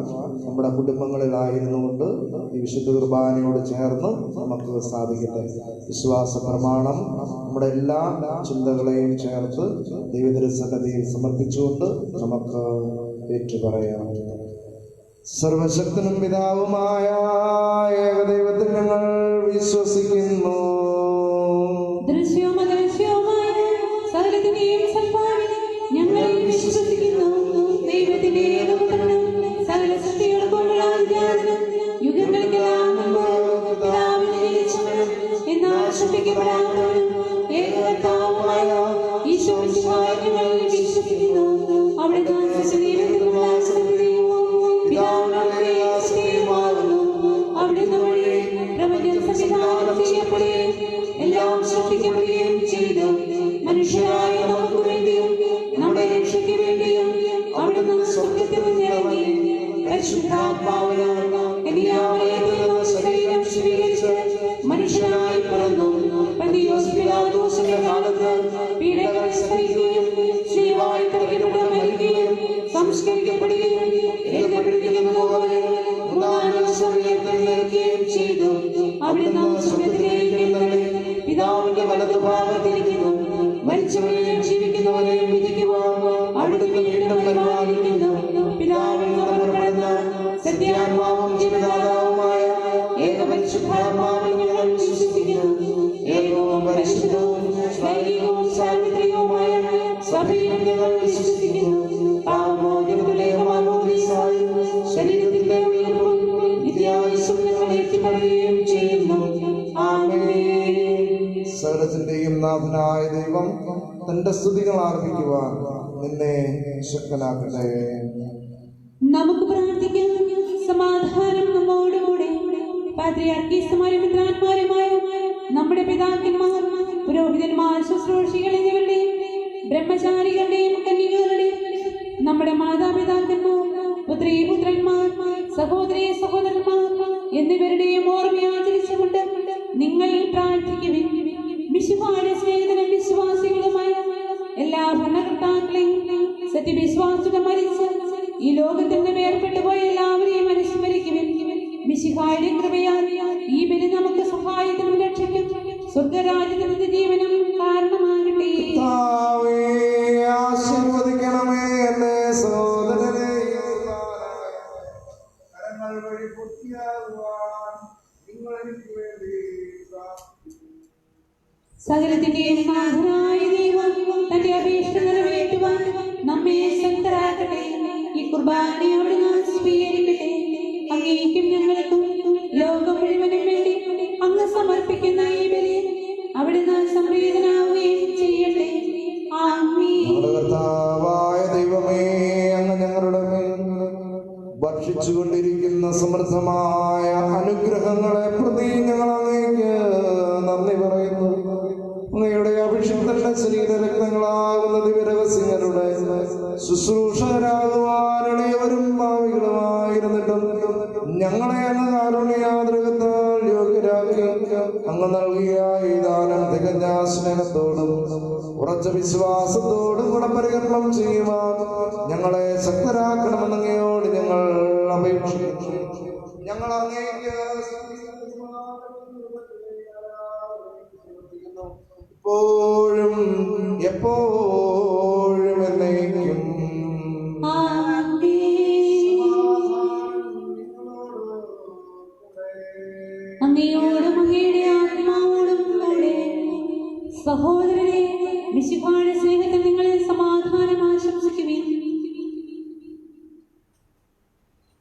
നമ്മുടെ കുടുംബങ്ങളിലായിരുന്നുകൊണ്ട് ഈ വിശുദ്ധ കുർബാനയോട് ചേർന്ന് നമുക്ക് സാധിക്കട്ടെ. വിശ്വാസ പ്രമാണം നമ്മുടെ എല്ലാ ചിന്തകളെയും ചേർത്ത് ദൈവത്തിരുസന്നിധിയിൽ സമർപ്പിച്ചുകൊണ്ട് നമുക്ക് ഏറ്റുപറയാം. സർവശക്തനും പിതാവുമായ ഏകദൈവത്തിൽ ഞങ്ങൾ വിശ്വസിക്കുന്നു. ദൃശ്യവും അദൃശ്യവുമായ സകലത്തിന്റെയും സൽപ്പാടിൽ ഞങ്ങൾ വിശ്വസിക്കുന്നു. ദൈവത്തിന്റെ ഏകപുത്രനും സകല സൃഷ്ടികളും കൊണ്ടുള്ള ആദ്യജാതനും യുഗങ്ങൾക്കെല്ലാം മുമ്പ് പിതാവിൽ ജനിച്ചവനും എന്നാൽ സൃഷ്ടിക്കപ്പെടാത്തവനും ഏകകർത്താവുമായ ഈശോമിശിഹായിൽ ഞങ്ങൾ വിശ്വസിക്കുന്നു. അവിടുന്ന് സത്യദൈവത്തിനുള്ള സത്യദൈവവും പിതാവിന്റെ സ്നേഹമാകുന്നു. അവിടുന്ന് വഴി പ്രപഞ്ചം സംവിധാനം ചെയ്യപ്പെടുകയും എല്ലാം സൃഷ്ടിക്കപ്പെടുകയും ചെയ്തു. മനുഷ്യരായ നമുക്ക് വേണ്ടിയും നമ്മുടെ രക്ഷയ്ക്ക് വേണ്ടിയും അവിടുന്ന് സ്വർഗ്ഗത്തിൽ നിന്നിറങ്ങി പരിശുദ്ധാത്മാവിനാൽ കന്യാമറിയത്തിൽ ശരീരം സ്വീകരിച്ച് മനുഷ്യനായി പിറന്നു. പന്തിയോസ് പിലാത്തോസിന്റെ കാലത്ത് പീഡകൾ സഹിക്കുകയും ശ്ലീവായി തറയ്ക്കപ്പെട്ട് മരിക്കുകയും സംസ്കരിക്കപ്പെടുകയും എഴുതപ്പെടുകയും മൂന്നാം ദിവസം ഉയർത്തെഴുന്നേൽക്കുകയും ചെയ്തു. അവിടുന്ന് സ്വർഗ്ഗത്തിലേക്ക് എഴുന്നള്ളി പിതാവിന്റെ വലതുഭാഗത്തിരിക്കുന്നു. മരിച്ചവരെയും ജീവിക്കുന്നവരെയും വിധിക്കുവാൻ അവിടുന്ന് വീണ്ടും വരുവാനിരിക്കുന്നു. പിതാവിൽ നിന്ന് പുറപ്പെടുന്ന സത്യാത്മാവും ജീവദാതാവുമായ ഏകപരിശുദ്ധാത്മാവിൽ ഞങ്ങൾ വിശ്വസിക്കുന്നു. ഏകവും പരിശുദ്ധവും ദൈവികവും സാർവത്രികവുമായ സഭയിൽ ഞങ്ങൾ വിശ്വസിക്കുന്നു. ശരീരത്തിന്റെ ഉയർപ്പും നിത്യായുസ്സും ഞങ്ങൾ ഏറ്റുപറയുകയും ചെയ്യുന്നു. ആമേൻ. സകലത്തിന്റെയും നാഥനായ ദൈവം തന്റെ സ്തുതികൾ ആർപ്പിക്കുവാൻ നിന്നെ ശക്തനാക്കട്ടെ. നമുക്ക് പ്രാർത്ഥിക്കാം. സമാധാനം നമ്മോടുകൂടെ. പാത്രിയാർക്കീസുമാരും മിത്രാന്മാരുമായ നമ്മുടെ പിതാക്കന്മാർ, പുരോഹിതന്മാർ, ശുശ്രൂഷികൾ എന്നിവരുടെയും ബ്രഹ്മചാരികളുടെയും കന്യകകളുടെയും നമ്മുടെ മാതാപിതാക്കന്മാർ, പുത്രീ പുത്രന്മാർ, സഹോദരീ സഹോദരന്മാർ എന്നിവരുടെയും ഓർമ്മ ആചരിച്ചുകൊണ്ട് നിങ്ങൾ പ്രാർത്ഥിക്കുവിൻ. മിശിഹായുടെ സ്നേഹിതനും വിശ്വാസികളുമായ എല്ലാ ഭരണകർത്താക്കളെയും സത്യവിശ്വാസികൾ മരിച്ച് ഈ ലോകത്തിൽ നിന്ന് വേർപെട്ടു പോയ എല്ലാവരെയും അനുസ്മരിക്കുവിൻ. മിശിഹായുടെ കൃപയാൽ ഈ ബലി നമുക്ക് സഹായത്തിനും രക്ഷയ്ക്കും സ്വർഗരാജ്യത്തിന്റെ ജീവനും കാരണമാകട്ടെ. ആശീർവദിക്കണമേ എന്നെ സഹോദരനെ. ആഗ്രഹങ്ങൾ വഴി പൂർത്തിയാകുവാൻ നിങ്ങൾ എനിക്ക് വേണ്ടി സകലത്തിന്റെയും നാഥനായ ദൈവം തന്റെ അപേക്ഷ നിറവേറ്റുവാൻ നമ്മെ ശക്തരാക്കട്ടെ. ഈ കുർബാനയെ അവിടുന്ന് സ്വീകരിക്കട്ടെ. അങ്ങേക്കും ഞങ്ങൾക്കും ലോകം മുഴുവനും വേണ്ടി അങ്ങ് സമർപ്പിക്കുന്ന ഈ ബലി അവിടുന്ന് സംവേദനാവുകയും ചെയ്യട്ടെ. ആമേൻ. കർത്താവായ ദൈവമേ, അങ്ങ് ഞങ്ങളുടെ മേൽ ഭക്ഷിച്ചുകൊണ്ടിരിക്കുന്ന സമൃദ്ധമായ അനുഗ്രഹങ്ങളെ പ്രതി ഞങ്ങൾ അങ്ങേക്ക് നന്ദി പറയുന്നു. അങ്ങയുടെ അഭിഷിക്തന്റെ ശരീരരക്തങ്ങളാകുന്ന ദിവ്യരഹസ്യങ്ങളുടെ ശുശ്രൂഷകരാകുവാനിടയവരും ഭാവികളുമായിരുന്നിട്ടും ഞങ്ങളെ അങ്ങ് കാരുണ്യാതൃകത്താൽ യോഗ്യരാക്കി അങ്ങ് നൽകിയ ഈ ദാനം തികഞ്ഞ സ്നേഹത്തോടും ഉറച്ച വിശ്വാസത്തോടും ഗുണപരികരണം ചെയ്യുവാൻ ഞങ്ങളെ ശക്തരാക്കണമെന്ന് അങ്ങയോട് ഞങ്ങൾ അപേക്ഷിക്കുന്നു. ഞങ്ങൾ അങ്ങേക്ക് ഇപ്പോഴും എപ്പോഴും എന്നേക്കും. അങ്ങയോടും അങ്ങയുടെ ആത്മാവോടും കൂടെ. സഹോദരനെ, മിശിഹായുടെ സ്നേഹത്തിൽ നിങ്ങളിൽ സമാധാനം ആശംസിക്കുവിൻ.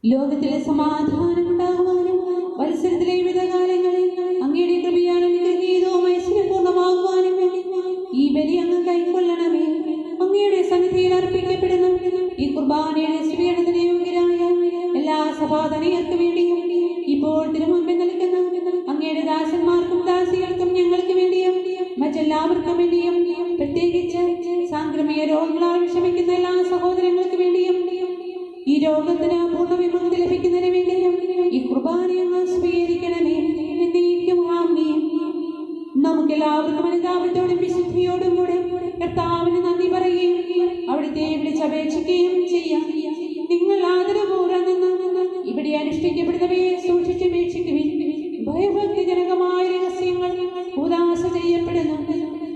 ലോകത്തിലെ സമാധാനം ഉണ്ടാകുവാനും മത്സരത്തിലെ വിവിധ കാലങ്ങളിൽ അങ്ങയുടെ കൃപയാലും അനുഗ്രഹീതവും ഐശ്വര്യപൂർണ്ണമാകുവാനും വേണ്ടി ഈ ബലി അങ്ങ് കൈക്കൊള്ളണമേ. അങ്ങയുടെ സന്നിധിയിൽ അർപ്പിക്കപ്പെടുന്ന ഈ കുർബാനയുടെ സ്വീകരണത്തിന് യോഗ്യരായ എല്ലാ സഭാതനയർക്ക് വേണ്ടിയും ഇപ്പോൾ തിരുമുമ്പിൽ നിൽക്കുന്ന അങ്ങയുടെ ദാസന്മാർക്കും ദാസികൾക്കും ഞങ്ങൾക്ക് വേണ്ടിയും മറ്റെല്ലാവർക്കും വേണ്ടിയും പ്രത്യേകിച്ച് സാംക്രമിക രോഗങ്ങളാൽ വിഷമിക്കുന്ന എല്ലാ സഹോദരങ്ങൾക്ക് വേണ്ടിയും ഈ രോഗത്തിന് പൂർണ്ണ വിമുക്തി ലഭിക്കുന്നതിന് വേണ്ടിയും ഈ കുർബാനയങ്ങ് സ്വീകരിക്കണമേ. എന്നേക്കും ആമേൻ. നമുക്കെല്ലാവർക്കും അനുതാപത്തോടും വിശുദ്ധിയോടും കൂടെ കർത്താവിന് നന്ദി പറയുകയും അവിടുത്തെ വിളിച്ചപേക്ഷിക്കുകയും ചെയ്യാം. നിങ്ങൾ ആദരപൂർവ്വം നിന്ന് ഇവിടെ അനുഷ്ഠിക്കപ്പെടുന്നവയെ സൂക്ഷിച്ചപേക്ഷിക്കുവിൻ. ഭയഭക്തിജനകമായ രഹസ്യങ്ങൾ ഉദാസ ചെയ്യപ്പെടുന്നു.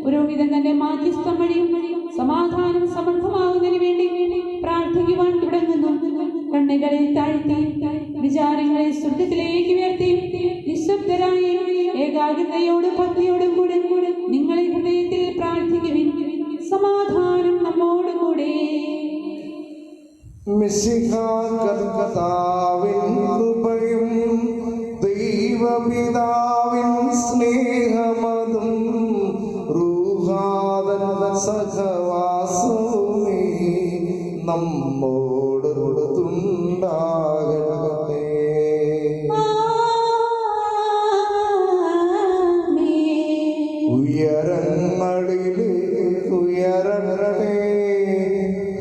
പുരോഹിതൻ തന്റെ മാധ്യസ്ഥം വഴി സമാധാനം സമർത്ഥമാകുന്നതിന് വേണ്ടി പ്രാർത്ഥിക്കുവാൻ തുടങ്ങുന്നു. കണ്ണുകളെ താഴ്ത്തി വിചാരങ്ങളെ സ്വർഗത്തിലേക്ക് ഉയർത്തി നിശബ്ദരായി ഏകാഗ്രതയോടും ഭക്തിയോടും കൂടെ നിങ്ങളെ ഹൃദയത്തിൽ പ്രാർത്ഥിക്കുവിൻ. സമാധാനം നമ്മോടുകൂടെ. കർത്താവിൻ കൃപയും ദൈവപിതാവിൻ സ്നേഹമതും റൂഹാദൻ സഹവാസവുമേ നമ്മോടുണ്ടാകട്ടെ. ഉയരങ്ങളിലെ ഉയരട്ടെ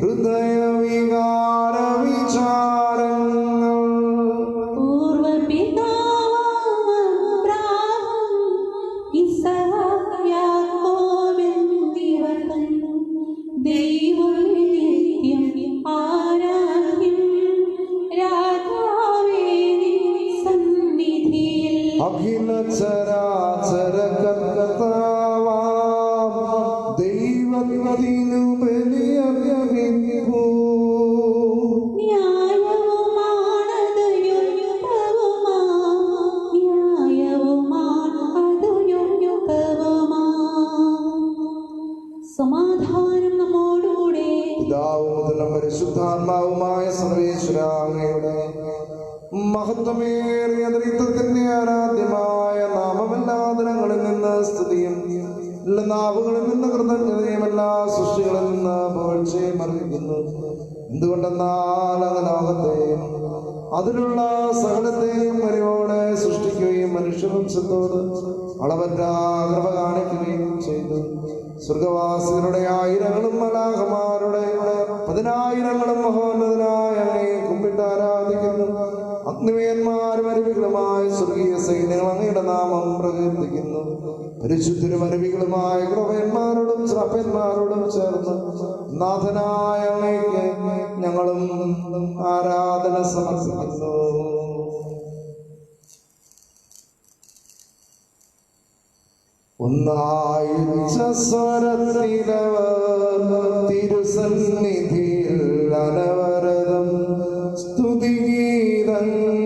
ഹൃദയവികാര വിചാരങ്ങൾ. അഖില ചരാചര കർത്താവാം ദൈവത്തിനു ബലിയർപ്പിക്കൂ. സമാധാനം നമ്മോടുകൂടെ. പിതാവും പുത്രനും പരിശുദ്ധാത്മാവുമായ സർവേശ്വര അങ്ങയുടെ മഹത്വമേറിയ ത്രിത്വത്തിന്റെ ആരാധ്യമായ നാമമെല്ലാതരങ്ങളിൽ നിന്ന് സ്തുതിയും എല്ലാ നാവുകളിൽ നിന്ന് കൃതജ്ഞതയും എല്ലാ സൃഷ്ടികളിൽ നിന്ന് പുകഴ്ചയും അർപ്പിക്കുന്നു. എന്തുകൊണ്ടെന്നാൽ അത് ലോകത്തെയും അതിലുള്ള സകലത്തെയും വരിയോടെ സൃഷ്ടിക്കുകയും മനുഷ്യവംശത്തോട് അളവറ്റ കൃപ കാണിക്കുകയും ചെയ്തു. സ്വർഗവാസികളുടെ ആയിരങ്ങളും മലാഹമാരുടെ 10,000 മഹോന്നതനായ അങ്ങയെ കുമ്പിട്ട് ആരാധിക്കുന്നു. അഗ്നിവേന്മാരും അരുവികളുമായ സ്വർഗീയ സൈന്യങ്ങൾ അങ്ങയുടെ നാമം പ്രകീർത്തിക്കുന്നു. പരിശുദ്ധരും അരുവികളുമായ കൃപന്മാരോടും ശ്രപ്പന്മാരോടും ചേർന്ന് നാഥനായ അങ്ങയ്ക്ക് ഞങ്ങളും ആരാധന സമർപ്പിക്കുന്നു. ഒന്നായി സ്വരത്തിലവർ തിരുസന്നിധിയിൽ അനവരതം സ്തുതിഗീതങ്ങൾ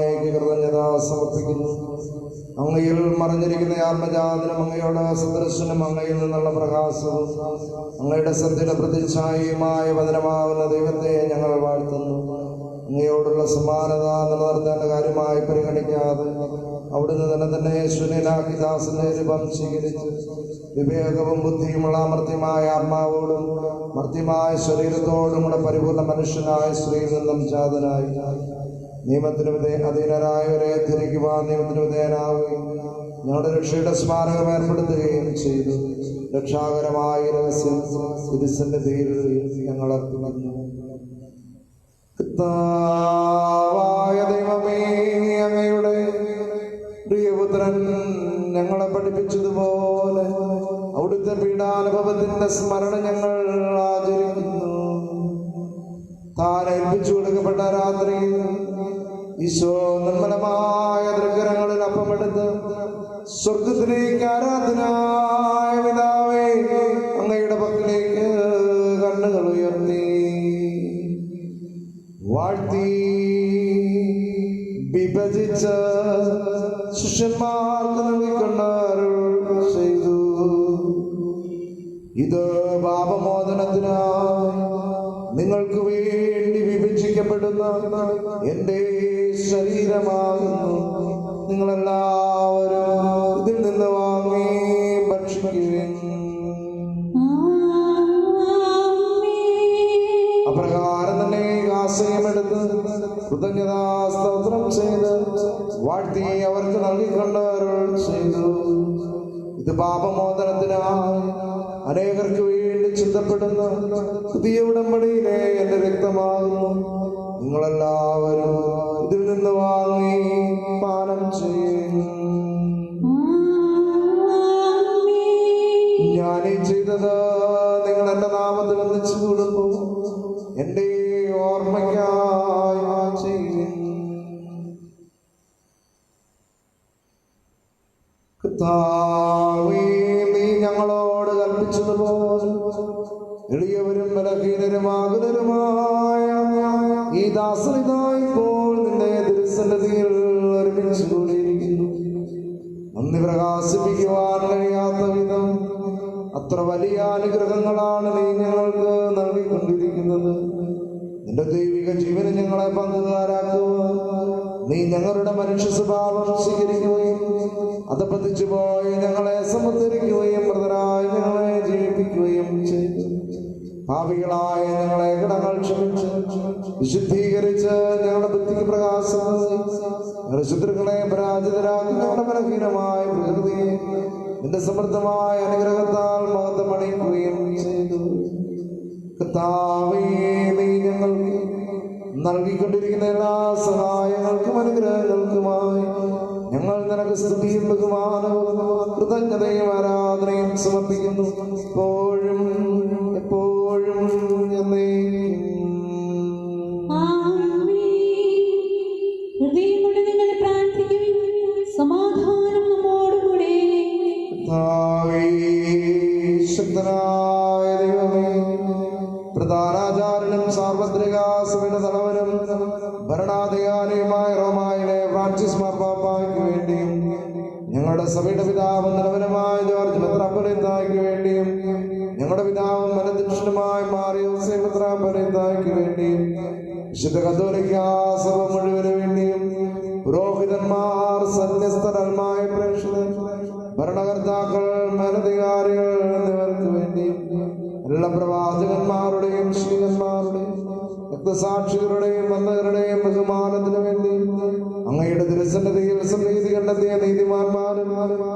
അങ്ങേക്ക് കൃതജ്ഞത സമർപ്പിക്കുന്നു. അങ്ങയിൽ മറഞ്ഞിരിക്കുന്ന ആത്മജാതനും അങ്ങയുടെ സദൃശനും അങ്ങയിൽ നിന്നുള്ള പ്രകാശവും അങ്ങയുടെ സത്യയുടെ പ്രതിച്ഛായയുമായ വചനമാകുന്ന ദൈവത്തെ ഞങ്ങൾ വാഴ്ത്തുന്നു. അങ്ങയോടുള്ള സമാനത നിലനിർത്തേണ്ട കാര്യമായി പരിഗണിക്കാതെ അവിടുന്ന് തന്നെ ശൂന്യനാക്കി ദാസന്റെ രൂപം സ്വീകരിച്ച് വിവേകവും ബുദ്ധിയുമുള്ള മർത്യമായ ആത്മാവോടും മർത്യമായ ശരീരത്തോടും കൂടെ പരിപൂർണ മനുഷ്യനായ സ്ത്രീയിൽ നിന്നും ജാതനായി നിയമത്തിന് അധീനരായവരെ തിരിക്കുവാൻ നിയമത്തിന് വിധേയനാവുകയും ഞങ്ങളുടെ രക്ഷയുടെ സ്മാരകം ഏർപ്പെടുത്തുകയും ചെയ്തു. രക്ഷാകരമായ രഹസ്യം തിരുസന്നിധിയിൽ ഞങ്ങൾ അർപ്പിക്കുന്നു. കർത്താവായ ദൈവമേ, അങ്ങയുടെ പ്രിയപുത്രൻ ഞങ്ങളെ പഠിപ്പിച്ചതുപോലെ അവിടുത്തെ പീഡാനുഭവത്തിന്റെ സ്മരണ ഞങ്ങൾ ആചരിക്കുന്നു. താൻ ഏൽപ്പിച്ചു കൊടുക്കപ്പെട്ട രാത്രിയിൽ ഈശോ നിർമ്മലമായ തൃക്കരങ്ങളിൽ അപ്പമെടുത്ത് സ്വർഗത്തിലേക്ക് ആരാധനായ പിതാവേ അങ്ങയുടെ പക്കലേക്ക് കണ്ണുകൾ ഉയർത്തി വാഴ്ത്തി വിഭജിച്ച് ശിഷ്യന്മാർക്ക് നൽകിക്കൊണ്ട് അരുൾ ചെയ്തു. ഇത് പാപമോചനത്തിനായി നിങ്ങൾക്ക് വേണ്ടി വിഭജിക്കപ്പെടുന്ന എന്റെ ശരീരമാകുന്നു. നിങ്ങളെല്ലാവരും ഇതിൽ നിന്ന് വാങ്ങി ഭക്ഷിക്കുകയും അപ്രകാരം തന്നെ കാസയമെടുത്ത് കൃതജ്ഞതാ സ്തോത്രം ചെയ്ത് വാഴ്ത്തി അവർക്ക് നൽകിക്കൊണ്ട് അരുൾ ചെയ്തു. ഇത് പാപമോചനത്തിനായി അനേകർക്ക് വേണ്ടി ചിന്തപ്പെടുന്ന പുതിയ ഉടമ്പടിയിലെ എന്റെ രക്തമാകുന്നു. നിങ്ങളെല്ലാവരും ഇതിൽ നിന്ന് വാങ്ങി പാനം ചെയ്യും. ഞാനീ ചെയ്തത് നിങ്ങൾ എന്റെ നാമത്തിൽ ഒന്നിച്ചു കൂടുമ്പോൾ എന്റെ ഓർമ്മയ്ക്കായി ചെയ്യും. കർത്താവേ, നീ ഞങ്ങളോട് കൽപ്പിച്ചതുപോലെ എളിയവരും ബലഹീനരുമാകുലരുമായ ഈ ദാസനിതായിപ്പോൾ നിന്റെ തിരുസന്നിധിയിൽ ഒരുമിച്ച് കൂടിയിരിക്കുന്നു. നന്ദി പ്രകാശിപ്പിക്കുവാൻ കഴിയാത്ത വിധം അത്ര വലിയ അനുഗ്രഹങ്ങളാണ് നീ ഞങ്ങൾക്ക് നൽകിക്കൊണ്ടിരിക്കുന്നത്. നിന്റെ ദൈവിക ജീവന് ഞങ്ങളെ പങ്കുകാരാക്കുവാൻ നീ ഞങ്ങളുടെ മനുഷ്യ സ്വഭാവം സ്വീകരിക്കുകയും അധപതിച്ചു പോയി ഞങ്ങളെ സമുദ്ധരിക്കുകയും മൃതരായി ഞങ്ങളെ ജീവിപ്പിക്കുകയും ചെയ്തു. ഭാവികളായ ഞങ്ങളെ കടങ്ങൾ ക്ഷമിച്ച് വിശുദ്ധീകരിച്ച് ഞങ്ങളുടെ ബുദ്ധിക്ക് പ്രകാശം ഞങ്ങളുടെ ശത്രുക്കളെ പരാജിതരാക്കി ഞങ്ങളുടെ ബലഹീനമായ പ്രകൃതിയെ നിന്റെ സമൃദ്ധമായ അനുഗ്രഹത്താൽ മഹത്വമണിയുകയും ചെയ്തു. കർത്താവേ, നീ ഞങ്ങൾക്ക് നൽകിക്കൊണ്ടിരിക്കുന്ന എല്ലാ സഹായങ്ങൾക്കും അനുഗ്രഹങ്ങൾക്കുമായി ഞങ്ങൾ നിനക്ക് സ്തുതിയും ബഹുമാനവും കൃതജ്ഞതയും ആരാധനയും സമർപ്പിക്കുന്നു. എപ്പോഴും എപ്പോഴും ഹൃദയം കൊണ്ട് നിങ്ങൾ പ്രാർത്ഥിക്കുവിൻ. സമാധാനം നമ്മോടുകൂടെ. ശക്തനായ ദൈവമേ, പ്രധാനാചാര്യനും സാർവത്രിക സഭയുടെ തലവനും ഭരണാധികാരിയുമായ റോമായിലെ ഫ്രാൻസിസ് മാർപ്പാപ്പായ്ക്ക് വേണ്ടിയും ഞങ്ങളുടെ സഭയുടെ പിതാവും നിലവനുമായ ജോർജ് മെത്രാപ്പൊലീത്തായ്ക്ക് വേണ്ടിയും ഞങ്ങളുടെ പിതാവും മനധ്യക്ഷനുമായ മാറിയോസേ മെത്രാപ്പൊലീത്തായ്ക്ക് വേണ്ടിയും വിശുദ്ധ കത്തോലിക്കാ സഭ മുഴുവന് വേണ്ടിയും പുരോഹിതന്മാർ, സന്യസ്തരന്മായ പ്രേക്ഷകർ, ഭരണകർത്താക്കൾ, മേലധികാരികൾ എന്നിവർക്ക് വേണ്ടിയും എല്ലാ പ്രവാചകന്മാരുടെയും ശ്രീകന്മാരുടെയും രക്തസാക്ഷികളുടെയും വന്ദകരുടെയും ബഹുമാനത്തിന് വേണ്ടി അങ്ങയുടെ തിരുസന്നിധിയിൽ സമീതി കണ്ടെത്തിയ നീതിമാന്മാരും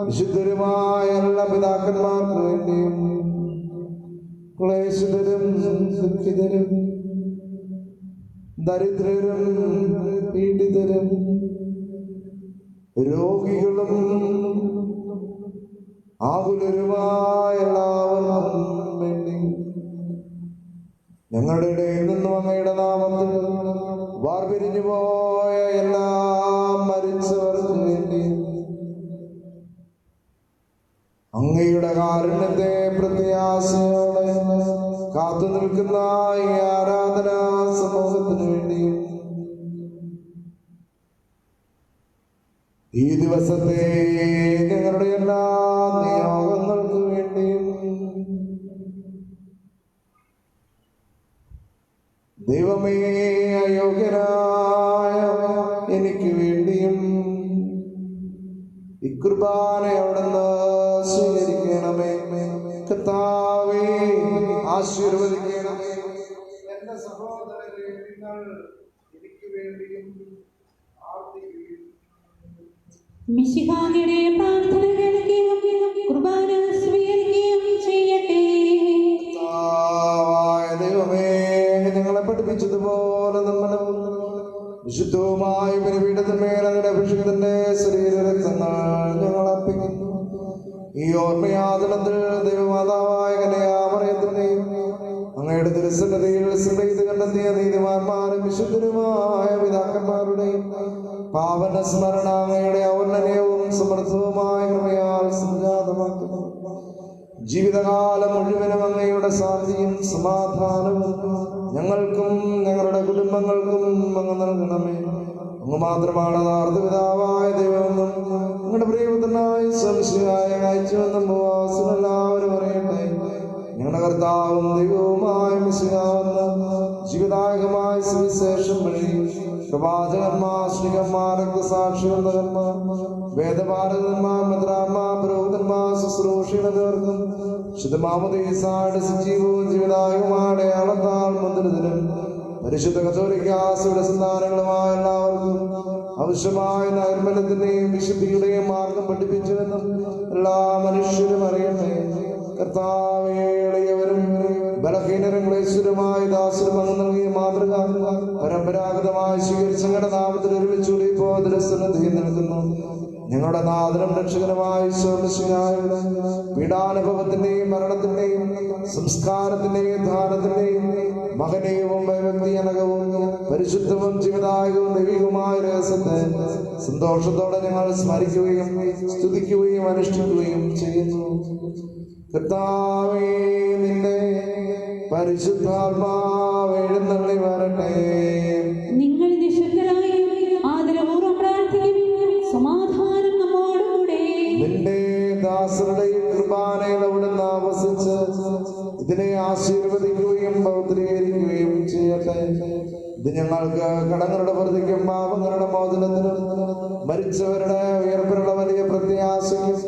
വിശുദ്ധരുമായ എല്ലാ പിതാക്കന്മാർക്ക് വേണ്ടിയും ക്ലേശിതരും ദുഃഖിതരും ദരിദ്രരും പീഡിതരും രോഗികളും ആകുലരുമായ എല്ലാവർക്കും വേണ്ടി ഞങ്ങളുടെ ഇടയിൽ നിന്നും അങ്ങയുടെ നാമത്തിൽ വാർപിരിഞ്ഞു പോയ എല്ലാ മരിച്ചവർക്ക് വേണ്ടി അങ്ങയുടെ കാരുണ്യത്തെ പ്രത്യാശയോടെ കാത്തു നിൽക്കുന്ന ഈ ആരാധനാ സമൂഹത്തിന് വേണ്ടി ഈ ദിവസത്തെ ഞങ്ങളുടെ എല്ലാ നിയോഗങ്ങൾക്ക് വേണ്ടിയും ദൈവമേ അയോഗ്യനായ എനിക്ക് വേണ്ടിയും ഈ കുർബാന അവിടുന്ന് സ്വീകരിക്കണമേ. കർത്താവേ ആശീർവദിക്കണമേ. എന്റെ സഹോദരരെ നിങ്ങൾ എനിക്ക് വേണ്ടിയും മിശിഹായുടെ പ്രാർത്ഥന കേൾക്കുകയും കുർബാന സ്വീകരിക്കുകയും ചെയ്യട്ടെ. ദൈവമേ, ഞങ്ങളെ പഠിപ്പിച്ചതുപോലെ നമ്മളും വിശുദ്ധവുമായ ബലിപീഠത്തിന്മേൽ അതിന്റെ അഭിഷേകത്തിന്റെ ശരീരരക്തങ്ങൾ ഞങ്ങൾ അർപ്പിക്കുന്നു. ഈ ഓർമ്മയാതനത്തിൽ ദൈവമാതാവായ കന്യാമറിയത്തിന്റെയും അങ്ങയുടെ തിരുസന്നിധിയിൽ സ്മൃതി കണ്ടെത്തിയ നീതിമാന്മാരും വിശുദ്ധരുമായ പിതാക്കന്മാരുടെയും പാവന സ്മരണ അങ്ങയുടെ ഔന്നത്യവും സമൃദ്ധവുമായ കൃപയാൽ സംജാതമാക്കുന്നു. ജീവിതകാലം മുഴുവനും അങ്ങയുടെ ശാന്തിയും സമാധാനവും ഞങ്ങൾക്കും ഞങ്ങളുടെ കുടുംബങ്ങൾക്കും അങ്ങ് നൽകണമേ. അങ്ങ് മാത്രമാണ് യഥാർത്ഥ പിതാവായ ദൈവമെന്നും ഞങ്ങളുടെ പ്രിയപുത്രനായി സംശയായ അയച്ചുവെന്നും എല്ലാവരും അറിയട്ടെ. ഞങ്ങളുടെ കർത്താവും ദൈവവുമായ മിശിഹാവെന്ന ജീവദായകമായ സുവിശേഷം വഴി പ്രവാചകന്മാർ, ശ്രീകന്മാർ, രക്തസാക്ഷികന്മാർ, വേദപാരകന്മാർ, മെത്രാന്മാർ, പുരോഹിതന്മാർ, ശുശ്രൂഷകർക്കും ശുദ്ധമാമോദീസായുടെ സജീവവും ജീവദായകമായ അടയാളത്താൽ മുദ്രിതരും പരിശുദ്ധ കത്തോലിക്കാസയുടെ സന്താനങ്ങളുമായ എല്ലാവർക്കും ആവശ്യമായ നൈർമല്യത്തിന്റെയും വിശുദ്ധിയുടെയും മാർഗം പഠിപ്പിച്ചുവെന്നും എല്ലാ മനുഷ്യരും അറിയട്ടെ. കർത്താവേ, എളിയവരും ബലഹീനരും ക്ലേശരുമായ ദാസരും അങ്ങ് നൽകിയ മാതൃക പരമ്പരാഗതമായി സ്വീകരിച്ച ഞങ്ങളുടെ നാമത്തിൽ ഒരുമിച്ചുകൂടി ഇപ്പോൾ ദൃശ്യത്തിൽ നിൽക്കുന്നു. ഞങ്ങളുടെ നാഥനും രക്ഷകനുമായ ഈശോമിശിഹായുടെ പീഡാനുഭവത്തിന്റെയും മരണത്തിന്റെയും സംസ്കാരത്തിന്റെയും ധാനത്തിന്റെയും മഹനീയവും വൈവക്തിജനകവും പരിശുദ്ധവും ജീവദായകവും ദൈവികവുമായ രഹസ്യത്തെ സന്തോഷത്തോടെ ഞങ്ങൾ സ്മരിക്കുകയും സ്തുതിക്കുകയും അനുഷ്ഠിക്കുകയും ചെയ്യുന്നു. കർത്താവേ, നിന്റെ പരിശുദ്ധാത്മാവ് എഴുന്നള്ളി വരട്ടെ. നിങ്ങൾ നിശബ്ദരായി ആദരപൂർവ്വം പ്രാർത്ഥിക്കും. സമാധാനം നമ്മോടുകൂടെ. നിന്റെ ദാസരുടെ കുർബാനയിൽ അവിടുന്ന് ആവസിച്ച് ഇതിനെ ആശീർവദിക്കുകയും പൗത്രീകരിക്കുകയും ചെയ്യട്ടെ. ഇത് ഞങ്ങൾക്ക് കടങ്ങളുടെ പ്രതിക്കും പാപങ്ങളുടെ മോചനത്തിനും മരിച്ചവരുടെ ഉയർപ്പിനുള്ള വലിയ പ്രത്യാശയും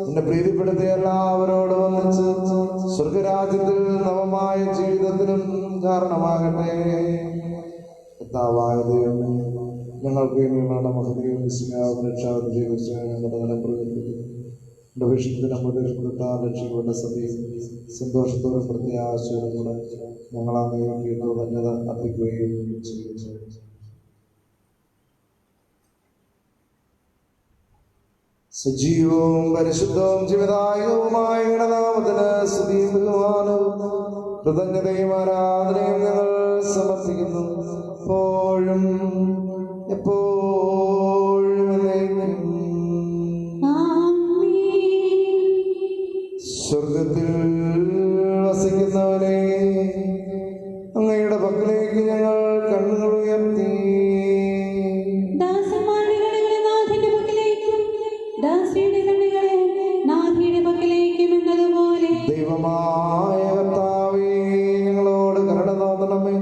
നിന്നെ പ്രീതിപ്പെടുത്തിയ എല്ലാവരോടും ഒന്നിച്ച് സ്വർഗരാജ്യത്തിൽ നവമായ ജീവിതത്തിനും കാരണമാകട്ടെ. കർത്താവായ ദൈവമേ, ഞങ്ങൾക്ക് വേണ്ടിയുള്ള മഹത്വവും വിസ്മയവും രക്ഷാവും ജീവിച്ച് ഞങ്ങളുടെ നിലം പ്രവർത്തിക്കും. എന്റെ വിഷയത്തിന് മുതൽപ്പെടുത്താൻ രക്ഷയുടെ സഭയും സന്തോഷത്തോടെ പ്രത്യാശയോടും കൂടെ ഞങ്ങൾ അങ്ങേക്ക് ധന്യത അർപ്പിക്കുകയും ചെയ്യുന്നു. സജീവവും പരിശുദ്ധവും ജീവദായകവുമായ നാമത്തിന് സ്തുതിയും ബഹുമാനവും കൃതജ്ഞതയും ആരാധനയും ഞങ്ങൾ സമർപ്പിക്കുന്നു. എപ്പോഴും എപ്പോഴും എന്നേക്കും. സ്വർഗത്തിൽ വസിക്കുന്നവനെ, അങ്ങയുടെ പക്കലേക്ക് ഞങ്ങൾ കണ്ണുകൾ ഉയർത്തി. ദാസന്മാരുടെ കണ്ണുകളെ നാഥന്റെ പക്കലേക്കും ദാസിയുടെ കണ്ണുകളെ നാഥിയുടെ പക്കലേക്കും എന്നതുപോലെ ദൈവമായ കർത്താവേ, ഞങ്ങളോട് കരുണ തോന്നണമേ.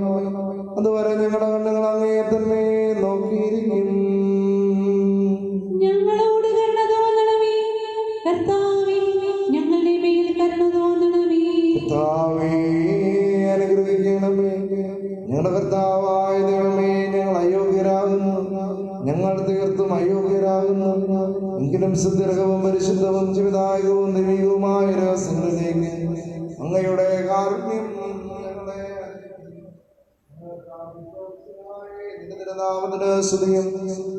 അതുവരെ ഞങ്ങളുടെ കണ്ണുകൾ അങ്ങയെ തന്നെ നോക്കിയിരിക്കും. ഞങ്ങളോട് കരുണ തോന്നണമേ കർത്താവേ, ഞങ്ങളുടെ മേൽ കരുണ തോന്നണമേ. കർത്താവേ, അനുഗ്രഹിക്കണമേ. ഞങ്ങളുടെ കർത്താവായ ദൈവമേ, ഞങ്ങൾ അയോഗ്യരാകുന്നു, ഞങ്ങൾ തീർത്തും അയോഗ്യരാകുന്നു. എങ്കിലും സുദീർഘവും പരിശുദ്ധവും ജീവദായകവും ദൈവികവുമായ രഹസ്യങ്ങളിലേക്ക് അങ്ങയുടെ കാരുണ്യം നാമത്തിന് സ്തുതിയും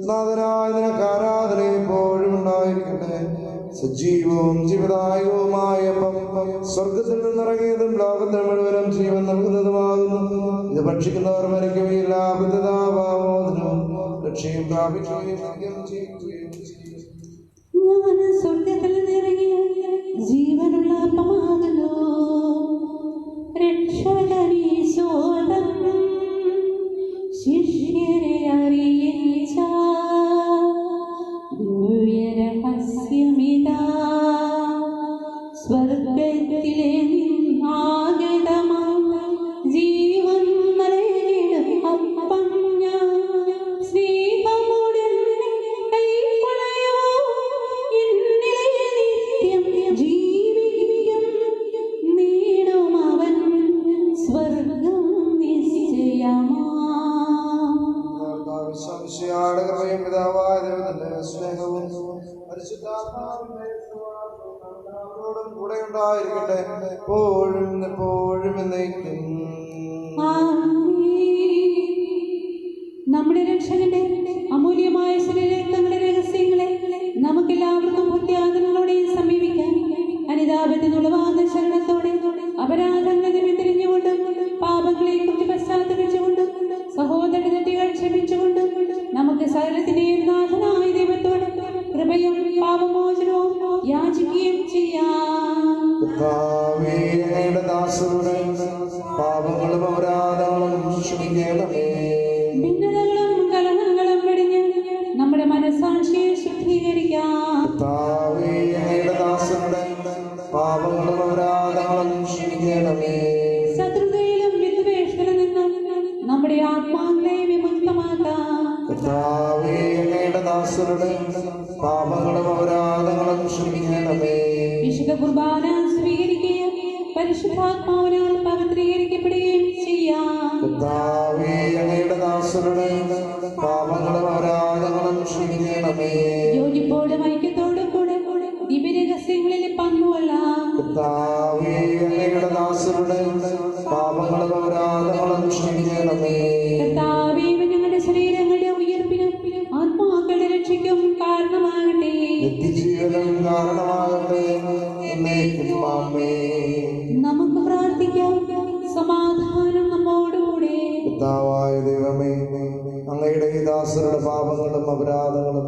നാഥനായ നിനക്ക് ആരാധന എപ്പോഴും ഉണ്ടായിരിക്കട്ടെ. സജീവവും ജീവദായകവുമായ സ്വർഗത്തിൽ നിന്നിറങ്ങിയതും ലോകത്തിന് മുഴുവനും ജീവൻ നൽകുന്നതുമാകുന്നു. ഇത് ഭക്ഷിക്കുന്നവർ മരിക്കുകയില്ല, ബുദ്ധിതാഭാവോധനവും രക്ഷയും പ്രാപിക്കുകയും ചെയ്യുകയും ചെയ്യും. ഞാൻ സ്വർഗത്തിൽ നിറങ്ങിയ ജീവനുള്ള അപ്പമാകുന്നു. രക്ഷകനീശോദം ശിഷ്യരെ അറിയിച്ച പിതാവായ ദൈവത്തിന്റെ സ്നേഹവും പരിശുദ്ധാത്മാവിന്റെ എല്ലാവരോടും കൂടെ ഉണ്ടായിരിക്കട്ടെ, എപ്പോഴും എപ്പോഴും എന്നേക്കും. നമ്മുടെ രക്ഷകന്റെ അമൂല്യമായ ശരീരങ്ങളുടെ രഹസ്യങ്ങളെ നമുക്കെല്ലാവർക്കും ഭക്തിയാദരങ്ങളോടെ സമീപിക്കാം. അനിതാപത്തിനുളവാകുന്ന ശരണത്തോടെ അപരാധങ്ങളെ തിരിഞ്ഞുകൊണ്ടും പാപങ്ങളെ കുറിച്ച് പശ്ചാത്തപിച്ചുകൊണ്ടും സഹോദര തെറ്റുകൾ ക്ഷമിച്ചുകൊണ്ടും നമുക്ക് സകലത്തിന്റെയും നാഥനായ ദൈവത്തോട് കൃപയും പാപമോചനവും യാചിക്കുകയും ചെയ്യാം. പാപങ്ങളും അപരാധങ്ങളും ക്ഷമിക്കണമേ. ഭിന്നതകളും കലഹങ്ങളും വെടിഞ്ഞ് നമ്മുടെ മനസ്സാക്ഷിയെ ശുദ്ധീകരിക്കാം. പാപങ്ങളും അപരാധങ്ങളും ക്ഷമിക്കണമേ. ശത്രുതയിലും വിദ്വേഷത്തിലും നിന്നും നമ്മുടെ ആത്മാക്കളെ വിമുക്തമാക്കാം. പാപങ്ങളും അപരാധങ്ങളും ക്ഷമിക്കണമേ. വിശുദ്ധ കുർബാന സ്വീകരിക്കുകയും പരിശുദ്ധാത്മാവിനാൽ പവിത്രീകരിക്കപ്പെടുകയും ചെയ്യാം. പാപങ്ങളും അപരാധങ്ങളും ക്ഷമിക്കണമേ. യോജിപ്പോടും ഐക്യത്തോടും കൂടെ ദിവ്യരഹസ്യങ്ങളിൽ പങ്കുകൊള്ളാം. പാപങ്ങളും അപരാധങ്ങളും ക്ഷമിക്കണമേ. കർത്താവേ, ഞങ്ങളുടെ ശരീരങ്ങളുടെ ഉയർപ്പിനും ആത്മാക്കളുടെ രക്ഷയ്ക്കും കാരണമാകട്ടെ. നിത്യജീവനും കാരണമാകട്ടെ. നമുക്ക് പ്രാർത്ഥിക്കാം. സമാധാനം നമ്മോടുകൂടെ. കർത്താവായ ദൈവമേ, അങ്ങയുടെ ഈ ദാസരുടെ പാപങ്ങളും അപരാധങ്ങളും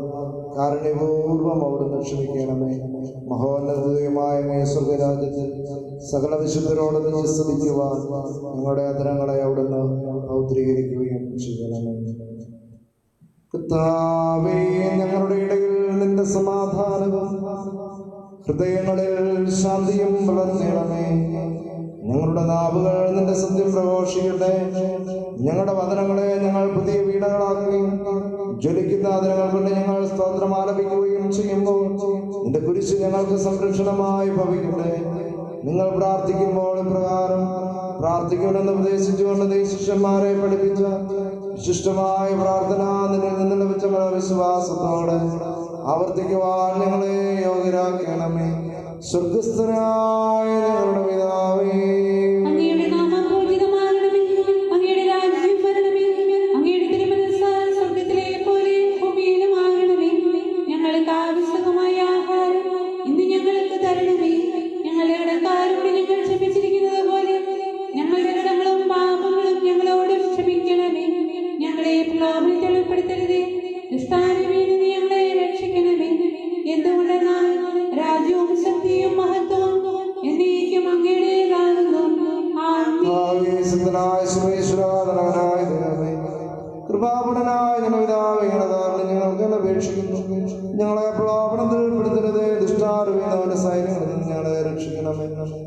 കാരുണ്യപൂർവ്വം അവിടുന്ന് ക്ഷമിക്കണമേ. മഹോന്നതമായ സ്വർഗരാജ്യത്തിൽ സകല വിശുദ്ധരോടൊന്ന് സ്തുതിക്കുവാൻ ഞങ്ങളുടെ അധരങ്ങളെ അവിടുന്ന് പൗത്രീകരിക്കുകയും ചെയ്യണമേ. കർത്താവേ, ഞങ്ങളുടെ ഇടയിൽ നിന്റെ സമാധാനവും ഹൃദയങ്ങളിൽ ശാന്തിയും വളർന്നിടണമേ. ഞങ്ങളുടെ നാവുകൾ നിന്റെ സത്യം പ്രഘോഷിക്കട്ടെ. ഞങ്ങളുടെ വചനങ്ങളെ ഞങ്ങൾ പുതിയ വീടുകളാക്കുകയും ജ്വലിക്കുന്ന ആദരങ്ങൾ കൊണ്ട് ഞങ്ങൾ സ്തോത്രം ആലപിക്കുകയും ചെയ്യുമ്പോൾ നിന്റെ കുരിശ് ഞങ്ങൾക്ക് സംരക്ഷണമായി ഭവിക്കട്ടെ. നിങ്ങൾ പ്രാർത്ഥിക്കുമ്പോൾ പ്രകാരം പ്രാർത്ഥിക്കണമെന്ന് ഉപദേശിച്ചുകൊണ്ട് ശിഷ്യന്മാരെ പഠിപ്പിച്ച വിശിഷ്ടമായ പ്രാർത്ഥന നിന്നിൽ നിന്ന് ലഭിച്ച വിശ്വാസത്തോടെ ആവർത്തിക്കുവാൻ ഞങ്ങളെ യോഗ്യരാക്കണമേ. സ്വർഗസ്ഥനായ ഞങ്ങളുടെ പിതാവേ, അങ്ങയുടെ നാമം പൂജിതമാകണമേ. അങ്ങയുടെ രാജ്യം വരണമേ. അങ്ങയുടെ തിരുമനസ്സ് സ്വർഗ്ഗത്തിലെ പോലെ ഭൂമിയിലും ആകണമേ. ഞങ്ങൾക്ക് ആവശ്യമായ ആഹാരം ഇന്ന് ഞങ്ങൾക്ക് തരണമേ. ഞങ്ങളുടെ കടക്കാരോട് ഞങ്ങൾ ക്ഷമിച്ചിരിക്കുന്നത് പോലെ ഞങ്ങളുടെ കടങ്ങളും പാപങ്ങളും ഞങ്ങളോട് ക്ഷമിക്കണമേ. ഞങ്ങളെ പ്രലോഭനത്തിൽ ഉൾപ്പെടുത്തരുതേ. ദുഷ്ടാരൂപിയിൽ നിന്ന് ഞങ്ങളെ രക്ഷിക്കണമേ. എന്തുകൊണ്ടെന്നാൽ രാജ്യവും ശക്തിയും മഹത്വവും എന്നേക്കും അങ്ങയുടേതാകുന്നു. കൃപാപുടനായ ഞങ്ങളുടെ ഞങ്ങൾക്ക് അപേക്ഷിക്കുന്നു. ഞങ്ങളെ പ്രലോഭനത്തിൽ പെടുത്തരുതേ. ദുഷ്ടാരൂപിയുടെ സൈന്യങ്ങളിൽ നിന്ന് ഞങ്ങളെ രക്ഷിക്കണമേ.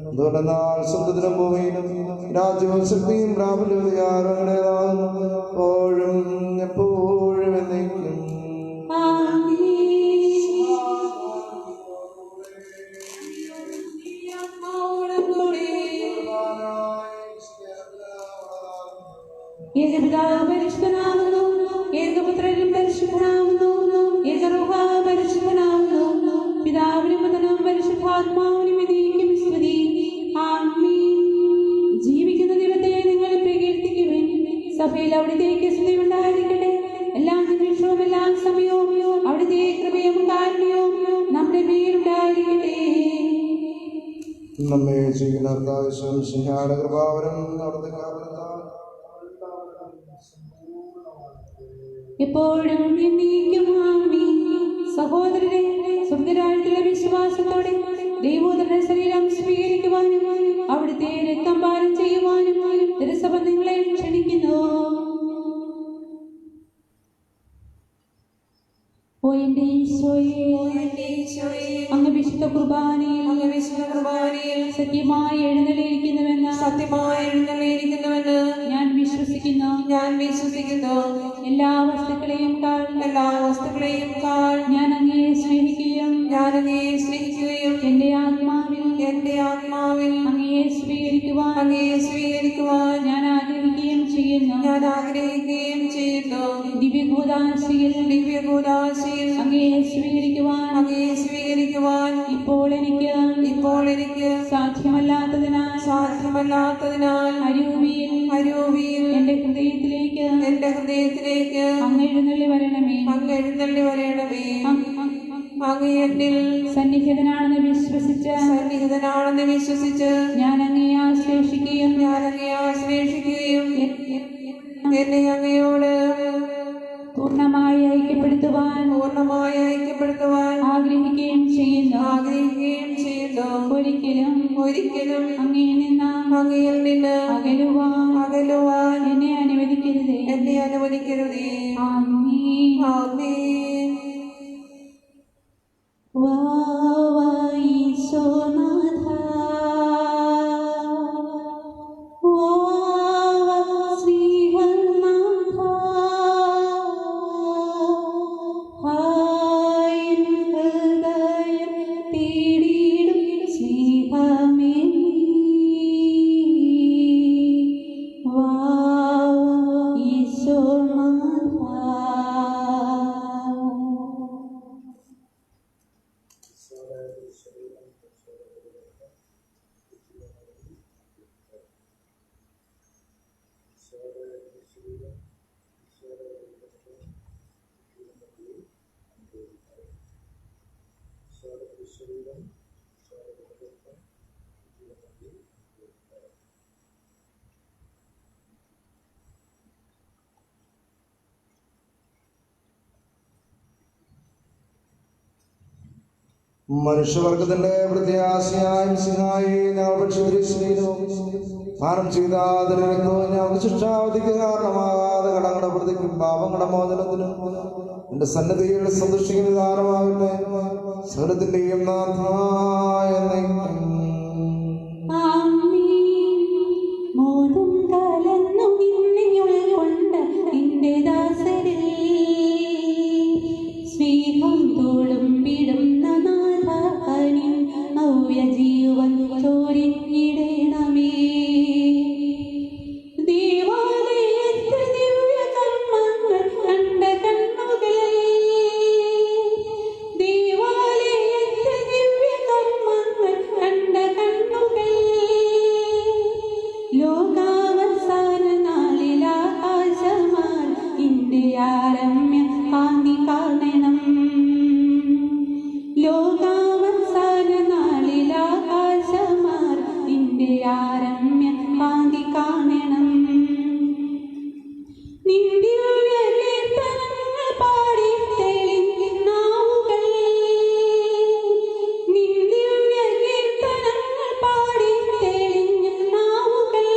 എന്തുകൊണ്ടെന്നാൽ സ്വർഗ്ഗത്തിലും ഭൂമിയിലും രാജ്യവും ശക്തിയും പ്രാബല്യതയാറുടേതാകുന്നു, എപ്പോഴും എപ്പോഴും എന്നേക്കും. ഏകപിതാവ് പരിശുദ്ധനാകുന്നു, ഏകപുത്രനും പരിശുദ്ധനാകുന്നു, ഏകരൂഹ പരിശുദ്ധനാകുന്നു. പിതാവിനും പുത്രനും പരിശുദ്ധാത്മാവിനും എന്നേക്കും സ്തുതി. ആമേൻ. ജീവിക്കുന്ന ദൈവത്തെ നിങ്ങൾ പ്രകീർത്തിക്കുവിൻ. സഭയിൽ അവിടുത്തേക്ക് സ്തുതി ഉണ്ടായിരിക്കട്ടെ. എല്ലാ നിമിഷവും എല്ലാ സമയവും അവിടുത്തെ കൃപയും കാരുണ്യവും നമ്മുടെ മേലുണ്ടായിരിക്കട്ടെ. നമ്മെ ചെയ്യുന്ന കൃപാവരം അവിടുത്തെ എപ്പോഴും എന്നേക്കും ആമേൻ. സഹോദരരെ, സ്വർഗ്ഗരാജ്യത്തിലെ വിശ്വാസത്തോടെ ദൈവോദരന്റെ ശരീരം സ്വീകരിക്കുവാനും അവിടുത്തെ രക്തം പാനം ചെയ്യുവാനും തിരുസഭ നിങ്ങളെ ക്ഷണിക്കുന്നു. ഓ എന്റെ ഈശോയേ, അങ്ങ് വിശുദ്ധ കുർബാനയിൽ സത്യമായി എഴുന്നള്ളിയിരിക്കുന്നുവെന്ന് ഞാൻ വിശ്വസിക്കുന്നു. എല്ലാ വസ്തുക്കളെയും കാൾ ഞാൻ അങ്ങയെ സ്നേഹിക്കുകയും എന്റെ ആത്മാവിൽ അങ്ങയെ സ്വീകരിക്കുവാൻ ഞാൻ ആഗ്രഹിക്കുകയും ചെയ്യുന്നു. ദിവ്യകൂദാശയിൽ കൂദാശയിൽ അങ്ങയെ സ്വീകരിക്കുവാൻ ഇപ്പോൾ എനിക്ക് സാധ്യമല്ലാത്തതിനാൽ അരൂപിയിൽ എന്റെ ഹൃദയത്തിലേക്ക് അങ്ങ് എഴുന്നള്ളി വരണമേ. അങ്ങ് എന്നിൽ സന്നിഹിതനാണെന്ന് വിശ്വസിച്ച് ഞാൻ അങ്ങയെ ആശ്ലേഷിക്കുകയും എന്നെ അങ്ങയോട് പൂർണ്ണമായി ഐക്യപ്പെടുത്തുവാൻ ആഗ്രഹിക്കുകയും ചെയ്യുന്നു. ഒരിക്കലും അങ്ങയിൽ നിന്ന് അകലുവാൻ എന്നെ അനുവദിക്കരുതേ. ആമേൻ. ഈശോനാഥ, ശ്രീഹന്നാഥ, ഹൃദയം തേടിയിടും സ്നേഹമേ, ഈശോനാഥ. മനുഷ്യവർഗത്തിന്റെ പ്രത്യാശയായും സിംഹായി ഞങ്ങൾ ഭക്ഷ്യദൃശ്യവും പാനം ചെയ്ത രക്തവും ഞങ്ങൾക്ക് ശിക്ഷാവധിക്ക് കാരണമാകാതെ കടങ്ങളുടെ പ്രതിക്കും പാപങ്ങളുടെ മോചനത്തിനും എന്റെ സന്നദ്ധിയിൽ സന്തുഷ്ടിക്കുന്ന വിധാനമാകട്ടെ. സകലത്തിന്റെയും നാഥായ സ്നേഹം തോളും വിടുന്ന നാഥാനിൻ നവ്യ ജീവൻ ചോരിഞ്ഞിടേണമേ. ദേവാലയത്തിൽ ദിവ്യ കർമ്മങ്ങൾ കണ്ട കണ്ണുകൾ, ദേവാലയത്തിൽ ദിവ്യ കർമ്മങ്ങൾ കണ്ട കണ്ണുകൾ, ലോകാവസാന നാളിൽ ആകാശമാർ ഇന്റെ ആരമ്യ കാന്തി കാണണം. ലോകാവസാന നാളിൽ ആകാശമാർ ഇന്റെ ആരമ്യ കാന്തി കാണണം. നിന്റെ കീർത്തനങ്ങൾ പാടി തെളിഞ്ഞ നാവുകൾ, നിന്റെ കീർത്തനങ്ങൾ പാടി തെളിഞ്ഞ നാവുകൾ,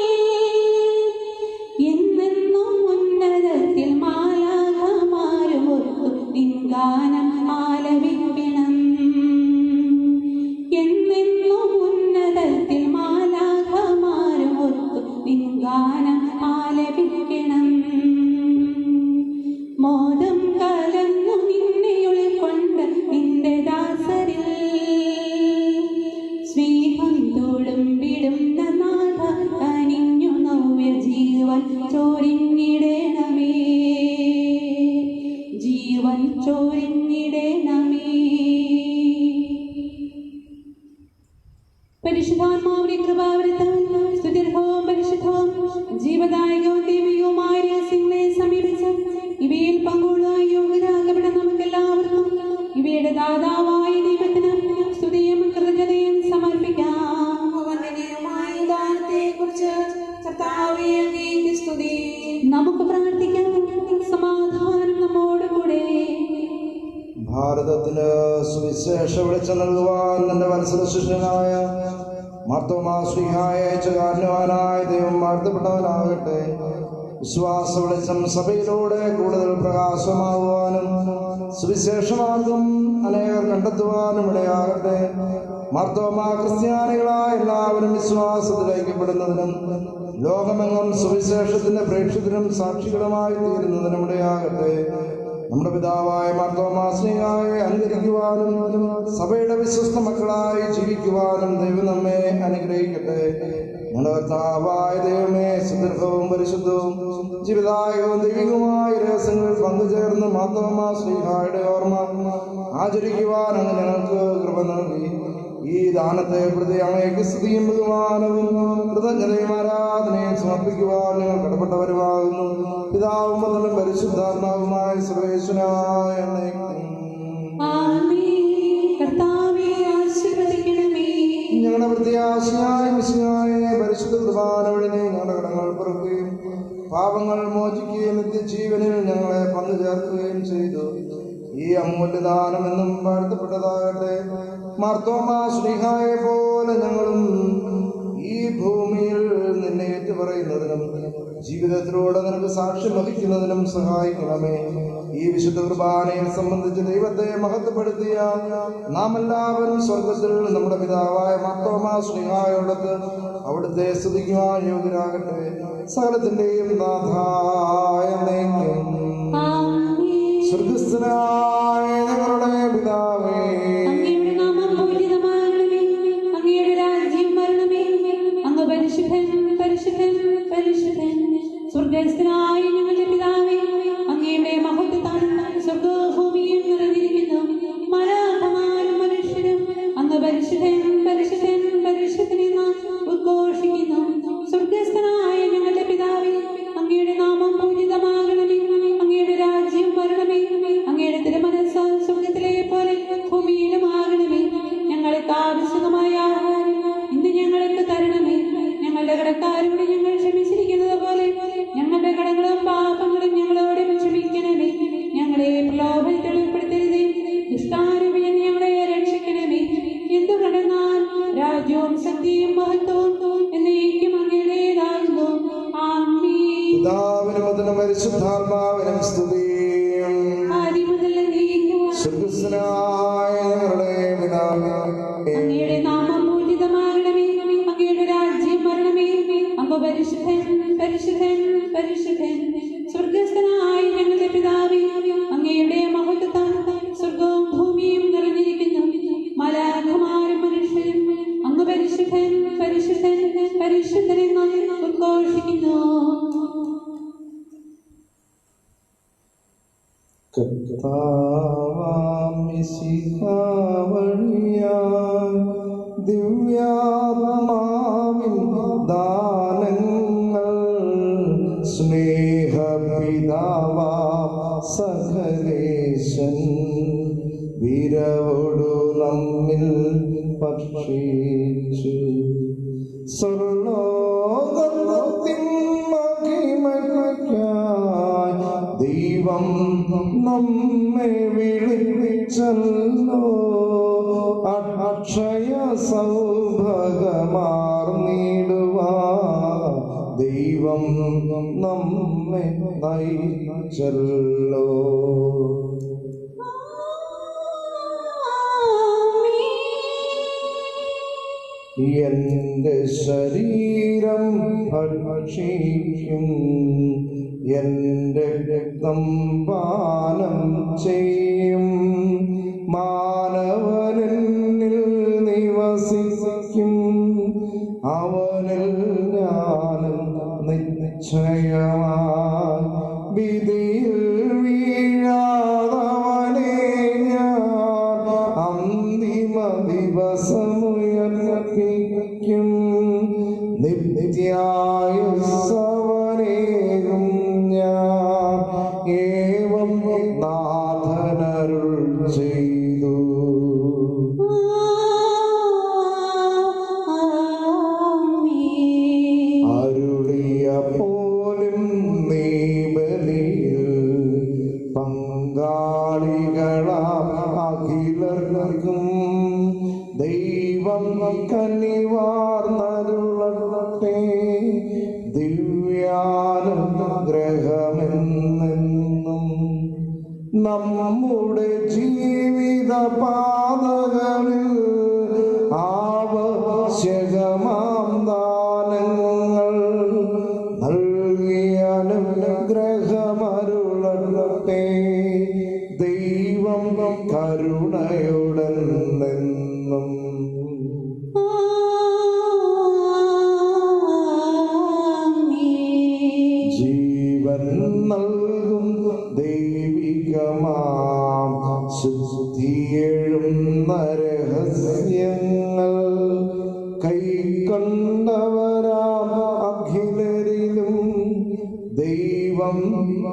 എന്നെന്നും ഉന്നതത്തിൽ മാലാഖമാരോർത്തു നിൻ ഗാനം ആലപിക്കണം. എന്നെന്നും ഉന്നതത്തിൽ മാലാഖമാരോർത്തു നിൻ ഗാനം ആലപിക്കണം. മോദം കലർന്നു നിന്നെ ഉൾക്കൊണ്ട് നിന്റെ ദാസരിൽ, സ്നേഹം തോളും വിടുന്ന നാഥ കനിഞ്ഞു നവ്യ ജീവൻ ചോരിഞ്ഞിടേണമേ, ജീവൻ ചോരിഞ്ഞിടേണമേ. പരിശുദ്ധാത്മാവിന്റെ കൃപാവൃത്തം സ്തുത്യർഹവും പരിശുദ്ധവും ജീവദായകവും ദൈവികവുമായ രഹസ്യങ്ങളെ സമീപിച്ച് ഇവയിൽ പങ്കുകൊള്ളുവാൻ യോഗ്യരാകപ്പെടാൻ നമുക്കെല്ലാവർക്കും ഇവയുടെ ദാതാവായ ദൈവത്തിന് സ്തുതിയും കൃതജ്ഞതയും സമർപ്പിക്കാം. ദാനത്തെക്കുറിച്ച് കർത്താവേ അങ്ങേക്ക് സ്തുതി. നമുക്ക് പ്രാർത്ഥിക്കാം. സമാധാനം നമ്മോടുകൂടെ. ഭാരതത്തിന് സുവിശേഷ വെളിച്ചം നൽകുവാൻ തന്റെ വത്സല ശിഷ്യനായ മാർത്തോമാ ശ്രീഹായ അയച്ചകാരനുവാനായ ദൈവം വാഴ്ത്തപ്പെട്ടവനാകട്ടെ. വിശ്വാസ വെളിച്ചം സഭയിലൂടെ കൂടുതൽ പ്രകാശമാകുവാനും സുവിശേഷമാർഗം അനേകർ കണ്ടെത്തുവാനും ഇടയാകട്ടെ. മാർത്തോമാ ക്രിസ്ത്യാനികളായ എല്ലാവരും വിശ്വാസത്തിൽ ഐക്യപ്പെടുന്നതിനും ലോകമെങ്ങും സുവിശേഷത്തിന്റെ പ്രേക്ഷിതരും സാക്ഷികളുമായി തീരുന്നതിനും ഇടയാകട്ടെ. നമ്മുടെ പിതാവായ മാർത്തോമാ ശ്ലീഹായെ അനുകരിക്കുവാനും സഭയുടെ വിശ്വസ്ത മക്കളായി ജീവിക്കുവാനും ദൈവം നമ്മെ അനുഗ്രഹിക്കട്ടെ. ഞങ്ങളുടെ കർത്താവായ ദൈവമേ, സുദീർഘവും പരിശുദ്ധവും ജീവിതായകവും ദൈവികവുമായ രഹസ്യങ്ങളിൽ പങ്കുചേർന്ന് മാർത്തോമാ ശ്ലീഹായുടെ ഓർമ്മ ആചരിക്കുവാൻ അങ്ങ് ഞങ്ങൾക്ക് കൃപ നൽകി. ഈ ദാനത്തെ പ്രതി അങ്ങേക്ക് സ്തുതിയും ബഹുമാനവും കൃതജ്ഞതയും ആരാധനയും സമർപ്പിക്കുവാൻ ഞങ്ങൾ കടപ്പെട്ടവരുമാകുന്നു. പിതാവും പുത്രനും പരിശുദ്ധാത്മാവുമായ സർവേശ്വരനായ ഞങ്ങളുടെ പ്രത്യാശയായ മിശിഹായ പരിശുദ്ധ കുർബാന വഴി ഞങ്ങളുടെ കടങ്ങൾ പൊറുക്കുകയും പാപങ്ങൾ മോചിക്കുകയും നിത്യജീവനിൽ ഞങ്ങളെ പങ്കുചേർക്കുകയും ചെയ്തു. ഈ അമൂല്യദാനം എന്നും വാഴ്ത്തപ്പെട്ടതാകട്ടെ. മാർത്തോമാ ശ്ലീഹായെ പോലെ ഞങ്ങളും ഈ ഭൂമിയിൽ നിന്നെ ഏറ്റുപറയുന്നതിനും ജീവിതത്തിലൂടെ നിനക്ക് സാക്ഷ്യം വഹിക്കുന്നതിനും സഹായിക്കണമേ. ഈ വിശുദ്ധ കുർബാനയെ സംബന്ധിച്ച് ദൈവത്തെ മഹത്വപ്പെടുത്തിയ നാം എല്ലാവരും സ്വർഗത്തിൽ നമ്മുടെ പിതാവായ മാർത്തോമാ ശ്ലീഹായോടൊത്ത് അവിടുത്തെ സ്തുതിക്കുവാൻ യോഗ്യരാകട്ടെ. സകലത്തിന്റെയും നാഥായ സ്വർഗസ്ഥനായ ഞങ്ങളുടെ പിതാവേ, അങ്ങയുടെ നാമം പൂജിതമാകണമേ. അങ്ങയുടെ രാജ്യം വരണമേ. അങ്ങ് പരിശുദ്ധൻ പരിശുദ്ധൻ പരിശുദ്ധൻ. സ്വർഗസ്ഥനായ ഞങ്ങളുടെ പിതാവേ, അങ്ങയുടെ മഹത്വത്താൽ സ്വർഗ്ഗവും ഭൂമിയും നിറഞ്ഞിരിക്കുന്നു. മാലാഖമാരും മനുഷ്യരും അങ്ങ് പരിശുദ്ധൻ പരിശുദ്ധൻ പരിശുദ്ധൻ എന്ന് ഉദ്ഘോഷിക്കുന്നു. സ്വർഗസ്ഥനായ ഞങ്ങളുടെ പിതാവേ, അങ്ങയുടെ നാമം പൂജിതമാകണമേ. അങ്ങയുടെ രാജ്യം വരണമേ. അങ്ങയുടെ തിരുമനസ്സ് സ്വർഗത്തിലെ പോലെ ഭൂമിയിലുമാകണമേ. ഞങ്ങൾക്ക് ആവശ്യമായ ആഹാരം ഇന്ന് ഞങ്ങൾക്ക് തരണമേ. ഞങ്ങളുടെ കടക്കാരോട് ഞങ്ങൾ ക്ഷമിച്ചിരിക്കുന്നത് പോലെ ഞങ്ങളുടെ കടങ്ങളും പാപങ്ങളും ഞങ്ങളോട് ക്ഷമിക്കണമേ. ഞങ്ങളെ പ്രലോഭനത്തിൽ ഉൾപ്പെടുത്തരുതേ. ദുഷ്ടാരൂപിയിൽ ഞങ്ങളെ രക്ഷിക്കണമേ. എന്തുകൊണ്ടെന്നാൽ രാജ്യവും ശക്തിയും മഹത്വവും എന്നേക്കും അങ്ങയുടേതാകുന്നു. ആമേൻ. പിതാവിനും പുത്രനും പരിശുദ്ധാത്മാവിനും സ്തുതി. സ്വർഗസ്ഥനായ ഞങ്ങളുടെ പിതാവേ, അങ്ങയുടെ നാമം പൂജിതമാകണമേ. അങ്ങയുടെ രാജ്യം വരണമേ. അങ്ങ് പരിശുദ്ധൻ പരിശുദ്ധൻ പരിശുദ്ധൻ. സ്വർഗസ്ഥനായ ഞങ്ങളുടെ പിതാവേ, അങ്ങയുടെ മഹത്വത്താൽ സ്വർഗവും ഭൂമിയും നിറഞ്ഞിരിക്കുന്നു. മാലാഖമാരും മനുഷ്യരും അങ്ങ് പരിശുദ്ധൻ പരിശുദ്ധൻ പരിശുദ്ധൻ എന്ന് ഉദ്ഘോഷിക്കുന്നു. കർത്താവാം മിശിഹാ വഴിയായി ദിവ്യാത്മാവിൻ ദാനങ്ങൾ സ്നേഹപിതാവാം സകലേശൻ വിരവോടു നമ്മിൽ ഭക്ഷിച്ചു. സ്വർലോകത്തിൻ മഹിമയ്ക്കായി ദൈവം നമ്മെ വിളിച്ചല്ലോ. അക്ഷയ സൗഭാഗ്യമാർന്നിടുവാൻ ദൈവം നമ്മെ നയിച്ചല്ലോ. എന്റെ ശരീരം ഭക്ഷിക്കും, എന്റെ രക്തം പാനം ചെയ്യും. മാനവനിൽ നിവസിക്കും, അവനിൽ ഞാനും നിശ്ചയമായി. വിധിയിൽ വീഴാതവനെ ഞാൻ അന്തിമ ദിവസമുയർപ്പിക്കും. നിത്യായുസ്സവനേകും ഞാൻ ഏവം നാഥനരുൾ ചെയ്തു. അരുളിയ പോലും നീ ബലിയിൽ പങ്കാളികളാം അഖിലർക്കും ദൈവം കനിവാർന്നരുളട്ടെ. ദിവ്യാനുഗ്രഹമെന്നെന്നും നമ്മുടെ ജീവിത പാതകളിൽ ആവശ്യകമാം ദാനങ്ങൾ നൽകിയ അനുഗ്രഹമരുളട്ടെ. ദൈവം കരുണയുടെന്നെന്നും. ശുദ്ധിയെഴുന്ന രഹസ്യങ്ങൾ കൈക്കൊണ്ടവരാം അഖിലരിലും ദൈവം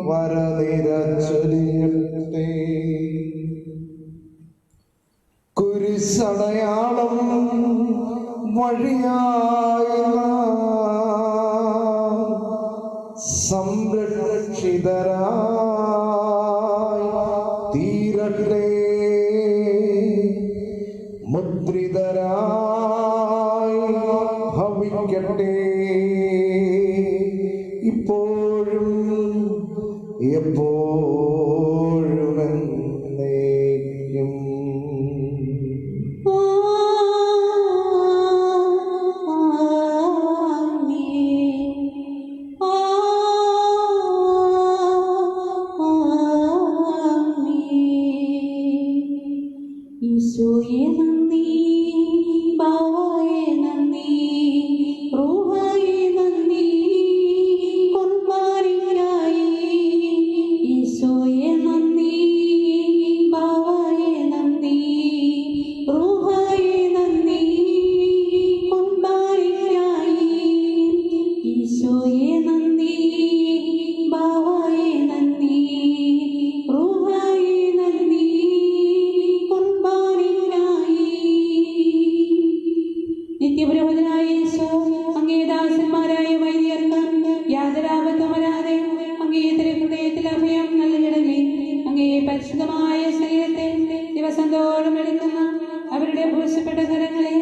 വരനിരച്ചൊരിയട്ടെ. കുരിശടയാളം വഴിയായി സംരക്ഷിതരായി തീരട്ടെ. മുദ്രിതരായി ഭവിക്കട്ടെ. ഇപ്പോഴും എപ്പോഴും എന്നേക്കും. ഈശോയെ നന്ദി, ബാവായെ നന്ദി, റൂഹായെ നന്ദി, കുർബാനയ്ക്കായി. ഈശോയെ നന്ദി, ബാവായെ നന്ദി, റൂഹായെ നന്ദി, കുർബാനയ്ക്കായി. ഈശോയെ നന്ദി, ബാവായെ നന്ദി, റൂഹായെ നന്ദി, നിത്യപുരോഹിതനായ യേശോ, അങ്ങേ ദാസന്മാരായ വൈദികർക്ക് യാതൊരാപത്തും വരാതെ അങ്ങേ ഹൃദയത്തിൽ അഭയം നൽകണമേ. അങ്ങേ പരിശുദ്ധമായ ശരീരത്തെ ദിവസം തോറും എടുക്കുന്ന അവരുടെ ഭൂഷപ്പെട്ട കരങ്ങളെ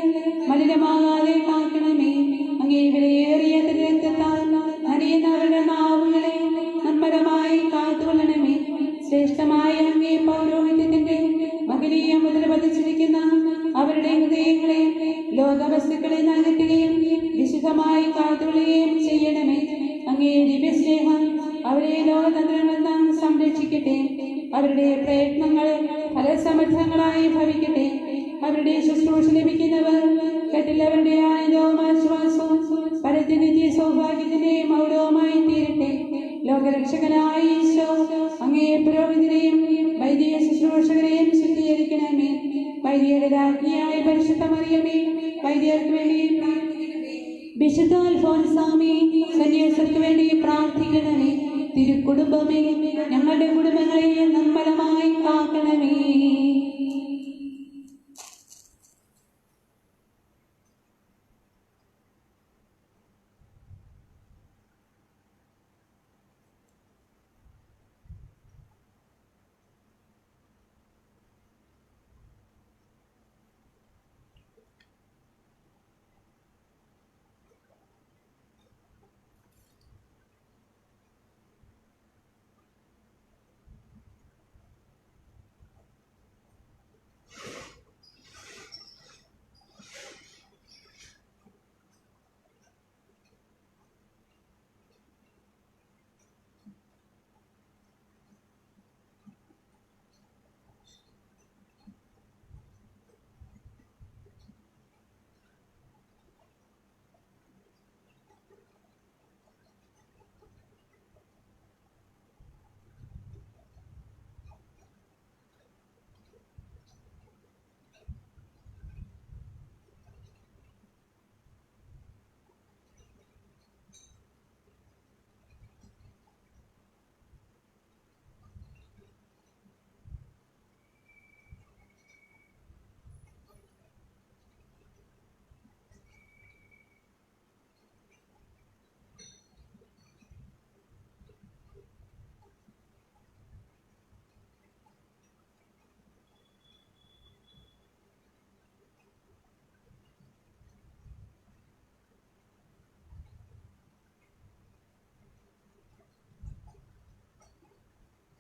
മലിനമാകാതെ കാക്കണമേ. അങ്ങേ വിലയേറിയ രക്തത്താൽ നനയുന്ന അവരുടെ നാവുകളെ നിർമ്മലമായി കാത്തുകൊള്ളണമേ. ശ്രേഷ്ഠമായ അങ്ങേ പൗരോഹിത്യത്തിന്റെ മഹനീയ മുദ്ര പതിച്ചിരിക്കുന്ന അവരുടെ ഹൃദയങ്ങളെ ലോകവസ്തുക്കളിൽ നൽകുകയും വിശുദ്ധമായി കാത്തുകൊള്ളുകയും ചെയ്യണമേ. അങ്ങേ ദിവ്യസ്നേഹം അവരെ ലോകതന്ത്രമെന്ന് സംരക്ഷിക്കട്ടെ. അവരുടെ പ്രയത്നങ്ങൾ ഫലസമൃദ്ധങ്ങളായി ഭവിക്കട്ടെ. അവരുടെ ശുശ്രൂഷ ലഭിക്കുന്നവർ കെട്ടില്ലവരുടെ ആനന്ദവും ആശ്വാസവും പരത്തിനിത്യ സൗഭാഗ്യത്തിന്റെ മൗഢവുമായി തീരട്ടെ. ലോകരക്ഷകനായ ഈശോ, അങ്ങേ പുരോഹിതരെയും വൈദിക ശുശ്രൂഷകരെയും ശുദ്ധീകരിക്കണമേ. വൈദികരുടെ രാജ്ഞിയായ പരിശുദ്ധ മറിയമേ, വൈദികർക്ക് വേണ്ടി വിശുദ്ധ അൽഫോൻസാമേ, സന്യാസികൾക്ക് വേണ്ടി പ്രാർത്ഥിക്കണമേ. തിരുക്കുടുംബമേ, ഞങ്ങളുടെ കുടുംബങ്ങളെ നിർമ്മലമായി കാക്കണമേ.